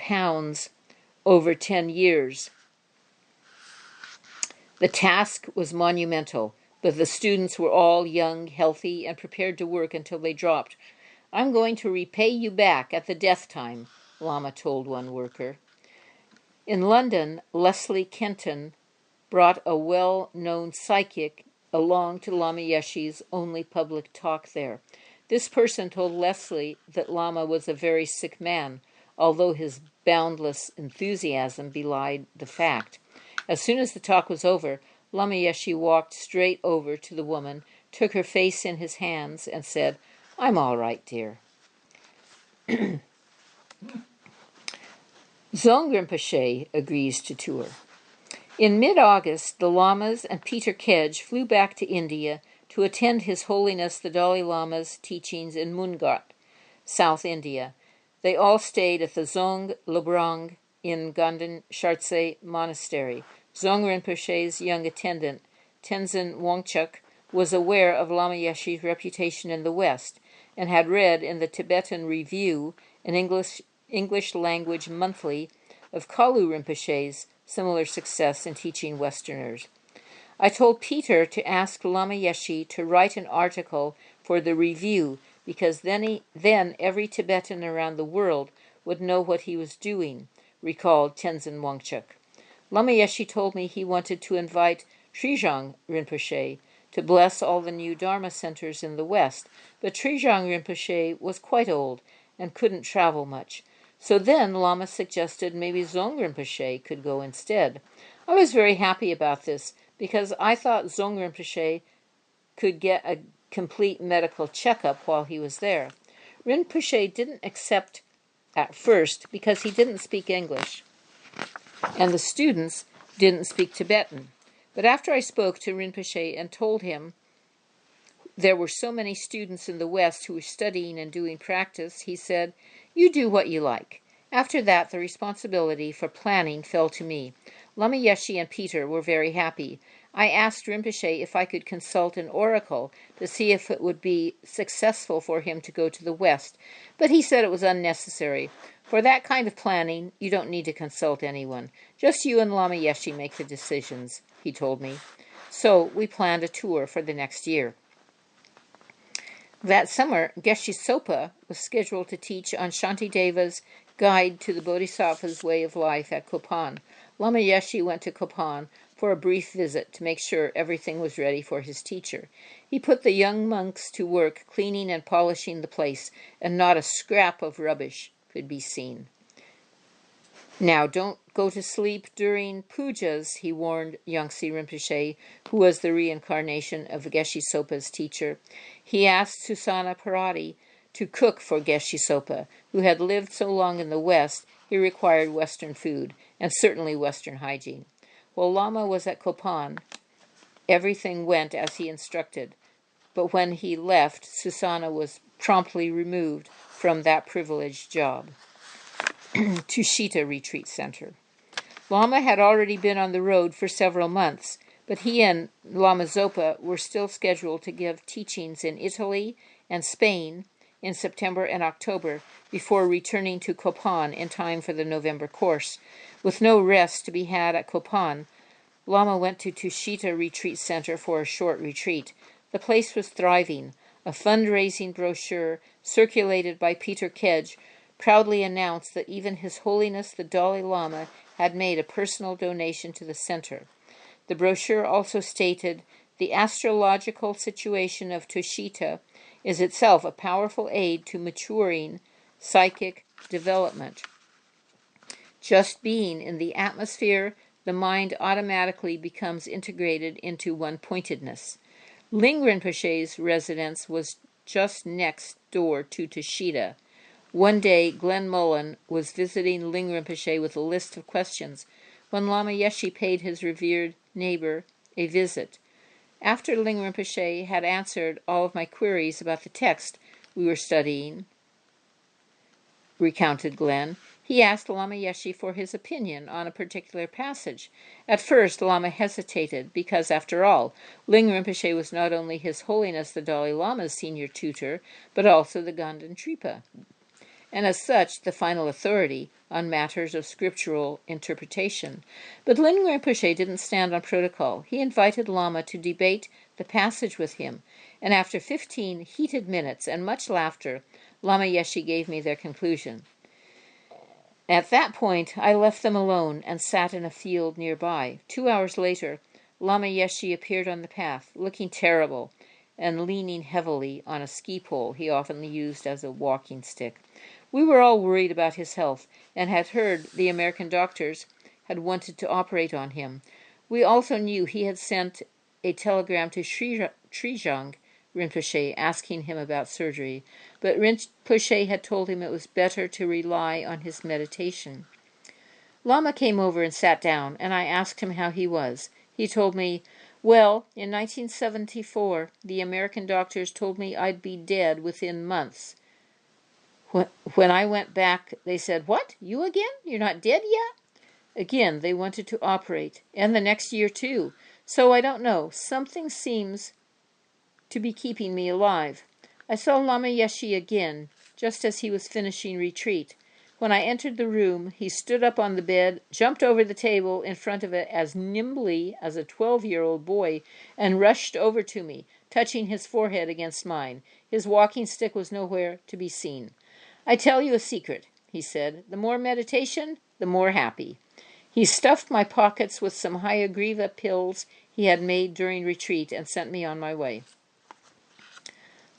over 10 years. The task was monumental, but the students were all young, healthy, and prepared to work until they dropped. I'm going to repay you back at the death time, Lama told one worker. In London, Leslie Kenton brought a well-known psychic along to Lama Yeshe's only public talk there. This person told Leslie that Lama was a very sick man, although his boundless enthusiasm belied the fact. As soon as the talk was over, Lama Yeshe walked straight over to the woman, took her face in his hands, and said, "I'm all right, dear." Dzong Rinpoche agrees to tour. In mid-August, the Lamas and Peter Kedge flew back to India to attend His Holiness the Dalai Lama's teachings in Mungat, South India. They all stayed at the Dzong Labrang in Ganden Shartse Monastery. Dzong Rinpoche's young attendant, Tenzin Wangchuk, was aware of Lama Yeshe's reputation in the West and had read in the Tibetan Review, an English-language monthly, of Kalu Rinpoche's similar success in teaching Westerners. I told Peter to ask Lama Yeshe to write an article for the Review because then every Tibetan around the world would know what he was doing, recalled Tenzin Wangchuk. Lama Yeshe told me he wanted to invite Trizhang Rinpoche to bless all the new Dharma centers in the West, but Trizhang Rinpoche was quite old and couldn't travel much. So then Lama suggested maybe Dzong Rinpoche could go instead. I was very happy about this because I thought Dzong Rinpoche could get a complete medical checkup while he was there. Rinpoche didn't accept at first because he didn't speak English, and the students didn't speak Tibetan. But after I spoke to Rinpoche and told him there were so many students in the West who were studying and doing practice, he said, "You do what you like." After that, the responsibility for planning fell to me. Lama Yeshe and Peter were very happy. I asked Rinpoche if I could consult an oracle to see if it would be successful for him to go to the West, but he said it was unnecessary. For that kind of planning, you don't need to consult anyone. Just you and Lama Yeshe make the decisions, he told me. So we planned a tour for the next year. That summer, Geshe Sopa was scheduled to teach on Shantideva's Guide to the Bodhisattva's Way of Life at Kopan. Lama Yeshe went to Kopan for a brief visit to make sure everything was ready for his teacher. He put the young monks to work cleaning and polishing the place, and not a scrap of rubbish could be seen. "Now, don't go to sleep during pujas," he warned Yangtze Rinpoche, who was the reincarnation of Geshe Sopa's teacher. He asked Susana Parati to cook for Geshe Sopa, who had lived so long in the West he required Western food, and certainly Western hygiene. While Lama was at Kopan, everything went as he instructed, but when he left, Susana was promptly removed from that privileged job. Tushita Retreat Center. Lama had already been on the road for several months, but he and Lama Zopa were still scheduled to give teachings in Italy and Spain in September and October before returning to Copan in time for the November course. With no rest to be had at Copan, Lama went to Tushita Retreat Center for a short retreat. The place was thriving. A fundraising brochure circulated by Peter Kedge proudly announced that even His Holiness the Dalai Lama had made a personal donation to the center. The brochure also stated, "The astrological situation of Tushita is itself a powerful aid to maturing psychic development. Just being in the atmosphere, the mind automatically becomes integrated into one-pointedness." Ling Rinpoche's residence was just next door to Tushita. One day, Glenn Mullen was visiting Ling Rinpoche with a list of questions when Lama Yeshe paid his revered neighbor a visit. After Ling Rinpoche had answered all of my queries about the text we were studying, recounted Glenn, he asked Lama Yeshe for his opinion on a particular passage. At first, Lama hesitated because, after all, Ling Rinpoche was not only His Holiness the Dalai Lama's senior tutor, but also the Ganden Tripa, and as such the final authority on matters of scriptural interpretation. But Ling Rinpoche didn't stand on protocol. He invited Lama to debate the passage with him, and after 15 heated minutes and much laughter, Lama Yeshe gave me their conclusion. At that point, I left them alone and sat in a field nearby. 2 hours later, Lama Yeshe appeared on the path, looking terrible and leaning heavily on a ski pole he often used as a walking stick. We were all worried about his health and had heard the American doctors had wanted to operate on him. We also knew he had sent a telegram to Trijang Rinpoche asking him about surgery, but Rinpoche had told him it was better to rely on his meditation. Lama came over and sat down, and I asked him how he was. He told me, "Well, in 1974, the American doctors told me I'd be dead within months. When I went back, they said, 'What? You again? You're not dead yet?' Again, they wanted to operate, and the next year too. So I don't know. Something seems to be keeping me alive." I saw Lama Yeshe again, just as he was finishing retreat. When I entered the room, he stood up on the bed, jumped over the table in front of it as nimbly as a 12-year-old boy, and rushed over to me, touching his forehead against mine. His walking stick was nowhere to be seen. "I tell you a secret," he said. "The more meditation, the more happy." He stuffed my pockets with some Hayagriva pills he had made during retreat and sent me on my way.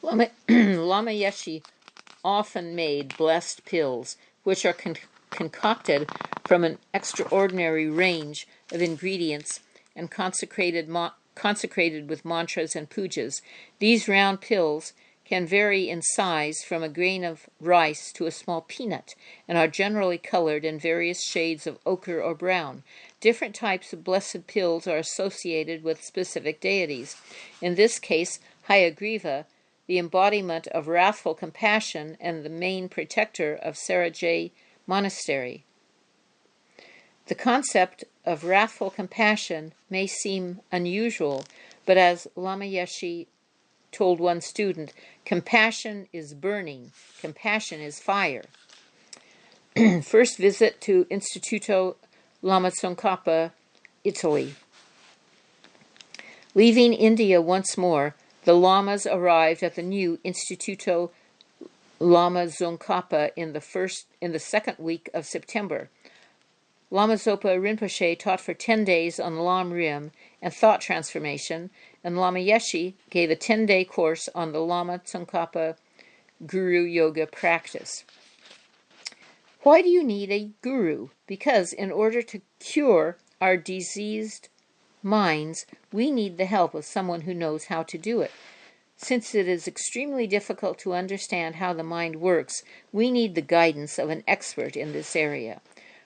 Lama Yeshe often made blessed pills, which are concocted from an extraordinary range of ingredients and consecrated with mantras and pujas. These round pills can vary in size from a grain of rice to a small peanut, and are generally colored in various shades of ochre or brown. Different types of blessed pills are associated with specific deities. In this case, Hayagriva, the embodiment of wrathful compassion and the main protector of Sarajay Monastery. The concept of wrathful compassion may seem unusual, but as Lama Yeshe told one student, compassion is burning, compassion is fire. First visit to Instituto Lama Tsongkhapa, Italy. Leaving India once more, the Lamas arrived at the new Instituto Lama Tsongkhapa in the second week of September. Lama Zopa Rinpoche taught for 10 days on Lam Rim and thought transformation, and Lama Yeshe gave a 10-day course on the Lama Tsongkhapa Guru Yoga practice. Why do you need a guru? Because in order to cure our diseased minds, we need the help of someone who knows how to do it. Since it is extremely difficult to understand how the mind works, we need the guidance of an expert in this area.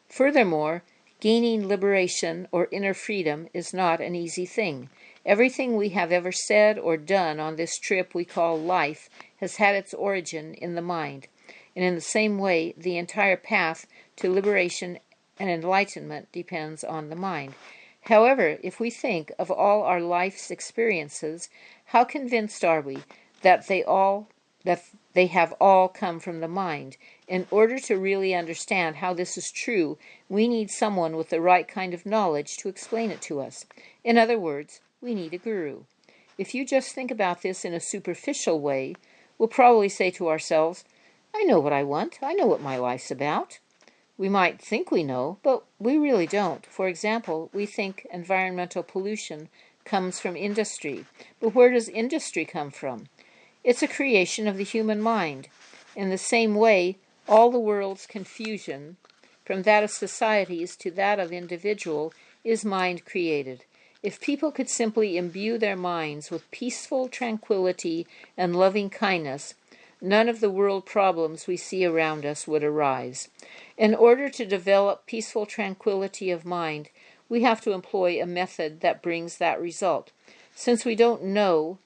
Furthermore, gaining liberation or inner freedom is not an easy thing. Everything we have ever said or done on this trip we call life has had its origin in the mind. And in the same way, the entire path to liberation and enlightenment depends on the mind. However, if we think of all our life's experiences, how convinced are we that they have all come from the mind? In order to really understand how this is true, we need someone with the right kind of knowledge to explain it to us. In other words, we need a guru. If you just think about this in a superficial way, we'll probably say to ourselves, I know what I want. I know what my life's about. We might think we know, but we really don't. For example, we think environmental pollution comes from industry. But where does industry come from? It's a creation of the human mind. In the same way, all the world's confusion, from that of societies to that of individual, is mind-created. If people could simply imbue their minds with peaceful tranquility and loving kindness, none of the world problems we see around us would arise. In order to develop peaceful tranquility of mind, we have to employ a method that brings that result. Since we don't know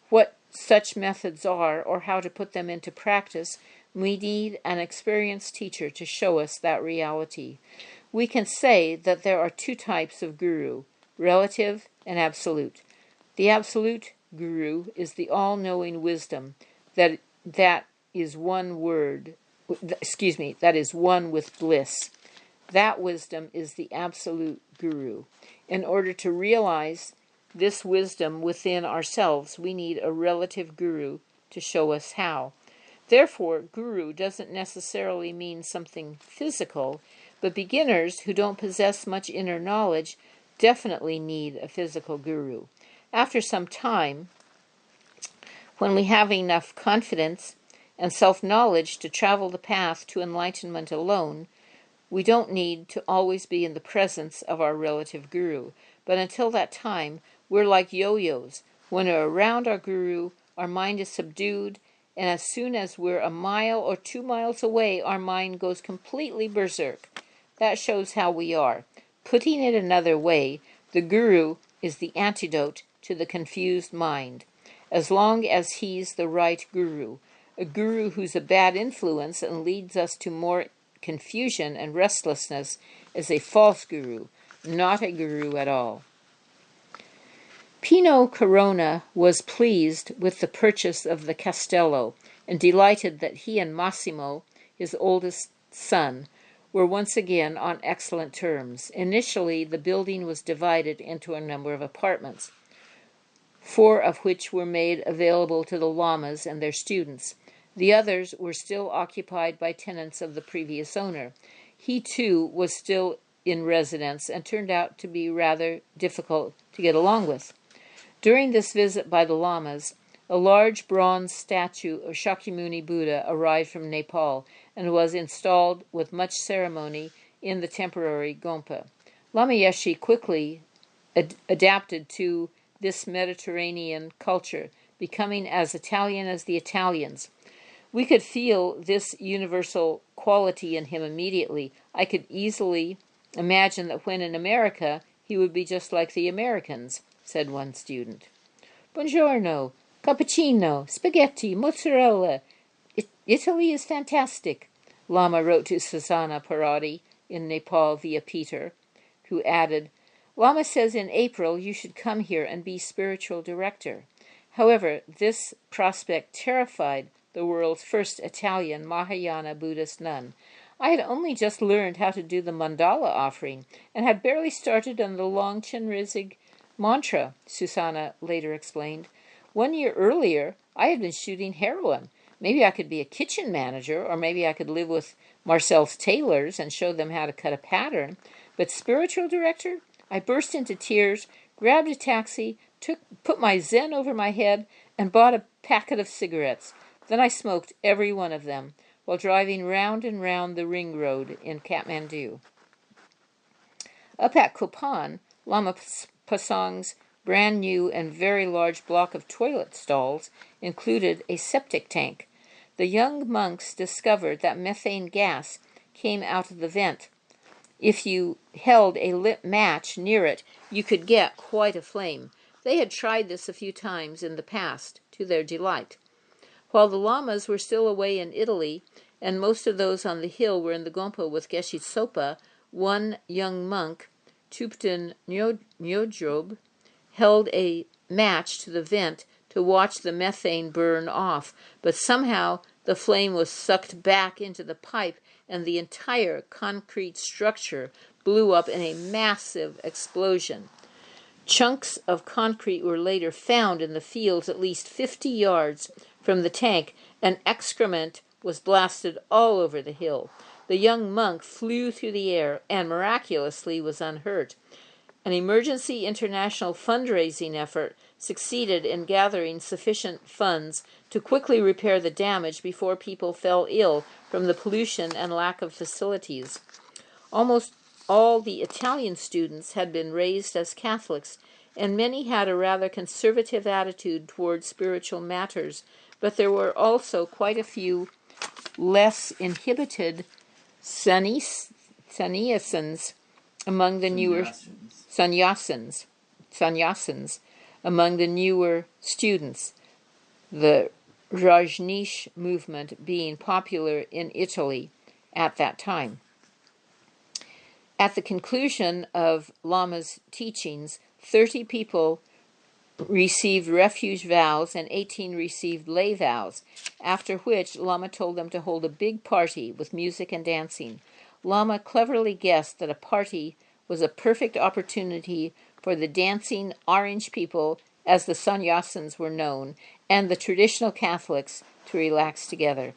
what such methods are or how to put them into practice, we need an experienced teacher to show us that reality. We can say that there are two types of guru, relative and absolute. The absolute guru is the all-knowing wisdom that is one with bliss. That wisdom is the absolute guru. In order to realize this wisdom within ourselves, we need a relative guru to show us how. Therefore, guru doesn't necessarily mean something physical, but beginners who don't possess much inner knowledge definitely need a physical guru. After some time, when we have enough confidence and self-knowledge to travel the path to enlightenment alone, we don't need to always be in the presence of our relative guru. But until that time, we're like yo-yos. When we're around our guru, our mind is subdued, and as soon as we're a mile or 2 miles away, our mind goes completely berserk. That shows how we are. Putting it another way, the guru is the antidote to the confused mind. As long as he's the right guru, a guru who's a bad influence and leads us to more confusion and restlessness is a false guru, not a guru at all. Pino Corona was pleased with the purchase of the castello and delighted that he and Massimo, his oldest son, were once again on excellent terms. Initially, the building was divided into a number of apartments, 4 of which were made available to the lamas and their students. The others were still occupied by tenants of the previous owner. He, too, was still in residence and turned out to be rather difficult to get along with. During this visit by the lamas, a large bronze statue of Shakyamuni Buddha arrived from Nepal and was installed with much ceremony in the temporary Gompa. Lama Yeshe quickly adapted to this Mediterranean culture, becoming as Italian as the Italians. We could feel this universal quality in him immediately. I could easily imagine that when in America, he would be just like the Americans, said one student. Buongiorno, cappuccino, spaghetti, mozzarella. Italy is fantastic, Lama wrote to Susanna Parati in Nepal via Peter, who added, Lama says in April you should come here and be spiritual director. However, this prospect terrified the world's first Italian Mahayana Buddhist nun. I had only just learned how to do the mandala offering and had barely started on the Long Chenrizig mantra, Susanna later explained. 1 year earlier, I had been shooting heroin. Maybe I could be a kitchen manager, or maybe I could live with Marcel's tailors and show them how to cut a pattern. But spiritual director? I burst into tears, grabbed a taxi, put my Zen over my head, and bought a packet of cigarettes. Then I smoked every one of them while driving round and round the ring road in Kathmandu. Up at Kopan, Lama Pasang's brand new and very large block of toilet stalls included a septic tank. The young monks discovered that methane gas came out of the vent. If you held a lit match near it, you could get quite a flame. They had tried this a few times in the past, to their delight. While the lamas were still away in Italy, and most of those on the hill were in the gompa with Geshe Tsopa, one young monk, Tupten Nyodrob, held a match to the vent to watch the methane burn off, but somehow the flame was sucked back into the pipe and the entire concrete structure blew up in a massive explosion. Chunks of concrete were later found in the fields at least 50 yards from the tank, and excrement was blasted all over the hill. The young monk flew through the air and miraculously was unhurt. An emergency international fundraising effort succeeded in gathering sufficient funds to quickly repair the damage before people fell ill from the pollution and lack of facilities. Almost all the Italian students had been raised as Catholics, and many had a rather conservative attitude toward spiritual matters, but there were also quite a few less inhibited sannyasins among the newer sannyasins among the newer students, the Rajneesh movement being popular in Italy at that time. At the conclusion of Lama's teachings, 30 people received refuge vows and 18 received lay vows, after which Lama told them to hold a big party with music and dancing. Lama cleverly guessed that a party was a perfect opportunity for the dancing orange people, as the sannyasins were known, and the traditional Catholics to relax together.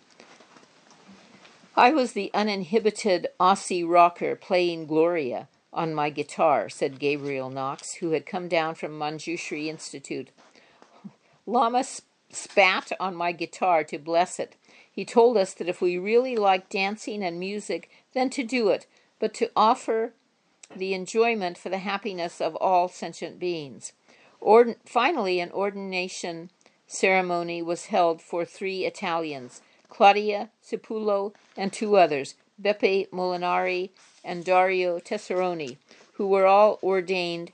I was the uninhibited Aussie rocker playing Gloria on my guitar, said Gabriel Knox, who had come down from Manjushri Institute. Lama spat on my guitar to bless it. He told us that if we really liked dancing and music, then to do it, but to offer the enjoyment for the happiness of all sentient beings. Finally, an ordination ceremony was held for 3 Italians, Claudia Cipulo and 2 others, Beppe Molinari and Dario Tesseroni, who were all ordained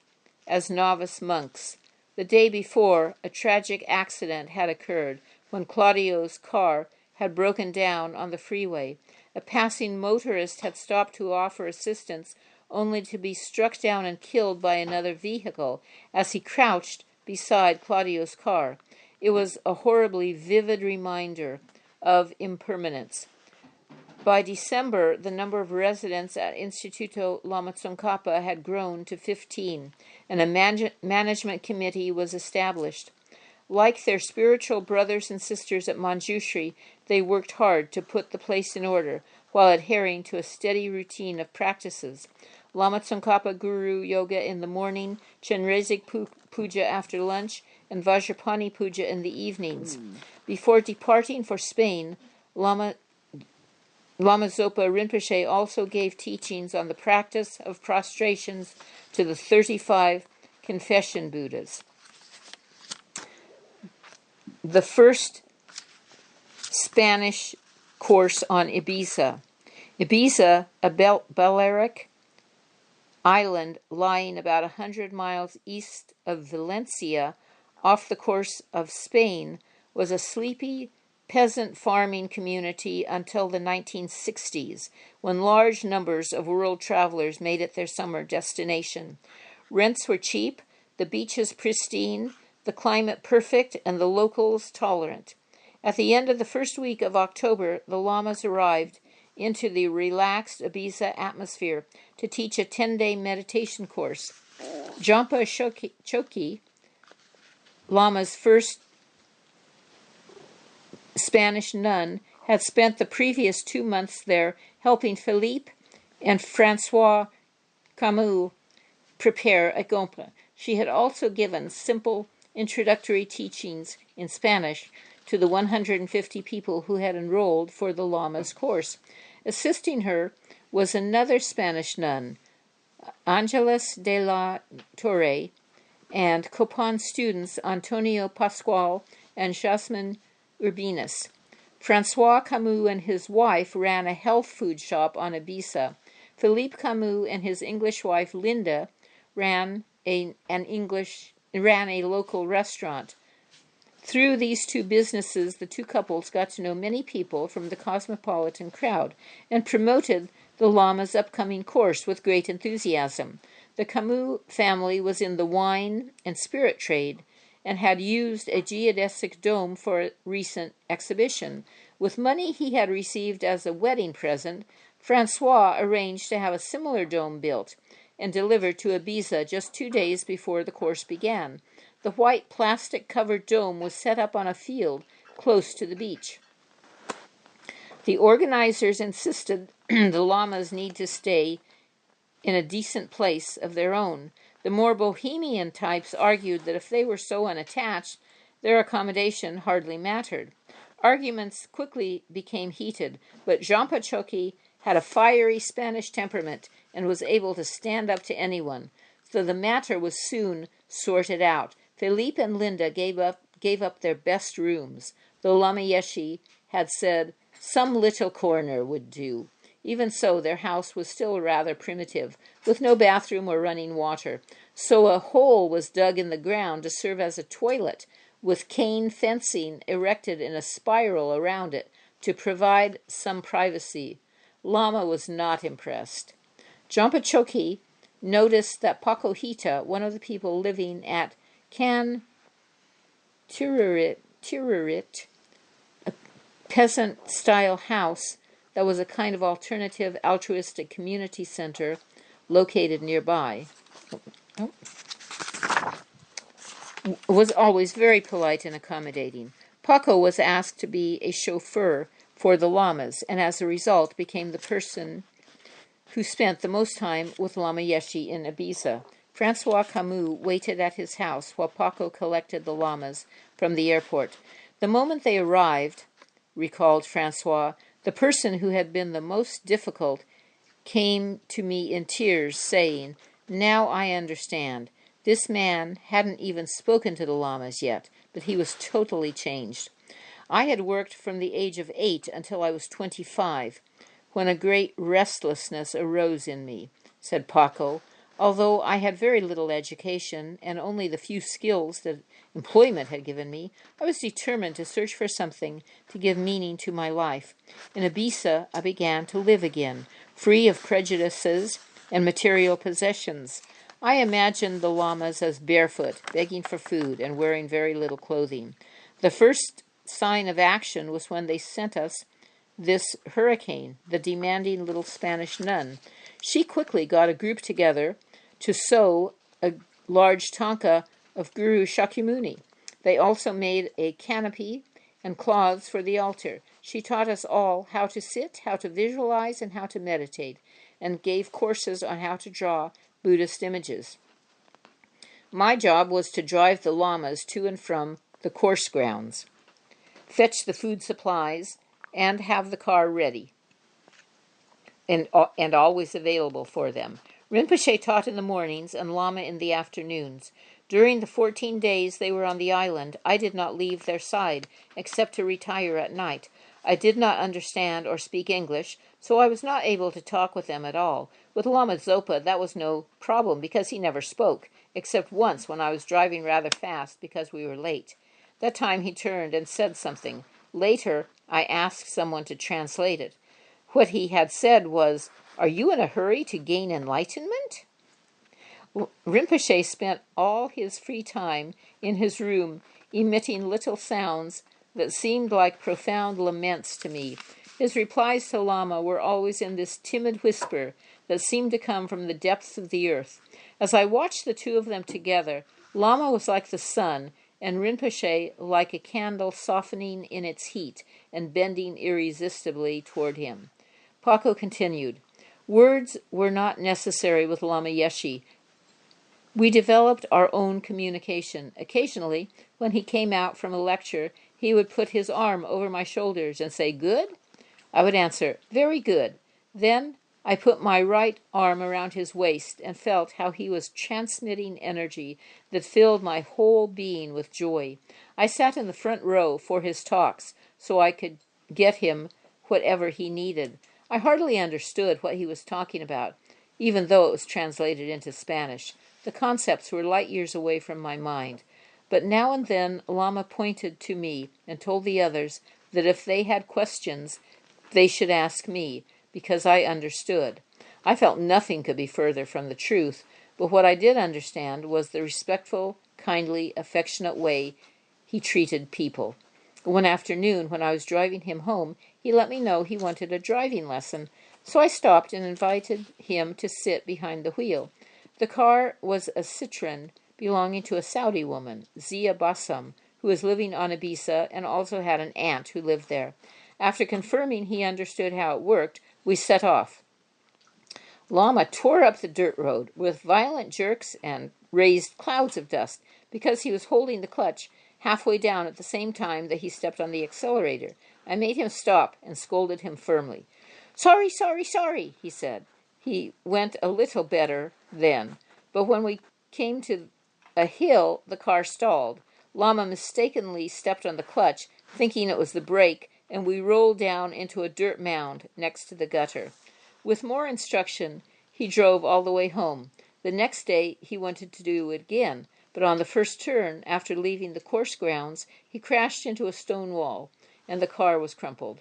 as novice monks. The day before, a tragic accident had occurred when Claudio's car had broken down on the freeway. A passing motorist had stopped to offer assistance, only to be struck down and killed by another vehicle as he crouched beside Claudio's car. It was a horribly vivid reminder of impermanence. By December, the number of residents at Instituto Lama Tsongkhapa had grown to 15, and a management committee was established. Like their spiritual brothers and sisters at Manjushri, they worked hard to put the place in order, while adhering to a steady routine of practices. Lama Tsongkhapa Guru Yoga in the morning, Chenrezig Puja after lunch, and Vajrapani Puja in the evenings. Before departing for Spain, Lama Zopa Rinpoche also gave teachings on the practice of prostrations to the 35 confession Buddhas. The first Spanish course on Ibiza. Ibiza, a Balearic island lying about 100 miles east of Valencia, off the coast of Spain, was a sleepy peasant farming community until the 1960s, when large numbers of world travelers made it their summer destination. Rents were cheap, the beaches pristine, the climate perfect, and the locals tolerant. At the end of the first week of October, the lamas arrived into the relaxed Ibiza atmosphere to teach a 10-day meditation course. Jampa Choki, Lama's first Spanish nun, had spent the previous 2 months there helping Philippe and Francois Camus prepare a gompa. She had also given simple introductory teachings in Spanish to the 150 people who had enrolled for the Lama's course. Assisting her was another Spanish nun, Angeles de la Torre, and Copan students Antonio Pascual and Jasmine Urbinas. Francois Camus and his wife ran a health food shop on Ibiza. Philippe Camus and his English wife Linda ran an English ran a local restaurant. Through these two businesses, the two couples got to know many people from the cosmopolitan crowd and promoted the Lama's upcoming course with great enthusiasm. The Camus family was in the wine and spirit trade and had used a geodesic dome for a recent exhibition. With money he had received as a wedding present, Francois arranged to have a similar dome built and delivered to Ibiza just 2 days before the course began. The white plastic-covered dome was set up on a field close to the beach. The organizers insisted the Lamas need to stay in a decent place of their own. The more bohemian types argued that if they were so unattached, their accommodation hardly mattered. Arguments quickly became heated, but Jean Pachoki had a fiery Spanish temperament and was able to stand up to anyone, so the matter was soon sorted out. Philippe and Linda gave up their best rooms, though Lama Yeshe had said some little corner would do. Even so, their house was still rather primitive, with no bathroom or running water, so a hole was dug in the ground to serve as a toilet, with cane fencing erected in a spiral around it to provide some privacy. Lama was not impressed. Jean Pachoki noticed that Paco Hita, one of the people living at Can Tirurit, a peasant-style house that was a kind of alternative altruistic community center located nearby, was always very polite and accommodating. Paco was asked to be a chauffeur for the Lamas, and as a result became the person who spent the most time with Lama Yeshe in Ibiza. Francois Camus waited at his house while Paco collected the Lamas from the airport. The moment they arrived, recalled Francois, the person who had been the most difficult came to me in tears, saying, "Now I understand. This man hadn't even spoken to the Lamas yet, but he was totally changed. I had worked from the age of 8 until I was 25, when a great restlessness arose in me," said Paco. "Although I had very little education and only the few skills that employment had given me, I was determined to search for something to give meaning to my life. In Ibiza, I began to live again, free of prejudices and material possessions. I imagined the Lamas as barefoot, begging for food, and wearing very little clothing. The first sign of action was when they sent us this hurricane, the demanding little Spanish nun. She quickly got a group together to sew a large tanka of Guru Shakyamuni. They also made a canopy and cloths for the altar. She taught us all how to sit, how to visualize, and how to meditate, and gave courses on how to draw Buddhist images. My job was to drive the Lamas to and from the course grounds, fetch the food supplies, and have the car ready and always available for them. Rinpoche taught in the mornings and Lama in the afternoons. During the 14 days they were on the island, I did not leave their side, except to retire at night. I did not understand or speak English, so I was not able to talk with them at all. With Lama Zopa, that was no problem, because he never spoke, except once when I was driving rather fast because we were late. That time he turned and said something. Later, I asked someone to translate it. What he had said was, "Are you in a hurry to gain enlightenment?" Rinpoche spent all his free time in his room, emitting little sounds that seemed like profound laments to me. His replies to Lama were always in this timid whisper that seemed to come from the depths of the earth. As I watched the two of them together, Lama was like the sun, and Rinpoche like a candle softening in its heat and bending irresistibly toward him. Paco continued, "Words were not necessary with Lama Yeshe. We developed our own communication. Occasionally, when he came out from a lecture, he would put his arm over my shoulders and say, 'Good?' I would answer, 'Very good.' Then I put my right arm around his waist and felt how he was transmitting energy that filled my whole being with joy. I sat in the front row for his talks, so I could get him whatever he needed. I hardly understood what he was talking about. even though it was translated into Spanish. The concepts were light years away from my mind. But now and then Lama pointed to me and told the others that if they had questions, they should ask me, because I understood. I felt nothing could be further from the truth, but what I did understand was the respectful, kindly, affectionate way he treated people. One afternoon, when I was driving him home, he let me know he wanted a driving lesson, so I stopped and invited him to sit behind the wheel. The car was a Citroen belonging to a Saudi woman, Zia Bassam, who was living on Ibiza and also had an aunt who lived there. After confirming he understood how it worked, we set off. Lama tore up the dirt road with violent jerks and raised clouds of dust because he was holding the clutch halfway down at the same time that he stepped on the accelerator. I made him stop and scolded him firmly. Sorry, sorry, sorry, he said. He went a little better then, but when we came to a hill, the car stalled. Lama mistakenly stepped on the clutch, thinking it was the brake, and we rolled down into a dirt mound next to the gutter. With more instruction, he drove all the way home. The next day he wanted to do it again, but on the first turn, after leaving the course grounds, he crashed into a stone wall, and the car was crumpled.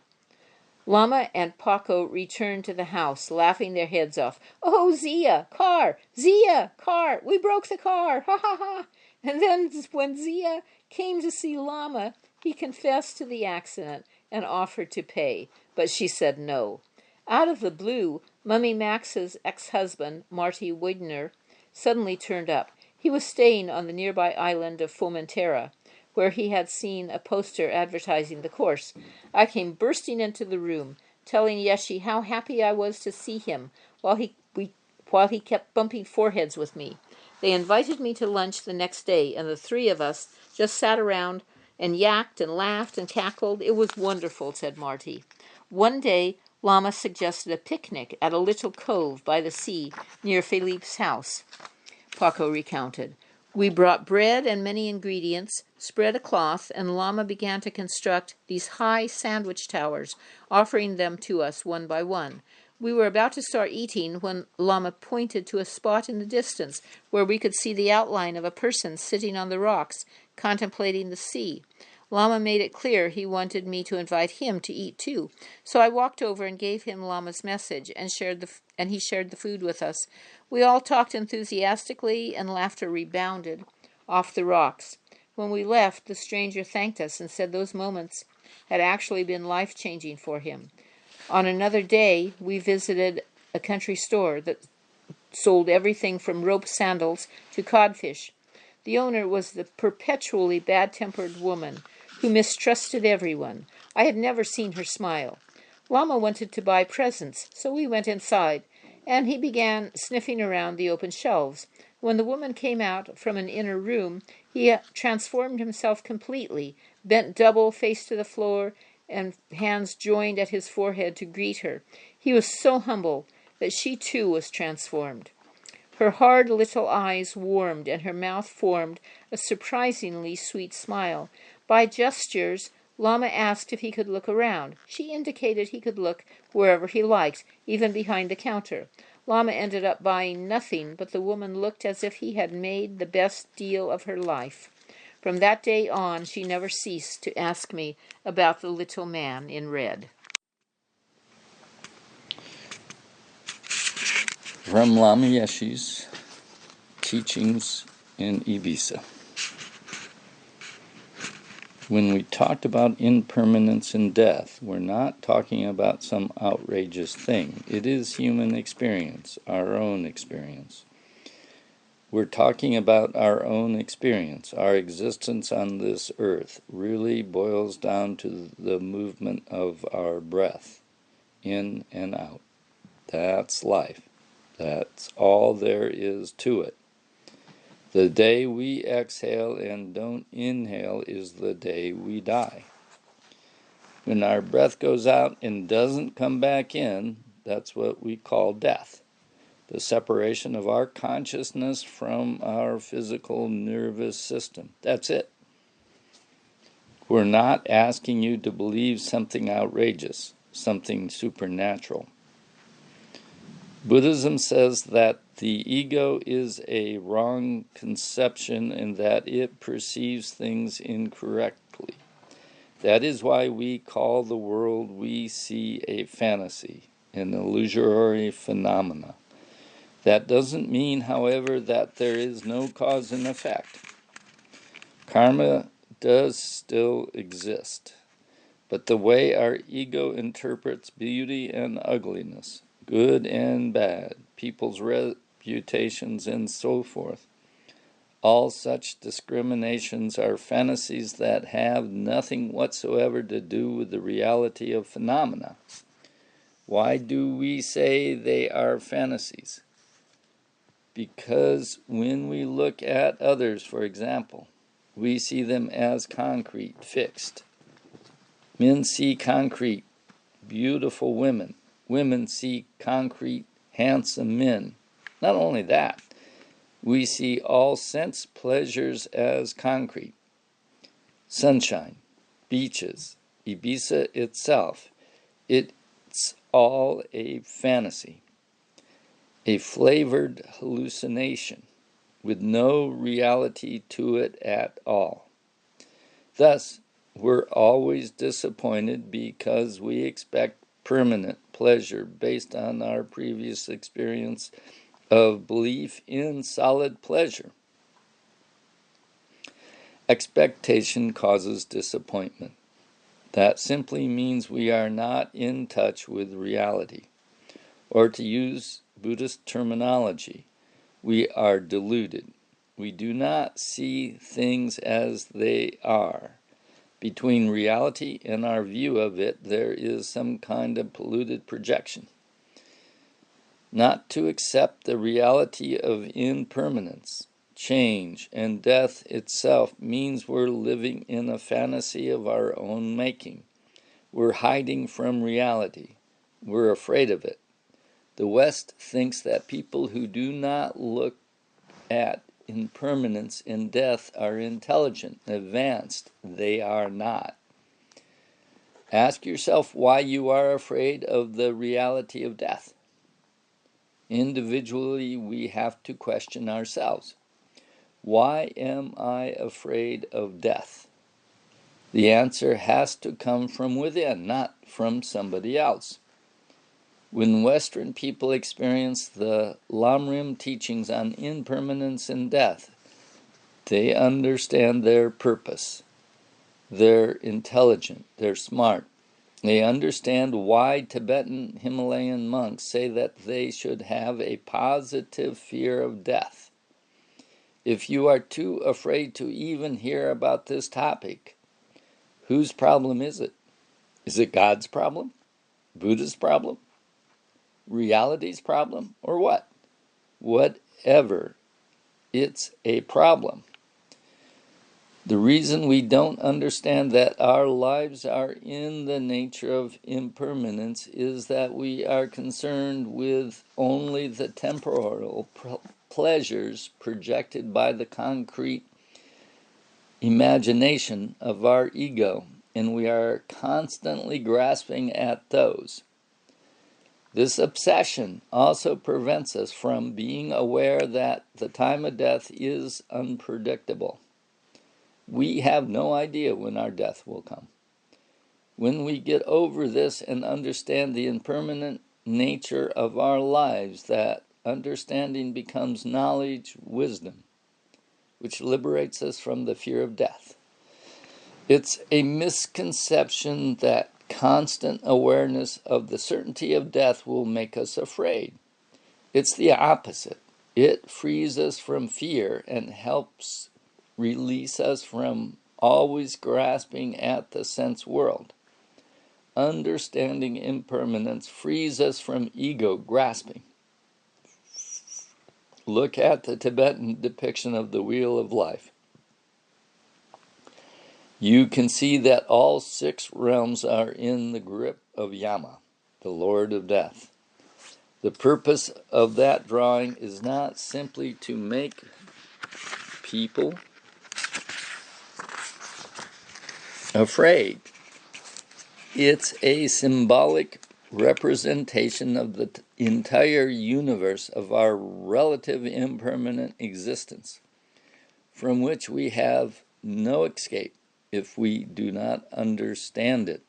Lama and Paco returned to the house, laughing their heads off. Oh, Zia, car! Zia, car! We broke the car! Ha ha ha! And then when Zia came to see Lama, he confessed to the accident and offered to pay, but she said no. Out of the blue, Mummy Max's ex-husband, Marty Widner, suddenly turned up. He was staying on the nearby island of Formentera, where he had seen a poster advertising the course. I came bursting into the room, telling Yeshi how happy I was to see him, while he kept bumping foreheads with me. They invited me to lunch the next day, and the three of us just sat around and yacked and laughed and cackled. It was wonderful, said Marty. One day, Lama suggested a picnic at a little cove by the sea near Felipe's house, Paco recounted. We brought bread and many ingredients, spread a cloth, and Lama began to construct these high sandwich towers, offering them to us one by one. We were about to start eating when Lama pointed to a spot in the distance where we could see the outline of a person sitting on the rocks, contemplating the sea. Lama made it clear he wanted me to invite him to eat too, so I walked over and gave him Lama's message and he shared the food with us. We all talked enthusiastically and laughter rebounded off the rocks. When we left, the stranger thanked us and said those moments had actually been life-changing for him. On another day, we visited a country store that sold everything from rope sandals to codfish. The owner was the perpetually bad-tempered woman who mistrusted everyone. I had never seen her smile. Lama wanted to buy presents, so we went inside, and he began sniffing around the open shelves. When the woman came out from an inner room, he transformed himself completely, bent double, face to the floor, and hands joined at his forehead to greet her. He was so humble that she too was transformed. Her hard little eyes warmed, and her mouth formed a surprisingly sweet smile. By gestures, Lama asked if he could look around. She indicated he could look wherever he liked, even behind the counter. Lama ended up buying nothing, but the woman looked as if he had made the best deal of her life. From that day on, she never ceased to ask me about the little man in red. From Lama Yeshe's teachings in Ibiza. When we talked about impermanence and death, we're not talking about some outrageous thing. It is human experience, our own experience. We're talking about our own experience. Our existence on this earth really boils down to the movement of our breath, in and out. That's life. That's all there is to it. The day we exhale and don't inhale is the day we die. When our breath goes out and doesn't come back in, that's what we call death. The separation of our consciousness from our physical nervous system. That's it. We're not asking you to believe something outrageous, something supernatural. Buddhism says that the ego is a wrong conception and that it perceives things incorrectly. That is why we call the world we see a fantasy, an illusory phenomena. That doesn't mean, however, that there is no cause and effect. Karma does still exist, but the way our ego interprets beauty and ugliness, good and bad, people's reputations, and so forth, all such discriminations are fantasies that have nothing whatsoever to do with the reality of phenomena. Why do we say they are fantasies? Because when we look at others, for example, we see them as concrete, fixed. Men see concrete, beautiful women. Women see concrete, handsome men. Not only that, we see all sense pleasures as concrete. Sunshine, beaches, Ibiza itself, it's all a fantasy, a flavored hallucination with no reality to it at all. Thus, we're always disappointed because we expect permanent pleasure based on our previous experience of belief in solid pleasure. Expectation causes disappointment. That simply means we are not in touch with reality. Or to use Buddhist terminology, we are deluded. We do not see things as they are. Between reality and our view of it, there is some kind of polluted projection. Not to accept the reality of impermanence, change, and death itself means we're living in a fantasy of our own making. We're hiding from reality. We're afraid of it. The West thinks that people who do not look at impermanence and death are intelligent, advanced. They are not. Ask yourself why you are afraid of the reality of death. Individually, we have to question ourselves. Why am I afraid of death? The answer has to come from within, not from somebody else. When Western people experience the Lamrim teachings on impermanence and death, they understand their purpose. They're intelligent. They're smart. They understand why Tibetan Himalayan monks say that they should have a positive fear of death. If you are too afraid to even hear about this topic, whose problem is it? Is it God's problem? Buddha's problem? Reality's problem? Or what? Whatever. It's a problem. The reason we don't understand that our lives are in the nature of impermanence is that we are concerned with only the temporal pleasures projected by the concrete imagination of our ego, and we are constantly grasping at those. This obsession also prevents us from being aware that the time of death is unpredictable. We have no idea when our death will come. When we get over this and understand the impermanent nature of our lives, that understanding becomes knowledge, wisdom, which liberates us from the fear of death. It's a misconception that constant awareness of the certainty of death will make us afraid. It's the opposite. It frees us from fear and helps release us from always grasping at the sense world. Understanding impermanence frees us from ego grasping. Look at the Tibetan depiction of the Wheel of Life. You can see that all 6 realms are in the grip of Yama, the Lord of Death. The purpose of that drawing is not simply to make people afraid. It's a symbolic representation of the entire universe of our relative impermanent existence, from which we have no escape if we do not understand it.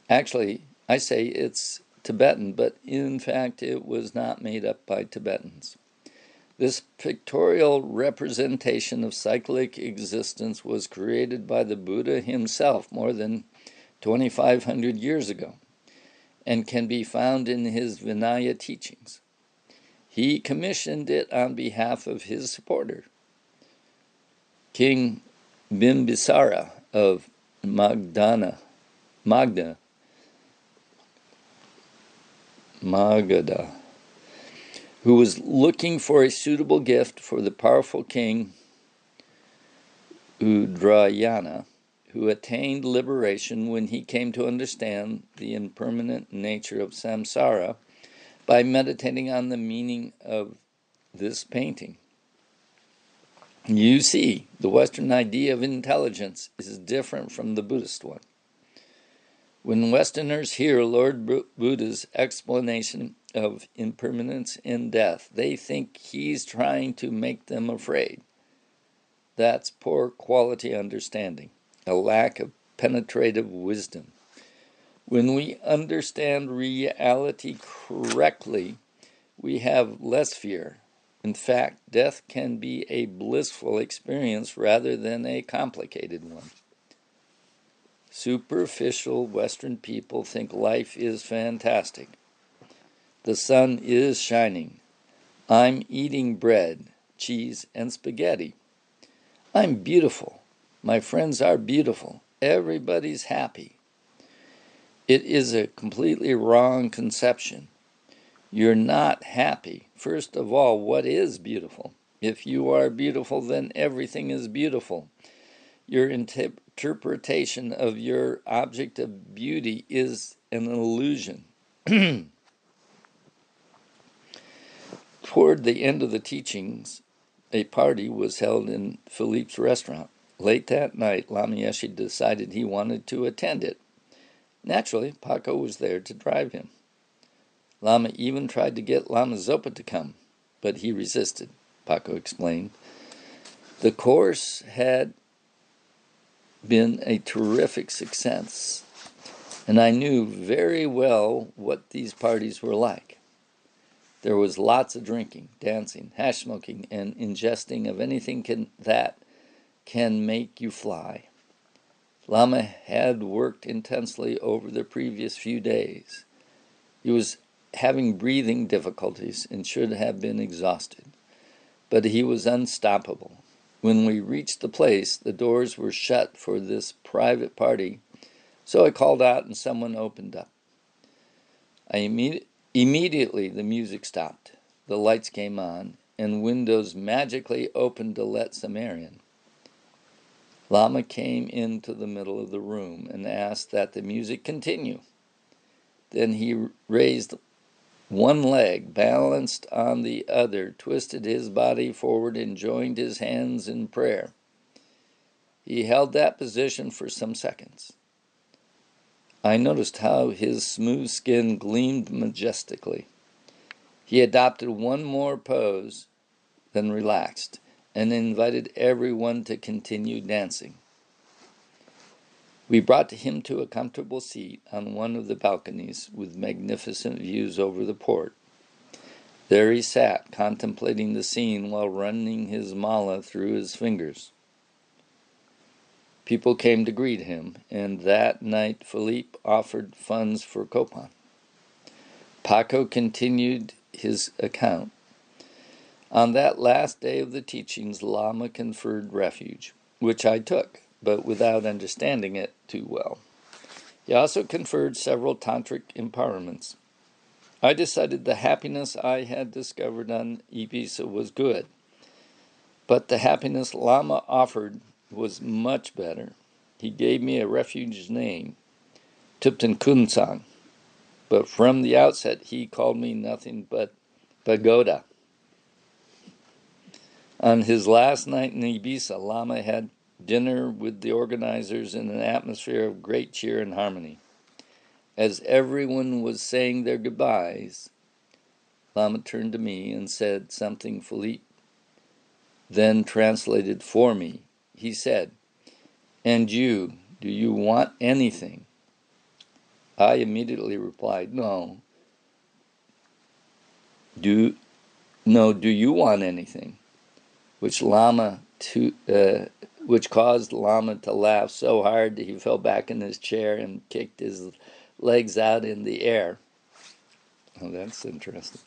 Actually, I say it's Tibetan, but in fact it was not made up by Tibetans. This pictorial representation of cyclic existence was created by the Buddha himself more than 2,500 years ago and can be found in his Vinaya teachings. He commissioned it on behalf of his supporter, King Bimbisara of Magadha, who was looking for a suitable gift for the powerful king Udrayana, who attained liberation when he came to understand the impermanent nature of samsara by meditating on the meaning of this painting. You see, the Western idea of intelligence is different from the Buddhist one. When Westerners hear Lord Buddha's explanation of impermanence and death, they think he's trying to make them afraid. That's poor quality understanding, a lack of penetrative wisdom. When we understand reality correctly, we have less fear. In fact, death can be a blissful experience rather than a complicated one. Superficial Western people think life is fantastic. The sun is shining. I'm eating bread, cheese, and spaghetti. I'm beautiful. My friends are beautiful. Everybody's happy. It is a completely wrong conception. You're not happy. First of all, what is beautiful? If you are beautiful, then everything is beautiful. Your interpretation of your object of beauty is an illusion. Toward the end of the teachings, a party was held in Philippe's restaurant. Late that night, Lama Yeshe decided he wanted to attend it. Naturally, Paco was there to drive him. Lama even tried to get Lama Zopa to come, but he resisted, Paco explained. The course had been a terrific success, and I knew very well what these parties were like. There was lots of drinking, dancing, hash smoking, and ingesting of anything that can make you fly. Lama had worked intensely over the previous few days. He was having breathing difficulties and should have been exhausted, but he was unstoppable. When we reached the place, the doors were shut for this private party, so I called out and someone opened up. Immediately the music stopped, the lights came on, and windows magically opened to let some air in. Lama came into the middle of the room and asked that the music continue. Then he raised one leg, balanced on the other, twisted his body forward, and joined his hands in prayer. He held that position for some seconds. I noticed how his smooth skin gleamed majestically. He adopted one more pose, then relaxed, and invited everyone to continue dancing. We brought him to a comfortable seat on one of the balconies with magnificent views over the port. There he sat, contemplating the scene while running his mala through his fingers. People came to greet him, and that night Philippe offered funds for Copan. Paco continued his account. On that last day of the teachings, Lama conferred refuge, which I took, but without understanding it too well. He also conferred several tantric empowerments. I decided the happiness I had discovered on Ibiza was good, but the happiness Lama offered was much better. He gave me a refuge name, Tupten Kunsang, but from the outset he called me nothing but Pagoda. On his last night in Ibiza, Lama had dinner with the organizers in an atmosphere of great cheer and harmony. As everyone was saying their goodbyes, Lama turned to me and said something Philippe then translated for me. He said, "And you, do you want anything?" I immediately replied, "No. Do you want anything?" Which caused Lama to laugh so hard that he fell back in his chair and kicked his legs out in the air. Oh, that's interesting.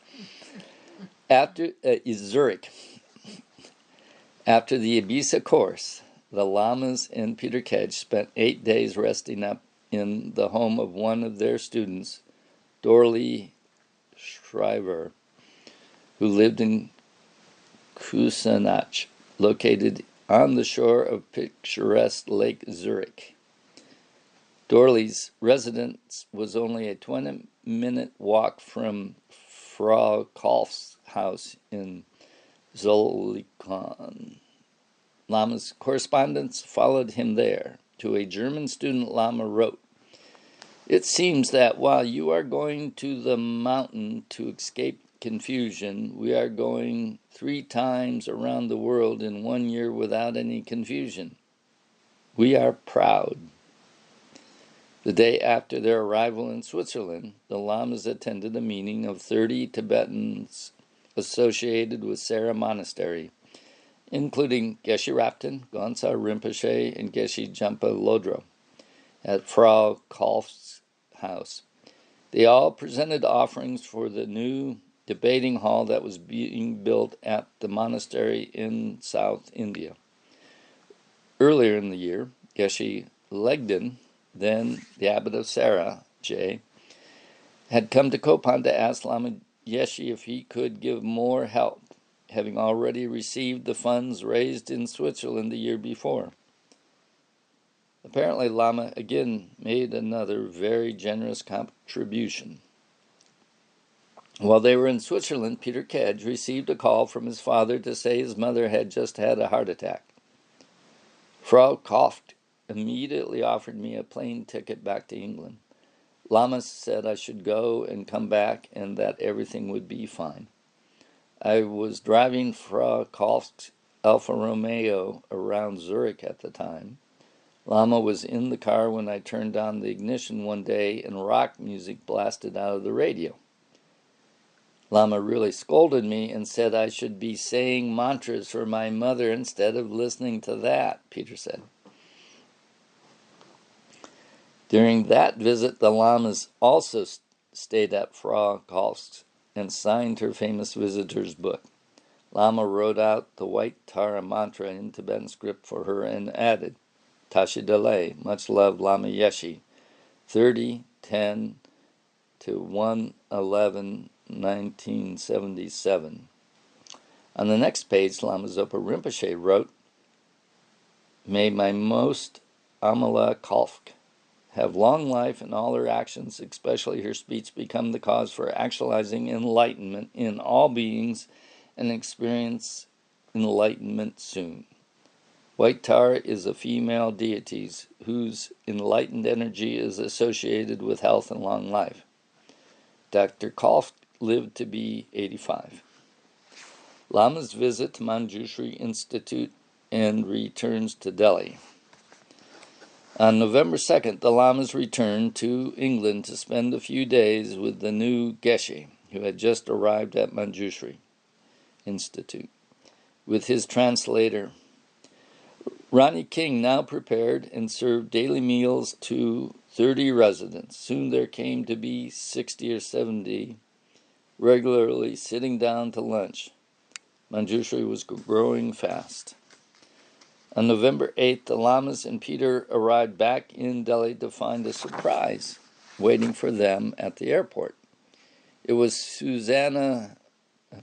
After Zurich, after the Ibiza course, the Lamas and Peter Kedge spent 8 days resting up in the home of one of their students, Dorley Schreiber, who lived in Kusanach, located on the shore of picturesque Lake Zurich. Dorley's residence was only a 20-minute walk from Frau Kolf's house in Zolikon. Lama's correspondence followed him there. To a German student, Lama wrote, "It seems that while you are going to the mountain to escape confusion, we are going 3 times around the world in 1 year without any confusion. We are proud." The day after their arrival in Switzerland, the Lamas attended a meeting of 30 Tibetans associated with Sera Monastery, including Geshe Rapton, Gonsa Rinpoche, and Geshe Jampa Lodro, at Frau Kolf's house. They all presented offerings for the new debating hall that was being built at the monastery in South India. Earlier in the year, Geshe Legden, then the abbot of Sera, J., had come to Kopan to ask Lama Yeshe if he could give more help, having already received the funds raised in Switzerland the year before. Apparently, Lama again made another very generous contribution. While they were in Switzerland, Peter Kedge received a call from his father to say his mother had just had a heart attack. Frau Koft immediately offered me a plane ticket back to England. Lama said I should go and come back and that everything would be fine. I was driving Frau Koft's Alfa Romeo around Zurich at the time. Lama was in the car when I turned on the ignition one day and rock music blasted out of the radio. Lama really scolded me and said I should be saying mantras for my mother instead of listening to that, Peter said. During that visit, the Lamas also stayed at Frau Kolf's and signed her famous visitor's book. Lama wrote out the White Tara mantra in Tibetan script for her and added, Tashi Delay, much loved Lama Yeshe, 30-10 to 1/11/1977. On the next page, Lama Zopa Rinpoche wrote, "May my most Amala Kolfk have long life and all her actions, especially her speech, become the cause for actualizing enlightenment in all beings and experience enlightenment soon." White Tara is a female deity whose enlightened energy is associated with health and long life. Dr. Kolf lived to be 85. Lama's visit to Manjushri Institute and returns to Delhi. On November 2nd, the Lamas returned to England to spend a few days with the new Geshe, who had just arrived at Manjushri Institute, with his translator. Ronnie King now prepared and served daily meals to 30 residents. Soon there came to be 60 or 70 regularly sitting down to lunch. Manjushri was growing fast. On November 8th, the Lamas and Peter arrived back in Delhi to find a surprise waiting for them at the airport. It was Susanna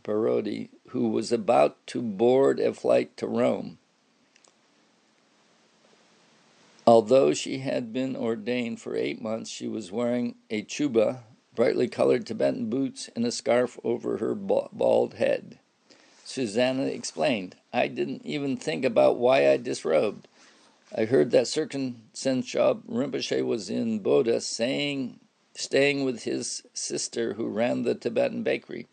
Parodi, who was about to board a flight to Rome. Although she had been ordained for 8 months, she was wearing a chuba, brightly colored Tibetan boots, and a scarf over her bald head. Susanna explained, "I didn't even think about why I disrobed. I heard that Serkan Senshab Rinpoche was in Bodha saying staying with his sister who ran the Tibetan bakery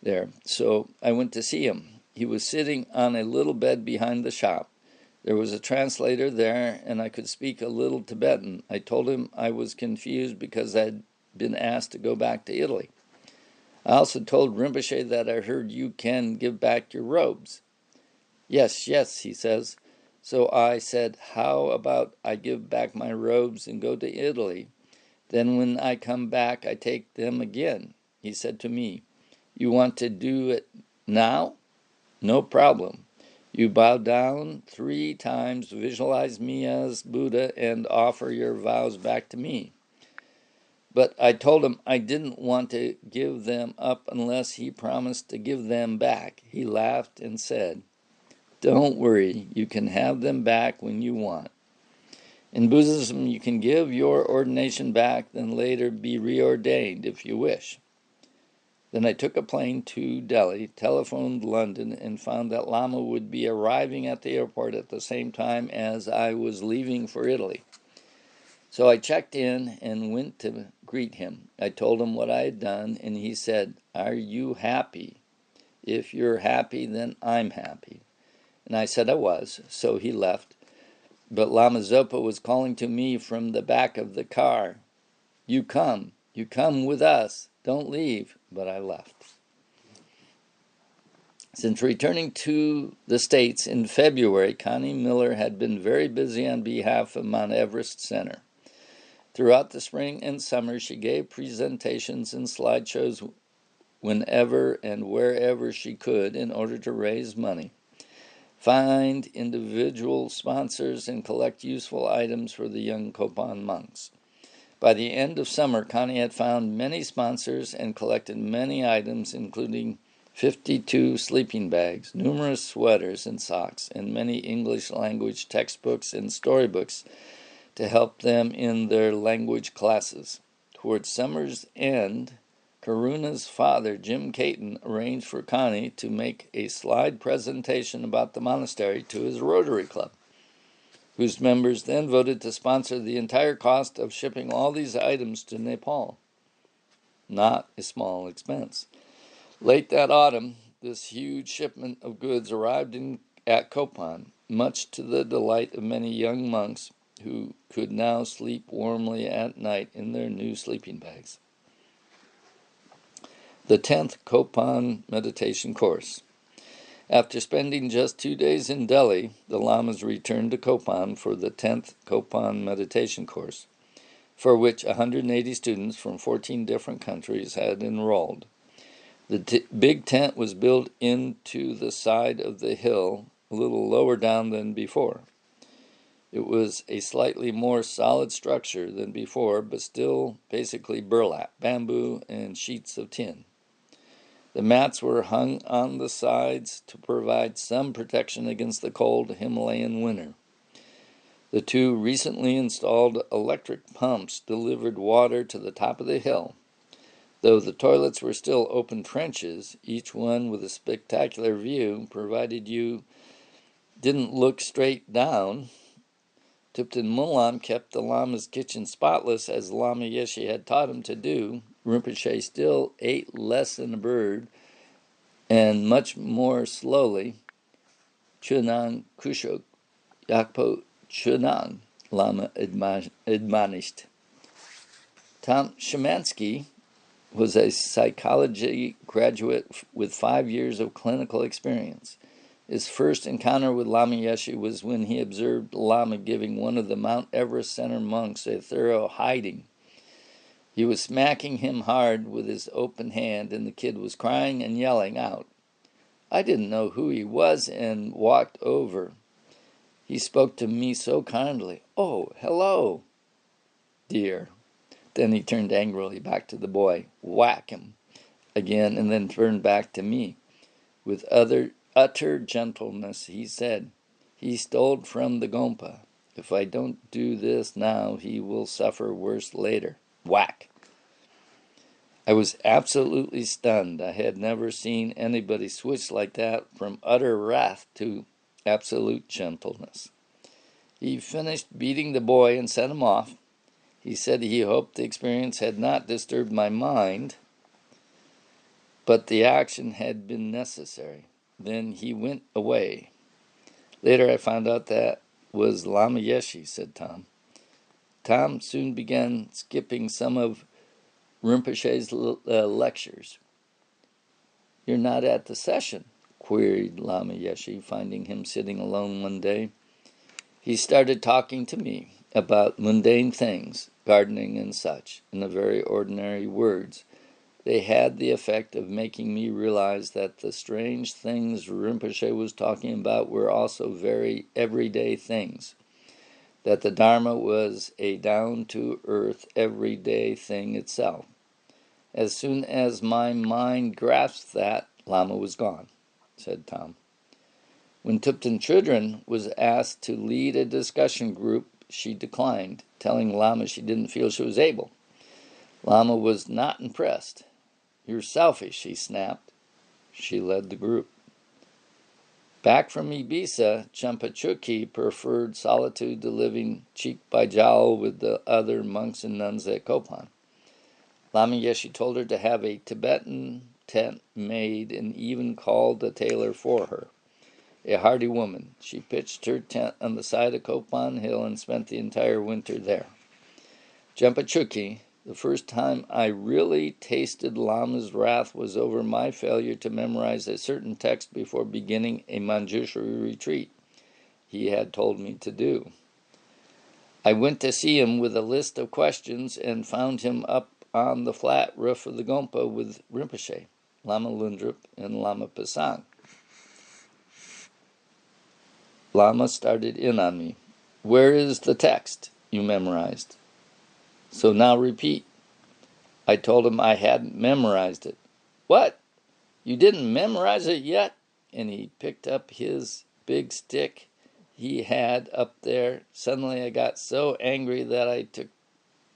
there. So I went to see him. He was sitting on a little bed behind the shop. There was a translator there, and I could speak a little Tibetan. I told him I was confused because I'd been asked to go back to Italy. I also told Rinpoche that I heard you can give back your robes. Yes, yes, he says. So I said, how about I give back my robes and go to Italy? Then when I come back, I take them again. He said to me, you want to do it now? No problem. You bow down 3 times, visualize me as Buddha, and offer your vows back to me. But I told him I didn't want to give them up unless he promised to give them back. He laughed and said, don't worry, you can have them back when you want. In Buddhism, you can give your ordination back, then later be reordained if you wish. Then I took a plane to Delhi, telephoned London, and found that Lama would be arriving at the airport at the same time as I was leaving for Italy. So I checked in and went to greet him. I told him what I had done, and he said, are you happy? If you're happy, then I'm happy. And I said I was, so he left. But Lama Zopa was calling to me from the back of the car, you come with us, don't leave. But I left. Since returning to the States in February, Connie Miller had been very busy on behalf of Mount Everest Center. Throughout the spring and summer, she gave presentations and slideshows whenever and wherever she could in order to raise money, find individual sponsors, and collect useful items for the young Kopan monks. By the end of summer, Connie had found many sponsors and collected many items, including 52 sleeping bags, numerous sweaters and socks, and many English language textbooks and storybooks to help them in their language classes. Towards summer's end, Karuna's father, Jim Caton, arranged for Connie to make a slide presentation about the monastery to his Rotary Club, whose members then voted to sponsor the entire cost of shipping all these items to Nepal. Not a small expense. Late that autumn, this huge shipment of goods arrived at Kopan, much to the delight of many young monks who could now sleep warmly at night in their new sleeping bags. The 10th Kopan Meditation Course. After spending just 2 days in Delhi, the Lamas returned to Kopan for the 10th Kopan Meditation Course, for which 180 students from 14 different countries had enrolled. The big tent was built into the side of the hill, a little lower down than before. It was a slightly more solid structure than before, but still basically burlap, bamboo, and sheets of tin. The mats were hung on the sides to provide some protection against the cold Himalayan winter. The 2 recently installed electric pumps delivered water to the top of the hill. Though the toilets were still open trenches, each one with a spectacular view, provided you didn't look straight down. Thupten Mulam kept the Lama's kitchen spotless, as Lama Yeshe had taught him to do. Rinpoche still ate less than a bird and much more slowly. Chunang Kushok Yakpo Chunang, Lama admonished. Tom Shemansky was a psychology graduate with 5 years of clinical experience. His first encounter with Lama Yeshe was when he observed Lama giving one of the Mount Everest Center monks a thorough hiding. He was smacking him hard with his open hand, and the kid was crying and yelling out. I didn't know who he was and walked over. He spoke to me so kindly. Oh, hello, dear. Then he turned angrily back to the boy. Whack him again, and then turned back to me. With utter gentleness, he said, he stole from the Gompa. If I don't do this now, he will suffer worse later. Whack! I was absolutely stunned. I had never seen anybody switch like that from utter wrath to absolute gentleness. He finished beating the boy and sent him off. He said he hoped the experience had not disturbed my mind, but the action had been necessary. Then he went away. Later I found out that was Lama Yeshe, said Tom. Tom soon began skipping some of Rinpoche's lectures. You're not at the session? Queried Lama Yeshe, finding him sitting alone one day. He started talking to me about mundane things, gardening and such, in the very ordinary words. They had the effect of making me realize that the strange things Rinpoche was talking about were also very everyday things, that the Dharma was a down-to-earth, everyday thing itself. As soon as my mind grasped that, Lama was gone, said Tom. When Thupten Chodron was asked to lead a discussion group, she declined, telling Lama she didn't feel she was able. Lama was not impressed. You're selfish, he snapped. She led the group. Back from Ibiza, Champachuki preferred solitude to living cheek by jowl with the other monks and nuns at Kopan. Lama Yeshe told her to have a Tibetan tent made and even called a tailor for her. A hardy woman, she pitched her tent on the side of Kopan Hill and spent the entire winter there. Champachuki, the first time I really tasted Lama's wrath was over my failure to memorize a certain text before beginning a Manjushri retreat he had told me to do. I went to see him with a list of questions and found him up on the flat roof of the Gompa with Rinpoche, Lama Lundrup, and Lama Pasang. Lama started in on me. Where is the text you memorized? So now repeat. I told him I hadn't memorized it. What? You didn't memorize it yet? And he picked up his big stick he had up there. Suddenly I got so angry that I took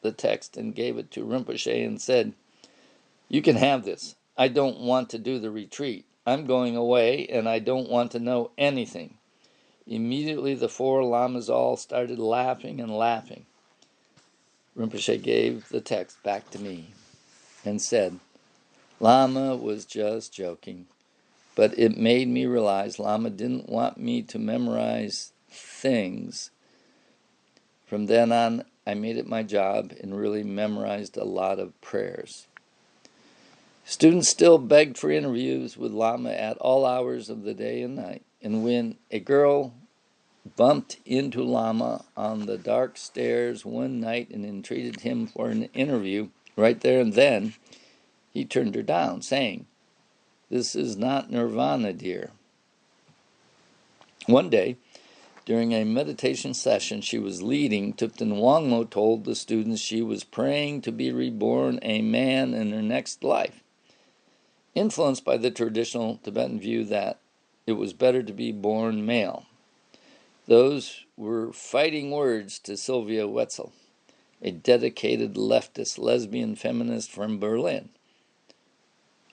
the text and gave it to Rinpoche and said, you can have this. I don't want to do the retreat. I'm going away and I don't want to know anything. Immediately the four lamas all started laughing and laughing. Rinpoche gave the text back to me and said, Lama was just joking, but it made me realize Lama didn't want me to memorize things. From then on, I made it my job and really memorized a lot of prayers. Students still begged for interviews with Lama at all hours of the day and night, and when a girl bumped into Lama on the dark stairs one night and entreated him for an interview right there and then, he turned her down, saying, this is not nirvana, dear. One day, during a meditation session she was leading, Thupten Wangmo told the students she was praying to be reborn a man in her next life, influenced by the traditional Tibetan view that it was better to be born male. Those were fighting words to Sylvia Wetzel, a dedicated leftist lesbian feminist from Berlin.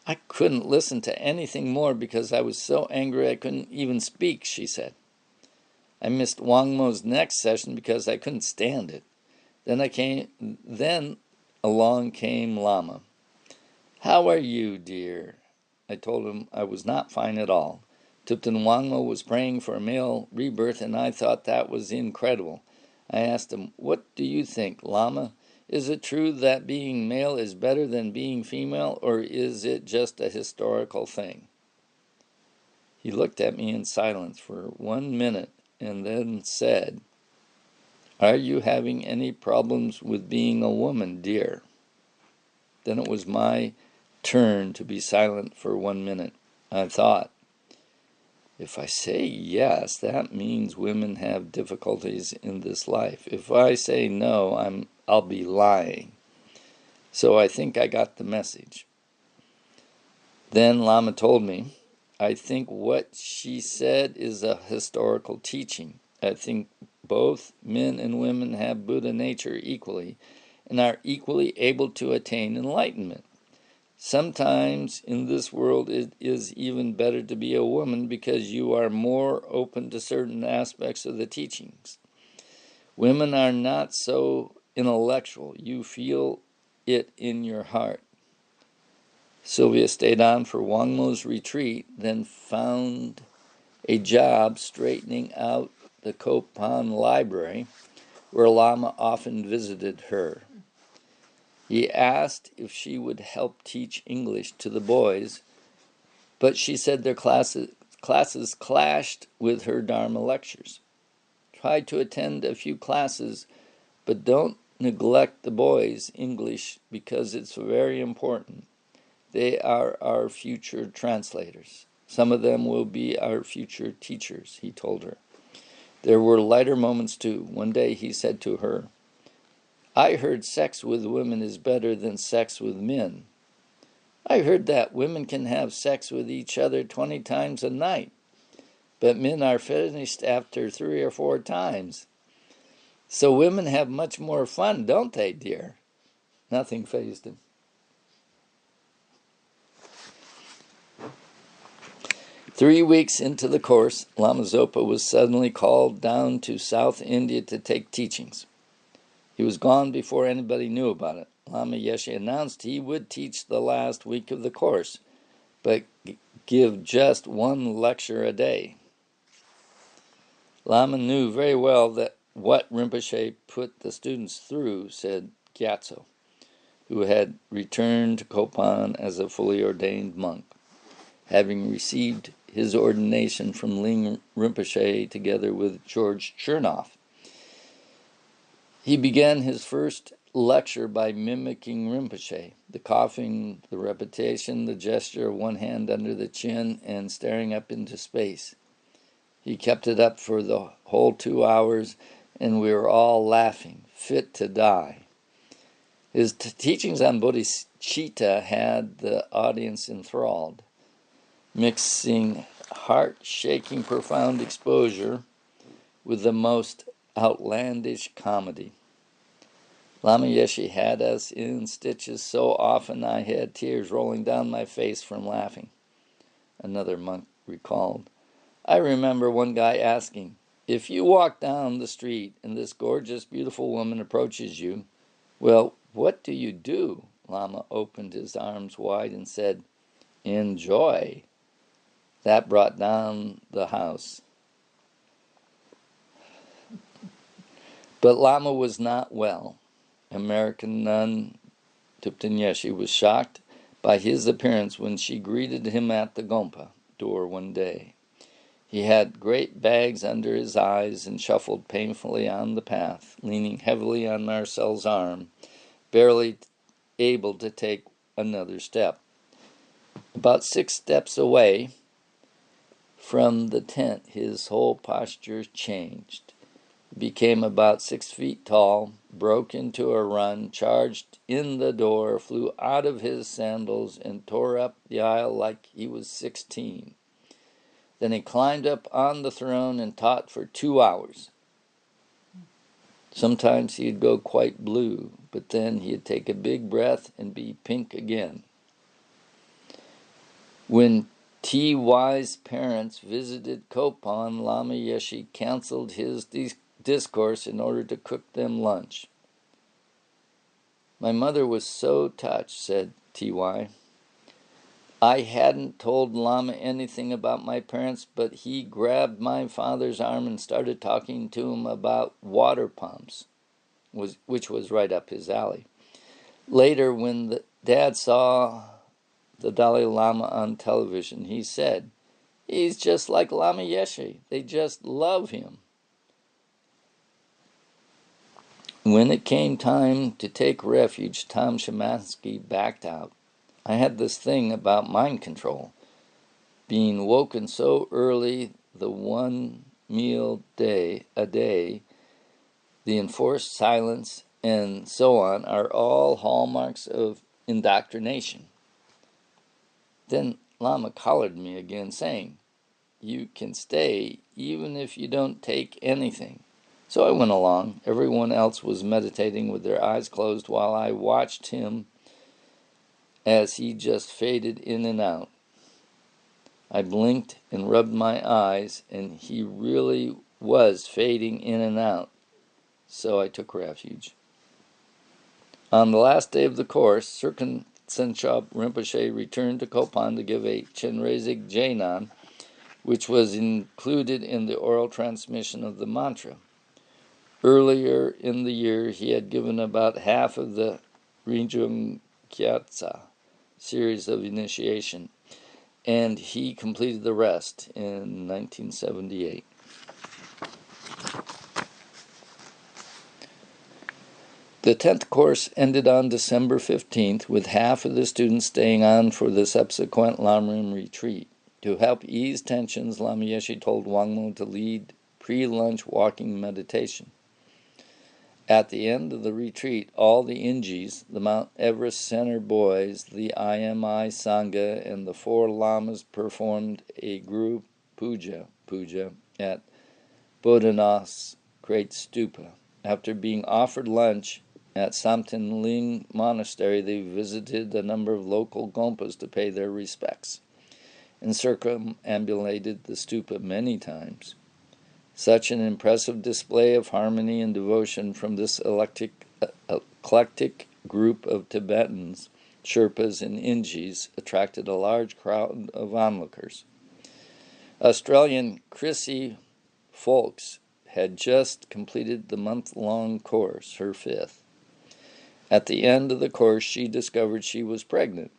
I couldn't listen to anything more because I was so angry I couldn't even speak, she said. I missed Wangmo's next session because I couldn't stand it. Then along came Lama. How are you, dear? I told him I was not fine at all. Thupten Wangmo was praying for a male rebirth, and I thought that was incredible. I asked him, what do you think, Lama? Is it true that being male is better than being female, or is it just a historical thing? He looked at me in silence for 1 minute and then said, are you having any problems with being a woman, dear? Then it was my turn to be silent for 1 minute. I thought, if I say yes, that means women have difficulties in this life. If I say no, I'll be lying. So I think I got the message. Then Lama told me, I think what she said is a historical teaching. I think both men and women have Buddha nature equally and are equally able to attain enlightenment. Sometimes in this world it is even better to be a woman because you are more open to certain aspects of the teachings. Women are not so intellectual. You feel it in your heart. Sylvia stayed on for Wangmo's retreat, then found a job straightening out the Kopan library, where Lama often visited her. He asked if she would help teach English to the boys, but she said their classes clashed with her Dharma lectures. Try to attend a few classes, but don't neglect the boys' English because it's very important. They are our future translators. Some of them will be our future teachers, he told her. There were lighter moments too. One day he said to her, I heard sex with women is better than sex with men. I heard that women can have sex with each other 20 times a night, but men are finished after 3 or 4 times. So women have much more fun, don't they, dear? Nothing fazed him. 3 weeks into the course, Lama Zopa was suddenly called down to South India to take teachings. He was gone before anybody knew about it. Lama Yeshe announced he would teach the last week of the course, but give just 1 lecture a day. Lama knew very well that what Rinpoche put the students through, said Gyatso, who had returned to Kopan as a fully ordained monk, having received his ordination from Ling Rinpoche together with George Chernoff. He began his first lecture by mimicking Rinpoche, the coughing, the repetition, the gesture of one hand under the chin and staring up into space. He kept it up for the whole 2 hours, and we were all laughing, fit to die. His teachings on bodhicitta had the audience enthralled, mixing heart-shaking profound exposure with the most outlandish comedy. Lama Yeshe had us in stitches so often I had tears rolling down my face from laughing, another monk recalled. I remember one guy asking, if you walk down the street and this gorgeous, beautiful woman approaches you, well, what do you do? Lama opened his arms wide and said, enjoy. That brought down the house. But Lama was not well. American nun Thupten Yeshe was shocked by his appearance when she greeted him at the Gompa door one day. He had great bags under his eyes and shuffled painfully on the path, leaning heavily on Marcel's arm, barely able to take another step. About 6 steps away from the tent, his whole posture changed. He became about 6 feet tall, broke into a run, charged in the door, flew out of his sandals, and tore up the aisle like he was 16. Then he climbed up on the throne and taught for 2 hours. Sometimes he'd go quite blue, but then he'd take a big breath and be pink again. When T.Y.'s parents visited Kopan, Lama Yeshe canceled his discourse in order to cook them lunch. My mother was so touched, said T.Y. I hadn't told Lama anything about my parents, but he grabbed my father's arm and started talking to him about water pumps, which was right up his alley. Later, when the dad saw the Dalai Lama on television, he said, he's just like Lama Yeshe. They just love him. When it came time to take refuge, Tom Shemansky backed out. I had this thing about mind control, being woken so early, the 1 meal a day, the enforced silence, and so on are all hallmarks of indoctrination. Then Lama collared me again, saying, you can stay even if you don't take anything. So I went along. Everyone else was meditating with their eyes closed while I watched him as he just faded in and out. I blinked and rubbed my eyes, and he really was fading in and out. So I took refuge. On the last day of the course, Sirkin Tshensop Rinpoche returned to Kopan to give a Chenrezig Jainan, which was included in the oral transmission of the mantra. Earlier in the year, he had given about half of the Rinjung Kyatsa series of initiation, and he completed the rest in 1978. The 10th course ended on December 15th, with half of the students staying on for the subsequent Lamrim retreat. To help ease tensions, Lama Yeshe told Wangmo to lead pre-lunch walking meditation. At the end of the retreat, all the Injis, the Mount Everest Center boys, the IMI Sangha, and the 4 lamas performed a group puja at Bodhanath's Great Stupa. After being offered lunch at Samten Ling Monastery, they visited a number of local gompas to pay their respects and circumambulated the stupa many times. Such an impressive display of harmony and devotion from this eclectic group of Tibetans, Sherpas, and Injis attracted a large crowd of onlookers. Australian Chrissy Folks had just completed the month-long course, her 5th. At the end of the course, she discovered she was pregnant.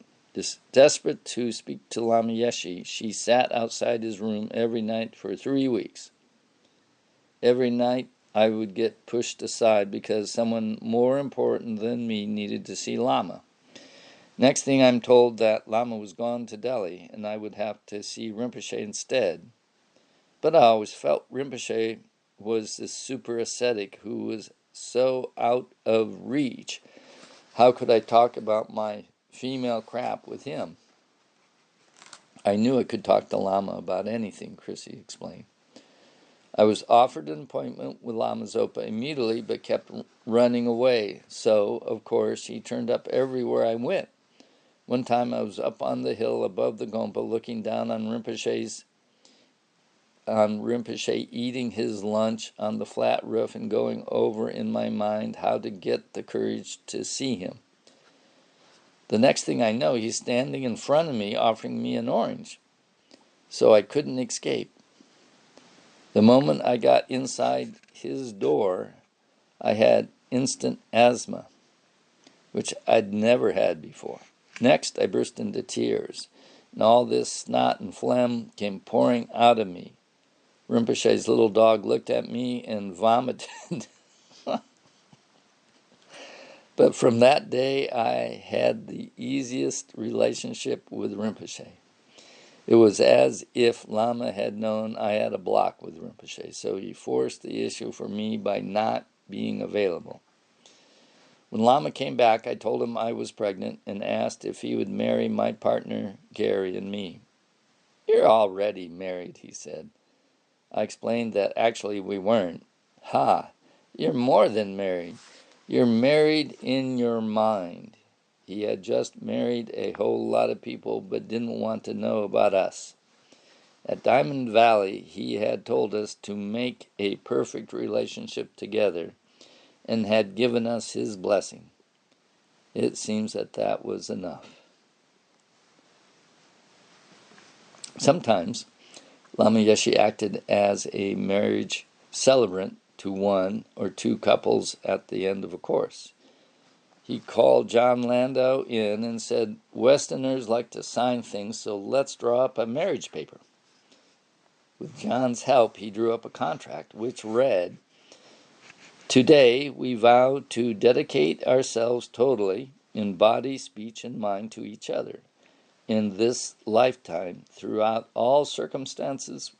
Desperate to speak to Lama Yeshe, she sat outside his room every night for 3 weeks. Every night I would get pushed aside because someone more important than me needed to see Lama. Next thing I'm told that Lama was gone to Delhi and I would have to see Rinpoche instead. But I always felt Rinpoche was this super ascetic who was so out of reach. How could I talk about my female crap with him? I knew I could talk to Lama about anything, Chrissy explained. I was offered an appointment with Lama Zopa immediately, but kept running away. So, of course, he turned up everywhere I went. One time I was up on the hill above the Gompa looking down on Rinpoche eating his lunch on the flat roof and going over in my mind how to get the courage to see him. The next thing I know, he's standing in front of me offering me an orange. So I couldn't escape. The moment I got inside his door, I had instant asthma, which I'd never had before. Next, I burst into tears, and all this snot and phlegm came pouring out of me. Rinpoche's little dog looked at me and vomited. But from that day, I had the easiest relationship with Rinpoche. It was as if Lama had known I had a block with Rinpoche, so he forced the issue for me by not being available. When Lama came back, I told him I was pregnant and asked if he would marry my partner, Gary, and me. "You're already married," he said. I explained that actually we weren't. "Ha, you're more than married. You're married in your mind." He had just married a whole lot of people but didn't want to know about us. At Diamond Valley, he had told us to make a perfect relationship together and had given us his blessing. It seems that was enough. Sometimes, Lama Yeshe acted as a marriage celebrant to 1 or 2 couples at the end of a course. He called John Landau in and said, "Westerners like to sign things, so let's draw up a marriage paper." With John's help, he drew up a contract, which read, "Today we vow to dedicate ourselves totally, in body, speech, and mind, to each other. In this lifetime, throughout all circumstances,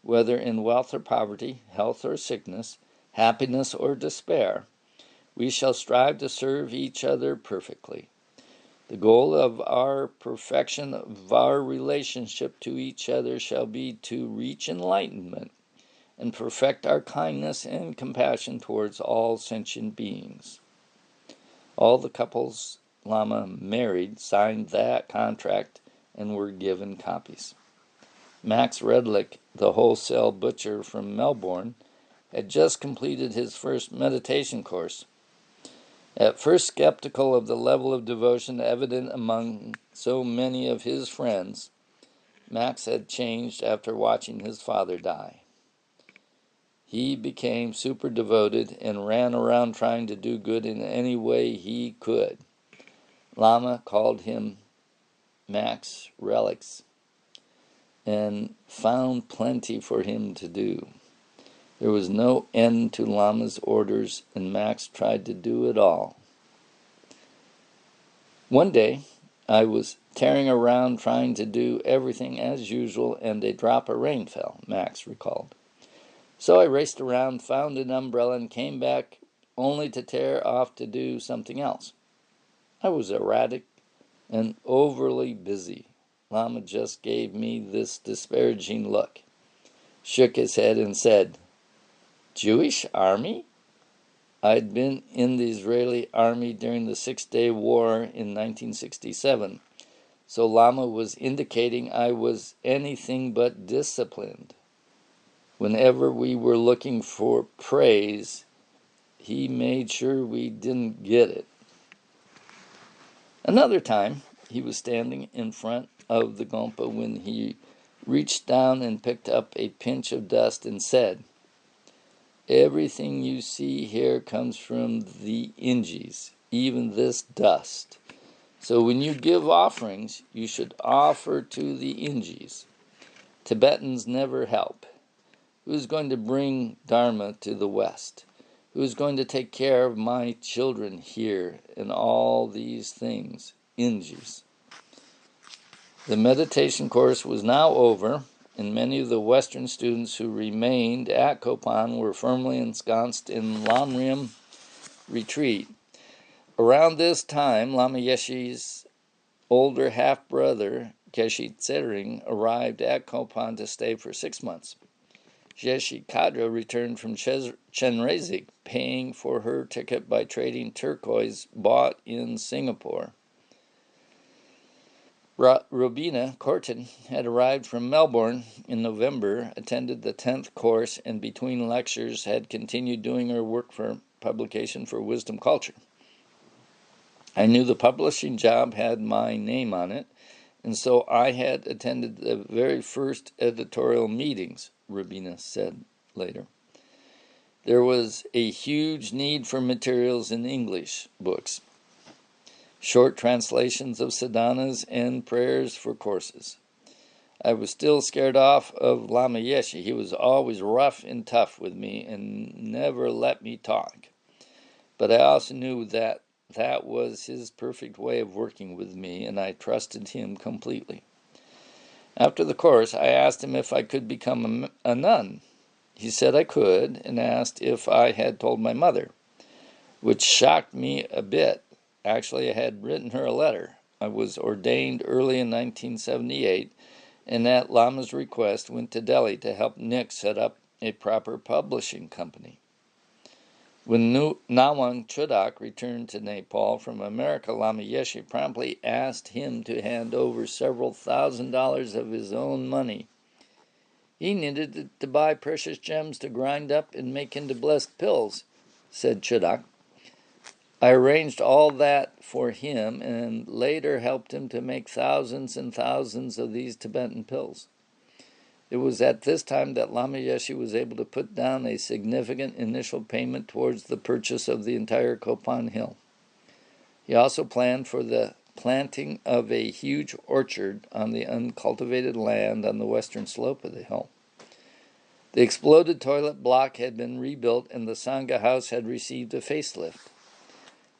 whether in wealth or poverty, health or sickness, happiness or despair, we shall strive to serve each other perfectly. The goal of our perfection of our relationship to each other shall be to reach enlightenment and perfect our kindness and compassion towards all sentient beings." All the couples Lama married signed that contract and were given copies. Max Redlich, the wholesale butcher from Melbourne, had just completed his first meditation course. At first skeptical of the level of devotion evident among so many of his friends, Max had changed after watching his father die. He became super devoted and ran around trying to do good in any way he could. Lama called him Max Relics and found plenty for him to do. There was no end to Lama's orders, and Max tried to do it all. One day, I was tearing around trying to do everything as usual, and a drop of rain fell, Max recalled. So I raced around, found an umbrella, and came back only to tear off to do something else. I was erratic and overly busy. Lama just gave me this disparaging look, shook his head, and said, "Jewish army?" I'd been in the Israeli army during the Six-Day War in 1967, so Lama was indicating I was anything but disciplined. Whenever we were looking for praise, he made sure we didn't get it. Another time, he was standing in front of the Gompa when he reached down and picked up a pinch of dust and said, "Everything you see here comes from the Ingis, even this dust. So when you give offerings, you should offer to the Ingis. Tibetans never help. Who's going to bring Dharma to the West? Who's going to take care of my children here and all these things? Ingis." The meditation course was now over, and many of the Western students who remained at Kopan were firmly ensconced in Lamrim retreat. Around this time, Lama Yeshe's older half-brother, Geshe Tsering, arrived at Kopan to stay for 6 months. Geshe Kadra returned from Chenrezig, paying for her ticket by trading turquoise bought in Singapore. Robina Corton had arrived from Melbourne in November, attended the 10th course, and between lectures had continued doing her work for publication for Wisdom Culture. I knew the publishing job had my name on it, and so I had attended the very first editorial meetings, Robina said later. There was a huge need for materials in English books, short translations of sadhanas and prayers for courses. I was still scared off of Lama Yeshe. He was always rough and tough with me and never let me talk. But I also knew that that was his perfect way of working with me, and I trusted him completely. After the course, I asked him if I could become a nun. He said I could, and asked if I had told my mother, which shocked me a bit. Actually, I had written her a letter. I was ordained early in 1978, and at Lama's request went to Delhi to help Nick set up a proper publishing company. When Nawang Chodak returned to Nepal from America, Lama Yeshe promptly asked him to hand over several $1,000s of his own money. He needed it to buy precious gems to grind up and make into blessed pills, said Chodak. I arranged all that for him and later helped him to make thousands and thousands of these Tibetan pills. It was at this time that Lama Yeshe was able to put down a significant initial payment towards the purchase of the entire Kopan Hill. He also planned for the planting of a huge orchard on the uncultivated land on the western slope of the hill. The exploded toilet block had been rebuilt and the Sangha house had received a facelift.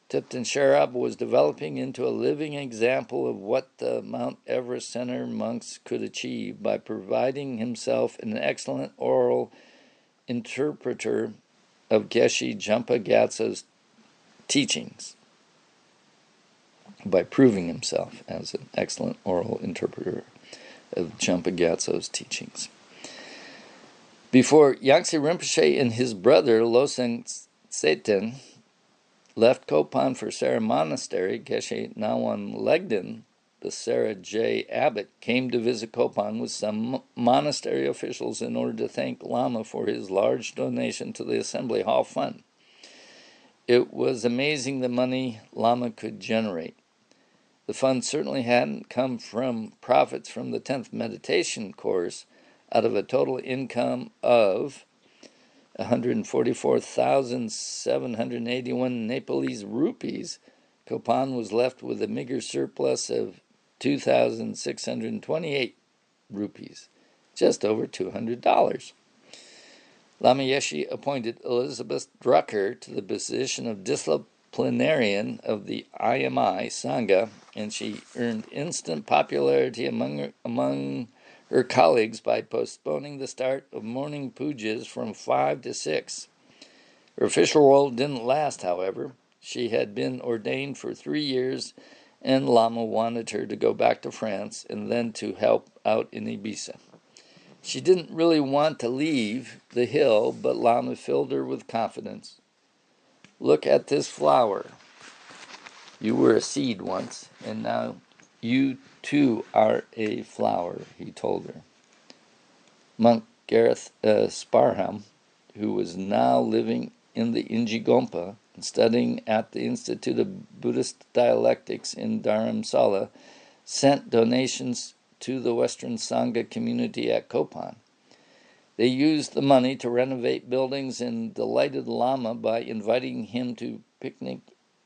Tipton Sherab was developing into a living example of what the Mount Everest Center monks could achieve by providing himself an excellent oral interpreter of Geshe Jampa Gyatso's teachings. By proving himself as an excellent oral interpreter of Jampa Gyatso's teachings. Before Yangtze Rinpoche and his brother Losang Tsetan left Kopan for Sera Monastery, Geshe Nawang Legden, the Sera J. Abbot, came to visit Kopan with some monastery officials in order to thank Lama for his large donation to the Assembly Hall Fund. It was amazing the money Lama could generate. The funds certainly hadn't come from profits from the 10th meditation course. Out of a total income of 144,781 Nepalese rupees, Kopan was left with a meager surplus of 2,628 rupees, just over $200. Lama Yeshe appointed Elizabeth Drucker to the position of disciplinarian of the IMI Sangha, and she earned instant popularity among her colleagues by postponing the start of morning pujas from 5 to 6. Her official role didn't last, however. She had been ordained for 3 years, and Lama wanted her to go back to France and then to help out in Ibiza. She didn't really want to leave the hill, but Lama filled her with confidence. Look at this flower. You were a seed once, and now you too are a flower, he told her. Monk Gareth Sparham, who was now living in the Ingigompa and studying at the Institute of Buddhist Dialectics in Dharamsala, sent donations to the Western Sangha community at Kopan. They used the money to renovate buildings and delighted Lama by inviting him to picnic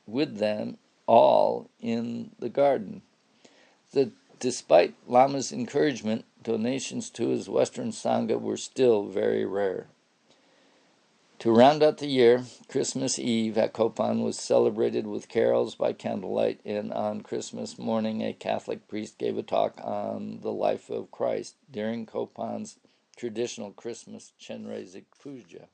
with them all in the garden. Despite Lama's encouragement, donations to his Western Sangha were still very rare. To round out the year, Christmas Eve at Kopan was celebrated with carols by candlelight, and on Christmas morning a Catholic priest gave a talk on the life of Christ during Kopan's traditional Christmas Chenrezig Puja.